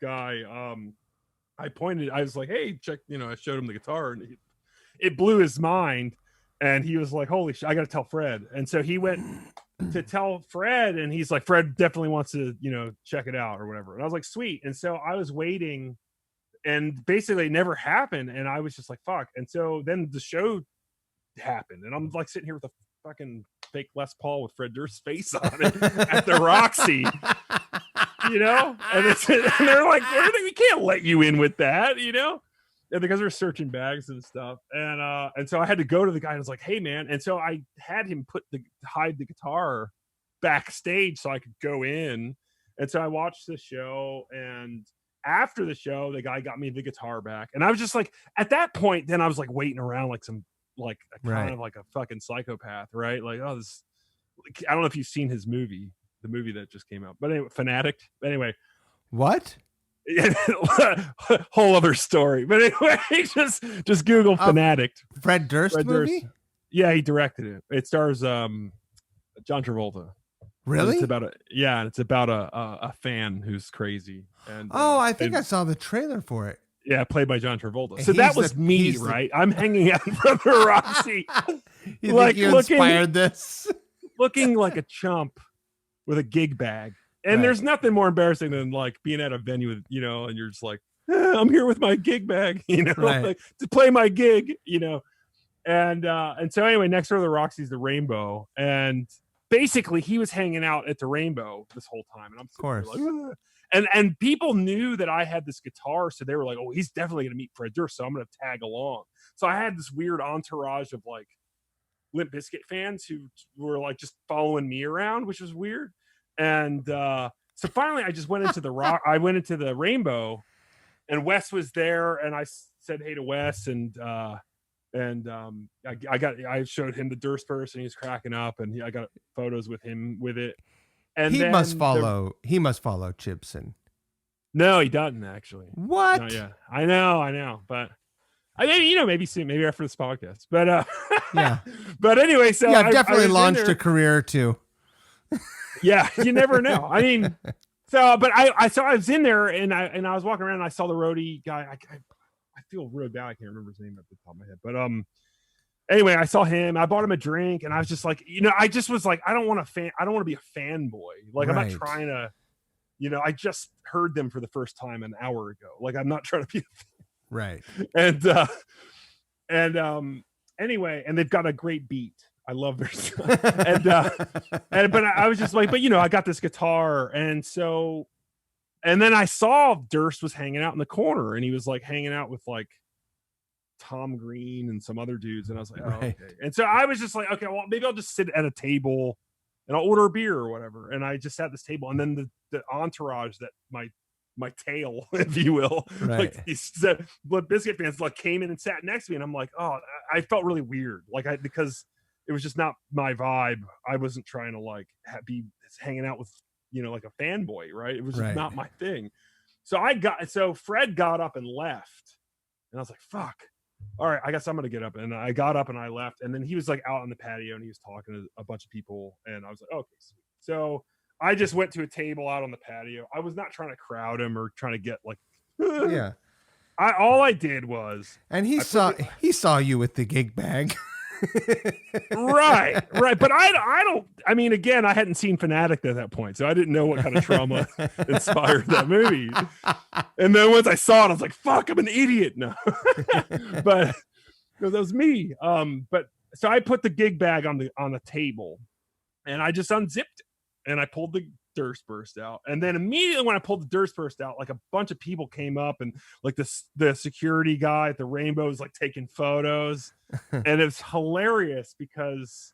guy. I was like, hey, check, I showed him the guitar, and it blew his mind, and he was like, holy shit, I got to tell Fred. And so he went to tell Fred, and he's like, Fred definitely wants to, check it out or whatever. And I was like, sweet. And so I was waiting, and basically it never happened. And I was just like, fuck. And so then the show happened, and I'm like sitting here with a fucking fake Les Paul with Fred Durst's face on it at the Roxy, and they're like, we can't let you in with that, and because they're searching bags and stuff. And so I had to go to the guy, and I was like, hey man. And so I had him hide the guitar backstage so I could go in. And so I watched the show, and after the show, the guy got me the guitar back. And I was just like, at that point, then I was like waiting around like some, like kind of like a fucking psychopath, right? Like, oh, this, I don't know if you've seen his movie, the movie that just came out, but anyway, Fanatic. Anyway, What? whole other story. But anyway, just Google Fanatic. Fred Durst movie? Yeah, he directed it. It stars John Travolta. Really? It's about a fan who's crazy. And I think I saw the trailer for it. Yeah, played by John Travolta. So that was me, right? I'm hanging out in front of Roxy. You like, think you inspired this? Looking like a chump with a gig bag. And there's nothing more embarrassing than like being at a venue with, and you're just like, I'm here with my gig bag, like, to play my gig, And so anyway, next door to the Roxy's the Rainbow. And basically he was hanging out at the Rainbow this whole time. And I'm of course like, and people knew that I had this guitar. So they were like, oh, he's definitely going to meet Fred Durst. So I'm going to tag along. So I had this weird entourage of like Limp Bizkit fans who were like just following me around, which was weird. And so finally I just went into I went into the Rainbow, and Wes was there, and I said hey to Wes, and I showed him the Durst purse, and he's cracking up, and I got photos with him with it. And he must follow Chibson. No, he doesn't actually. What? No, yeah, I know, but maybe soon, maybe after this podcast. But yeah. But anyway, so I've definitely launched a career too. Yeah, you never know. I mean, but I was in there, and I was walking around, and I saw the roadie guy. I feel really bad. I can't remember his name at the top of my head, but anyway, I saw him. I bought him a drink, and I was just like, I just was like, I don't want to be a fanboy. Like, I'm not trying to, I just heard them for the first time an hour ago. Like, I'm not trying to be a fan. Right. And anyway, and they've got a great beat. I love their stuff. But I was just like, I got this guitar. And then I saw Durst was hanging out in the corner, and he was like hanging out with like Tom Green and some other dudes. And I was like, oh, okay. And so I was just like, okay, well, maybe I'll just sit at a table and I'll order a beer or whatever. And I just sat at this table, and then the entourage that my tail, if you will, like these Blood Biscuit fans like came in and sat next to me, and I'm like, oh, I felt really weird. Like because it was just not my vibe. I wasn't trying to like be hanging out with, like a fanboy, right? It was just not my thing. So Fred got up and left, and I was like, fuck. All right, I guess I'm going to get up. And I got up and I left. And then he was like out on the patio, and he was talking to a bunch of people. And I was like, okay, sweet. So I just went to a table out on the patio. I was not trying to crowd him or trying to get like, yeah. All I did was, and he saw you with the gig bag. right. But I mean, again, I hadn't seen Fanatic at that point, so I didn't know what kind of trauma inspired that movie. And then once I saw it, I was like, fuck, I'm an idiot. No, but that was me. But so I put the gig bag on the table, and I just unzipped it, and I pulled the Durst burst out. And then immediately when I pulled the Durst burst out, like a bunch of people came up, and like the security guy at the Rainbow was like taking photos. And it's hilarious because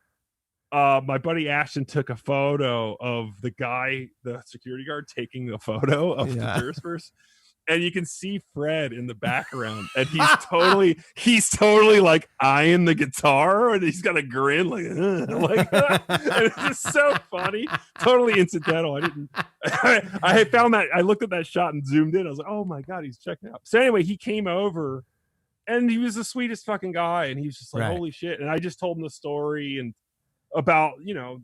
my buddy Ashton took a photo of the security guard taking the photo of the Durst burst. And you can see Fred in the background, and he's totally like eyeing the guitar, and he's got a grin like and it's just so funny, totally incidental. I found that, I looked at that shot and zoomed in. I was like, oh my God, he's checking out. So anyway, he came over, and he was the sweetest fucking guy, and he was just like, holy shit. And I just told him the story and about,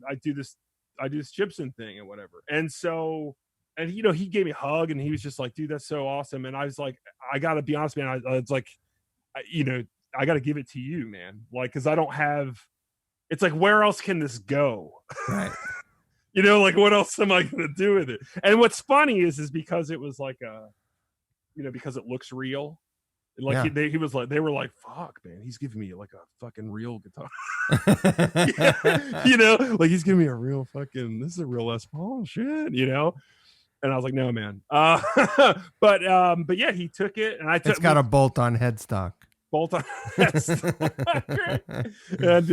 I do this Chibson thing and whatever. And so, and he gave me a hug, and he was just like, dude, that's so awesome. And I was like, I gotta be honest, man. It's like, I gotta give it to you, man. Like, cause I don't have, it's like, where else can this go? Right. Like, what else am I gonna do with it? And what's funny is because it was like because it looks real. Like he was like, they were like, fuck, man, he's giving me like a fucking real guitar. Like he's giving me a real fucking, this is a real Les Paul shit, And I was like, no, man. But yeah, he took it, and it's got a bolt-on headstock. Bolt-on headstock. And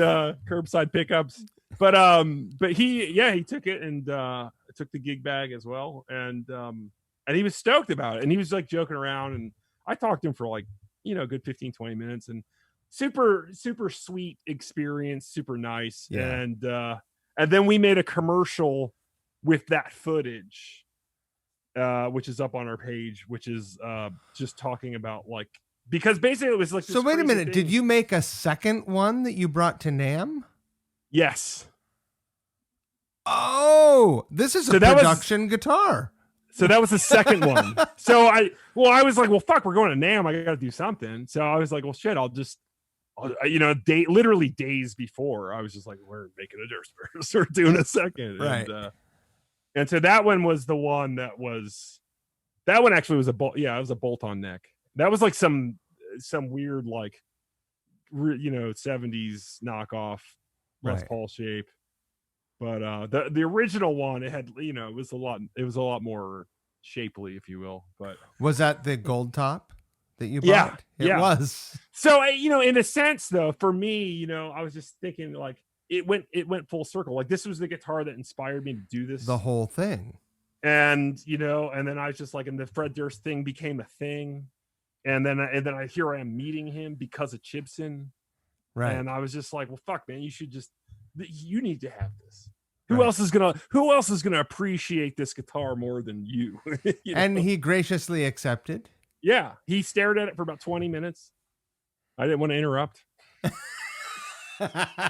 curbside pickups. But he took it, and took the gig bag as well, and he was stoked about it, and he was like joking around, and I talked to him for like, a good 15, 20 minutes, and super, super sweet experience, super nice. Yeah. And And then we made a commercial with that footage, which is up on our page, which is just talking about like, because basically it was like this. So wait a minute, thing. did you make a second one that you brought to NAMM? Yes. Oh, this is a production guitar. So that was the second one. So I was like, well, fuck, we're going to NAMM. I got to do something. So I was like, well, shit, literally days before, I was just like, we're making a Durst. We're doing a second. Right. And so that one was the one that actually was a bolt. Yeah, it was a bolt on neck. That was like some weird, like, 70s knockoff Les Paul shape. But the original one, it had, it was a lot more shapely, if you will. But was that the gold top that you bought? Yeah, it was. So in a sense, though, for me, I was just thinking like it went full circle. Like this was the guitar that inspired me to do this, the whole thing. And and then I was just like, and the Fred Durst thing became a thing, and then here I am meeting him because of Chibson, right? And I was just like, well, fuck, man, you need to have this. Who else is gonna appreciate this guitar more than you? And he graciously accepted. Yeah, he stared at it for about 20 minutes. I didn't want to interrupt. I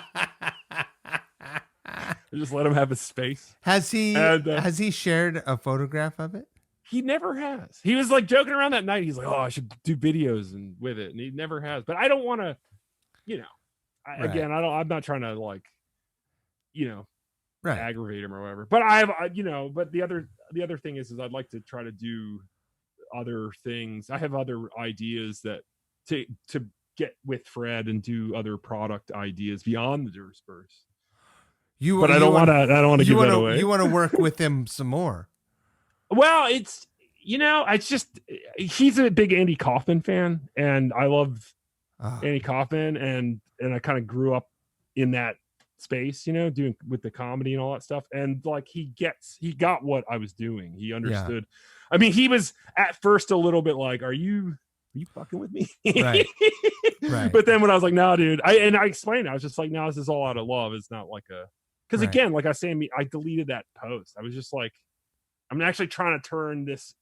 just let him have his space. Has he shared a photograph of it? He never has. He was like joking around that night. He's like, "Oh, I should do videos with it," and he never has. But I don't want to, again, I'm not trying to like, aggravate him or whatever. But I have, but the other thing is I'd like to try to do other things. I have other ideas that to get with Fred and do other product ideas beyond the Durst Burst. I don't want to give that away. You want to work with him some more. Well, it's just he's a big Andy Kaufman fan, and I love Andy Kaufman, and I kind of grew up in that space, doing with the comedy and all that stuff, and like he got what I was doing. He understood. Yeah. I mean, he was at first a little bit like, "Are you fucking with me?" Right. But then when I was like, "No, dude," I explained, I was just like, "No, this is all out of love. It's not like a." Because again, like I say, I deleted that post. I was just like, I'm actually trying to turn this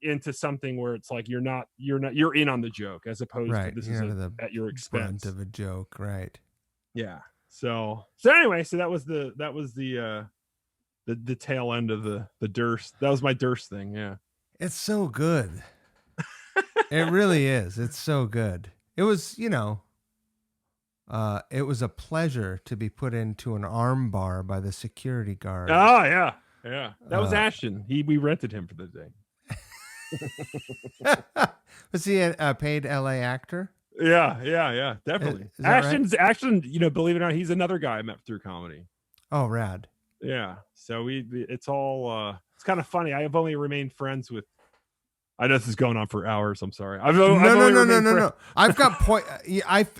into something where it's like you're in on the joke as opposed to this is at your expense of a joke, right? Yeah. So anyway, so that was the tail end of the Durst. That was my Durst thing. Yeah. It's so good. It really is. It's so good. It was, it was a pleasure to be put into an arm bar by the security guard. Oh yeah. Yeah. That was Ashton. We rented him for the day. Was he a paid LA actor? Yeah, definitely. Ashton, believe it or not, he's another guy I met through comedy. Oh, rad. Yeah. So it's all it's kind of funny. I have only remained friends with. I know this is going on for hours. I'm sorry. No. I've got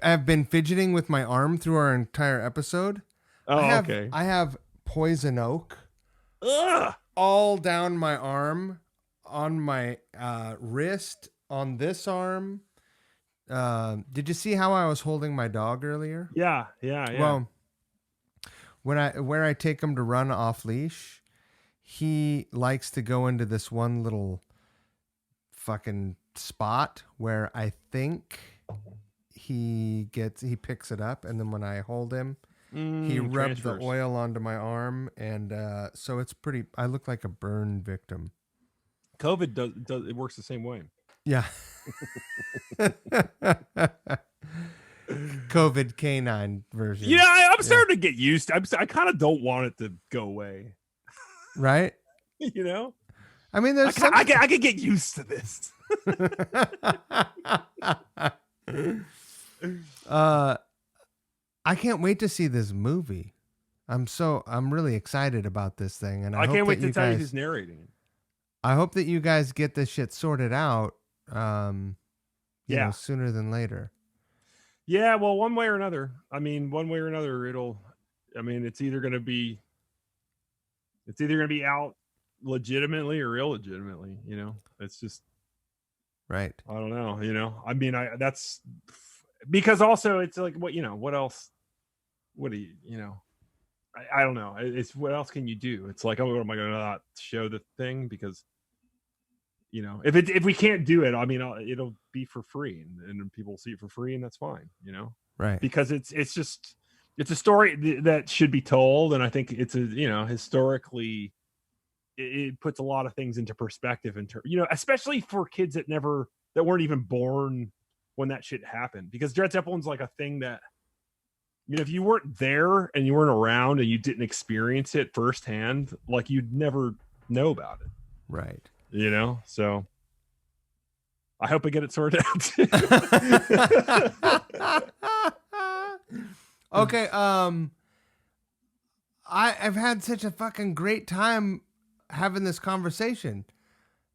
I've been fidgeting with my arm through our entire episode. Oh, okay. I have poison oak all down my arm, on my wrist, on this arm. Did you see how I was holding my dog earlier? Yeah. Well, where I take him to run off leash, he likes to go into this one little fucking spot where I think he picks it up, and then when I hold him, he rubbed the oil onto my arm, and so it's pretty. I look like a burn victim. COVID does it works the same way. Yeah. COVID canine version. Yeah, I'm starting to get used to. I kind of don't want it to go away. Right. I mean, I could get used to this. I can't wait to see this movie. I'm really excited about this thing, and I can't wait to tell you who's narrating it. I hope that you guys get this shit sorted out. Sooner than later. Yeah, well, one way or another. I mean, it's either going to be out legitimately or illegitimately, it's just right. I don't know, I mean, that's because also it's like, what else, what do you I don't know. It's what else can you do? It's like, oh, am I going to not show the thing? Because, you know, if we can't do it, I mean, it'll be for free and people will see it for free and that's fine, you know? Right. Because it's a story that should be told. And I think it's historically, it puts a lot of things into perspective especially for kids that weren't even born when that shit happened, because Dred Zeppelin's like a thing that, if you weren't there and you weren't around and you didn't experience it firsthand, like you'd never know about it. Right. So I hope I get it sorted out. Okay. I've had such a fucking great time having this conversation.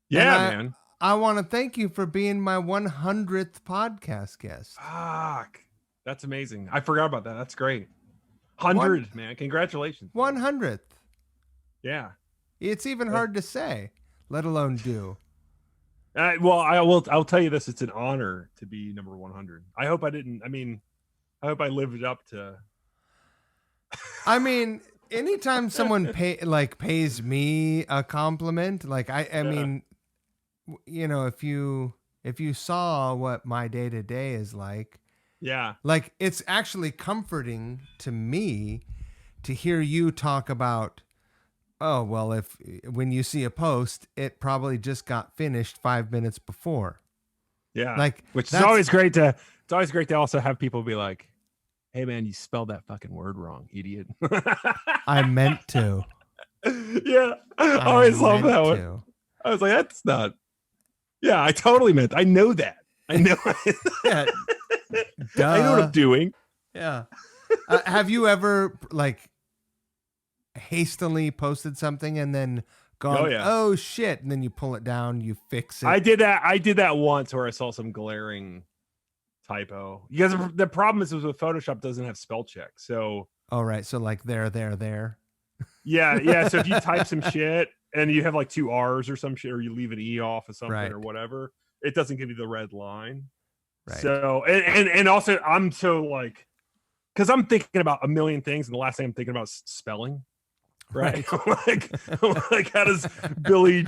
Yeah, man. I want to thank you for being my 100th podcast guest. Fuck. That's amazing. I forgot about that. That's great. 100, man. Congratulations. 100th. Yeah. It's even hard to say, let alone do. Well, I'll tell you this. It's an honor to be number 100. I hope I lived up to. I mean, anytime someone pays me a compliment, like I mean, if you saw what my day to day is like, yeah, like it's actually comforting to me to hear you talk about, oh, well, when you see a post, it probably just got finished 5 minutes before. Yeah. Like, which is always great to also have people be like, hey man, you spelled that fucking word wrong, idiot. I meant to. Yeah. I always love that one. I was like, that's not. Yeah, I totally meant. I know that. I know. Yeah. Duh. I know what I'm doing. Yeah. Have you ever hastily posted something and then gone, oh shit, and then you pull it down, you fix it? I did that once where I saw some glaring typo. Because the problem is with Photoshop doesn't have spell check. So right. So like there. Yeah. So if you type some shit and you have like 2 R's or some shit, or you leave an E off of something or whatever, it doesn't give you the red line. Right. So and also I'm so like, because I'm thinking about a million things, and the last thing I'm thinking about is spelling. Right. like how does Billy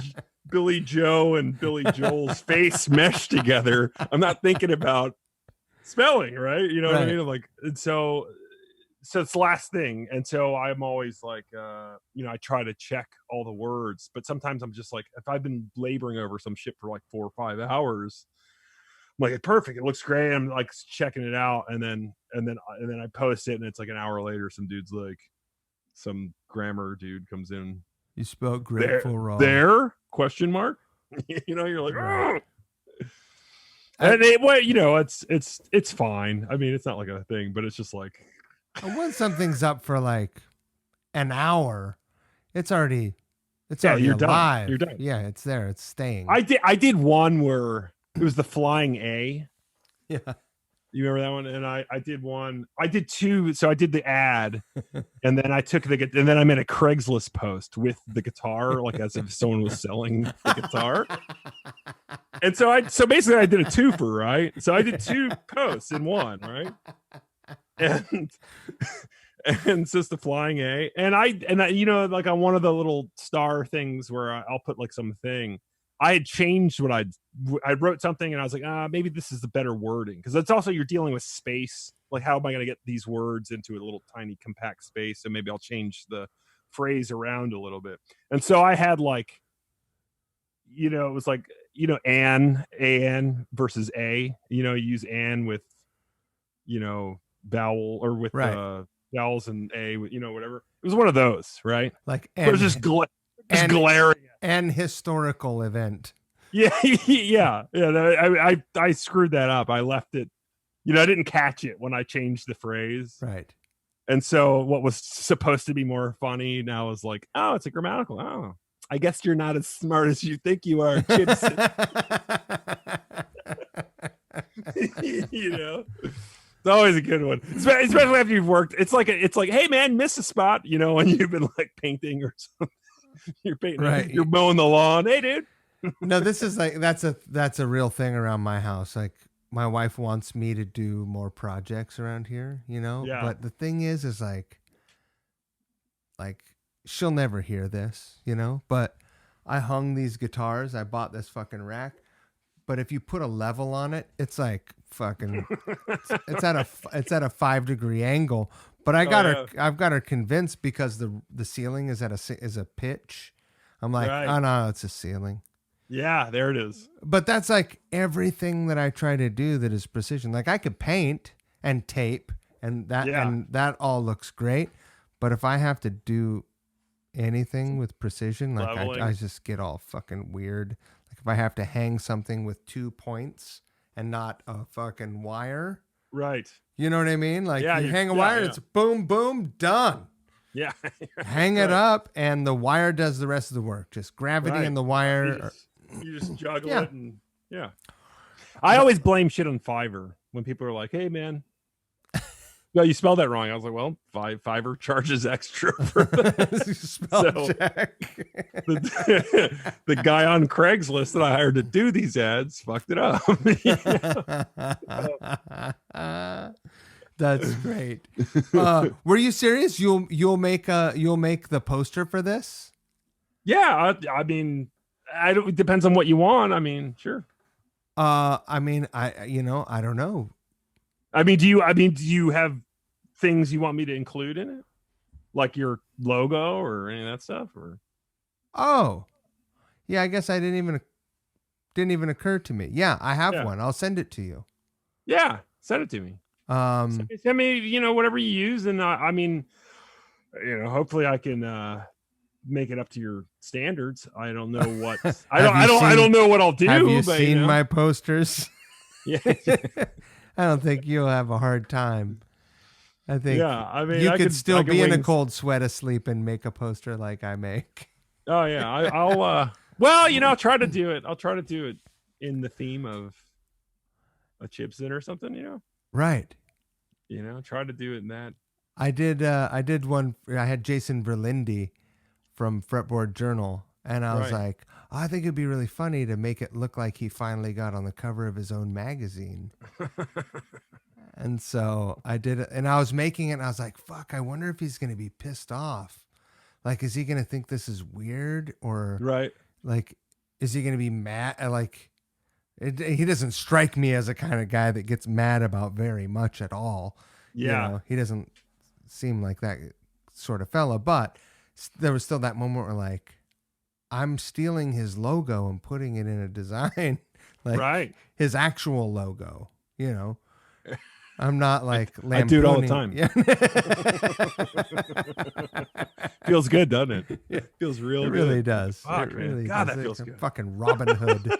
Joe and Billy Joel's face mesh together? I'm not thinking about spelling, right? You know what I mean? I'm like, and so it's the last thing. And so I'm always like, I try to check all the words, but sometimes I'm just like, if I've been laboring over some shit for like 4 or 5 hours, I'm like, perfect, it looks great. I'm like checking it out, and then I post it, and it's like an hour later, some grammar dude comes in. You spelled grateful wrong. There? Question mark? You're like, oh. And it's fine. I mean, it's not like a thing, but it's just like, when something's up for like an hour, it's already you're alive. Done. You're done. Yeah, it's there. It's staying. I did one where it was the flying A. Yeah. You remember that one? And I did one. I did 2. So I did the ad, and then I and then I made a Craigslist post with the guitar, like as if someone was selling the guitar. And so basically I did a twofer, right? So I did 2 posts in one, right? And so it's the flying A, and I like on one of the little star things where I'll put like something. I had changed what I wrote something, and I was like, maybe this is the better wording, because it's also, you're dealing with space. Like, how am I going to get these words into a little tiny compact space? So maybe I'll change the phrase around a little bit. And so I had like, it was like, an versus a. You use an with, vowel, or with vowels and a, whatever. It was one of those, right? Like, it was just glaring. An historical event. Yeah. I screwed that up. I left it. I didn't catch it when I changed the phrase. Right. And so what was supposed to be more funny now is like, oh, it's a grammatical. Oh, I guess you're not as smart as you think you are, Chibson. It's always a good one, especially after you've worked. It's like, hey man, miss a spot, when you've been like painting or something. You're painting, right? You're mowing the lawn. Hey, dude. No, this is like, that's a real thing around my house. Like, my wife wants me to do more projects around here, Yeah. But the thing is like, like she'll never hear this, you know, but I hung these guitars. I bought this fucking rack, but if you put a level on it, it's like fucking, it's at a 5-degree angle. But I've got her convinced because the ceiling is is a pitch. I'm like, oh no, it's a ceiling. Yeah, there it is. But that's like everything that I try to do that is precision. Like I could paint and tape and that all looks great. But if I have to do anything with precision, like I just get all fucking weird. Like if I have to hang something with 2 points and not a fucking wire. Right. You know what I mean? Like you hang a wire, it's boom, boom, done. Yeah. Hang it up and the wire does the rest of the work. Just gravity and the wire. You just juggle it and I always blame shit on Fiverr when people are like, hey man, no, you spelled that wrong. I was like, well, Fiverr charges extra for that. Spell check. The guy on Craigslist that I hired to do these ads fucked it up. That's great. Were you serious? You'll make the poster for this? Yeah, I mean, it depends on what you want. I mean, sure. I mean, I don't know. I mean, do you have things you want me to include in it, like your logo or any of that stuff? Or yeah, I guess I didn't even occur to me. Yeah, I have one. I'll send it to you. Yeah, send it to me. Send me, whatever you use, and I mean, hopefully I can make it up to your standards. I don't know what I don't know what I'll do. Have you but, seen my posters? Yeah. I don't think you'll have a hard time. I think you I could still be in a cold sweat asleep and make a poster like I make. Oh yeah. I'll try to do it. I'll try to do it in the theme of a Chibson or something, Right. Try to do it in that. I did one. I had Jason Verlinde from Fretboard Journal, and I was like, I think it'd be really funny to make it look like he finally got on the cover of his own magazine. And so I did it, and I was making it, and I was like, fuck, I wonder if he's going to be pissed off. Like, is he going to think this is weird? Or, like, is he going to be mad? Like, he doesn't strike me as a kind of guy that gets mad about very much at all. Yeah. He doesn't seem like that sort of fella, but there was still that moment where, like, I'm stealing his logo and putting it in a design, like his actual logo, I'm not like lampooning. I do it all the time. Yeah. Feels good, doesn't it? Yeah. Feels real good. It really does. Fuck, it really God, does. that feels good. Fucking Robin Hood.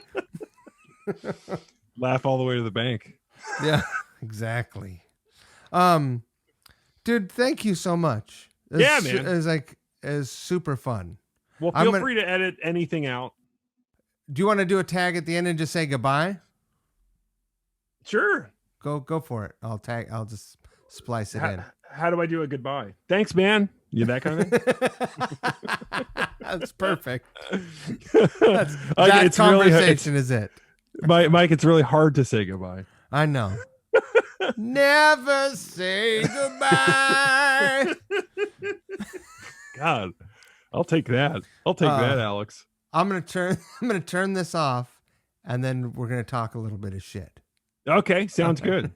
Laugh all the way to the bank. Yeah, exactly. Dude, thank you so much. Man. It's super fun. Well, feel free to edit anything out. Do you want to do a tag at the end and just say goodbye? Sure. Go for it. I'll just splice it in. How do I do a goodbye? Thanks, man. You that kind of thing? That's perfect. That conversation is it. Mike, it's really hard to say goodbye. I know. Never say goodbye. God, I'll take that. I'll take that, Alex. I'm gonna turn this off, and then we're gonna talk a little bit of shit. Okay, sounds good.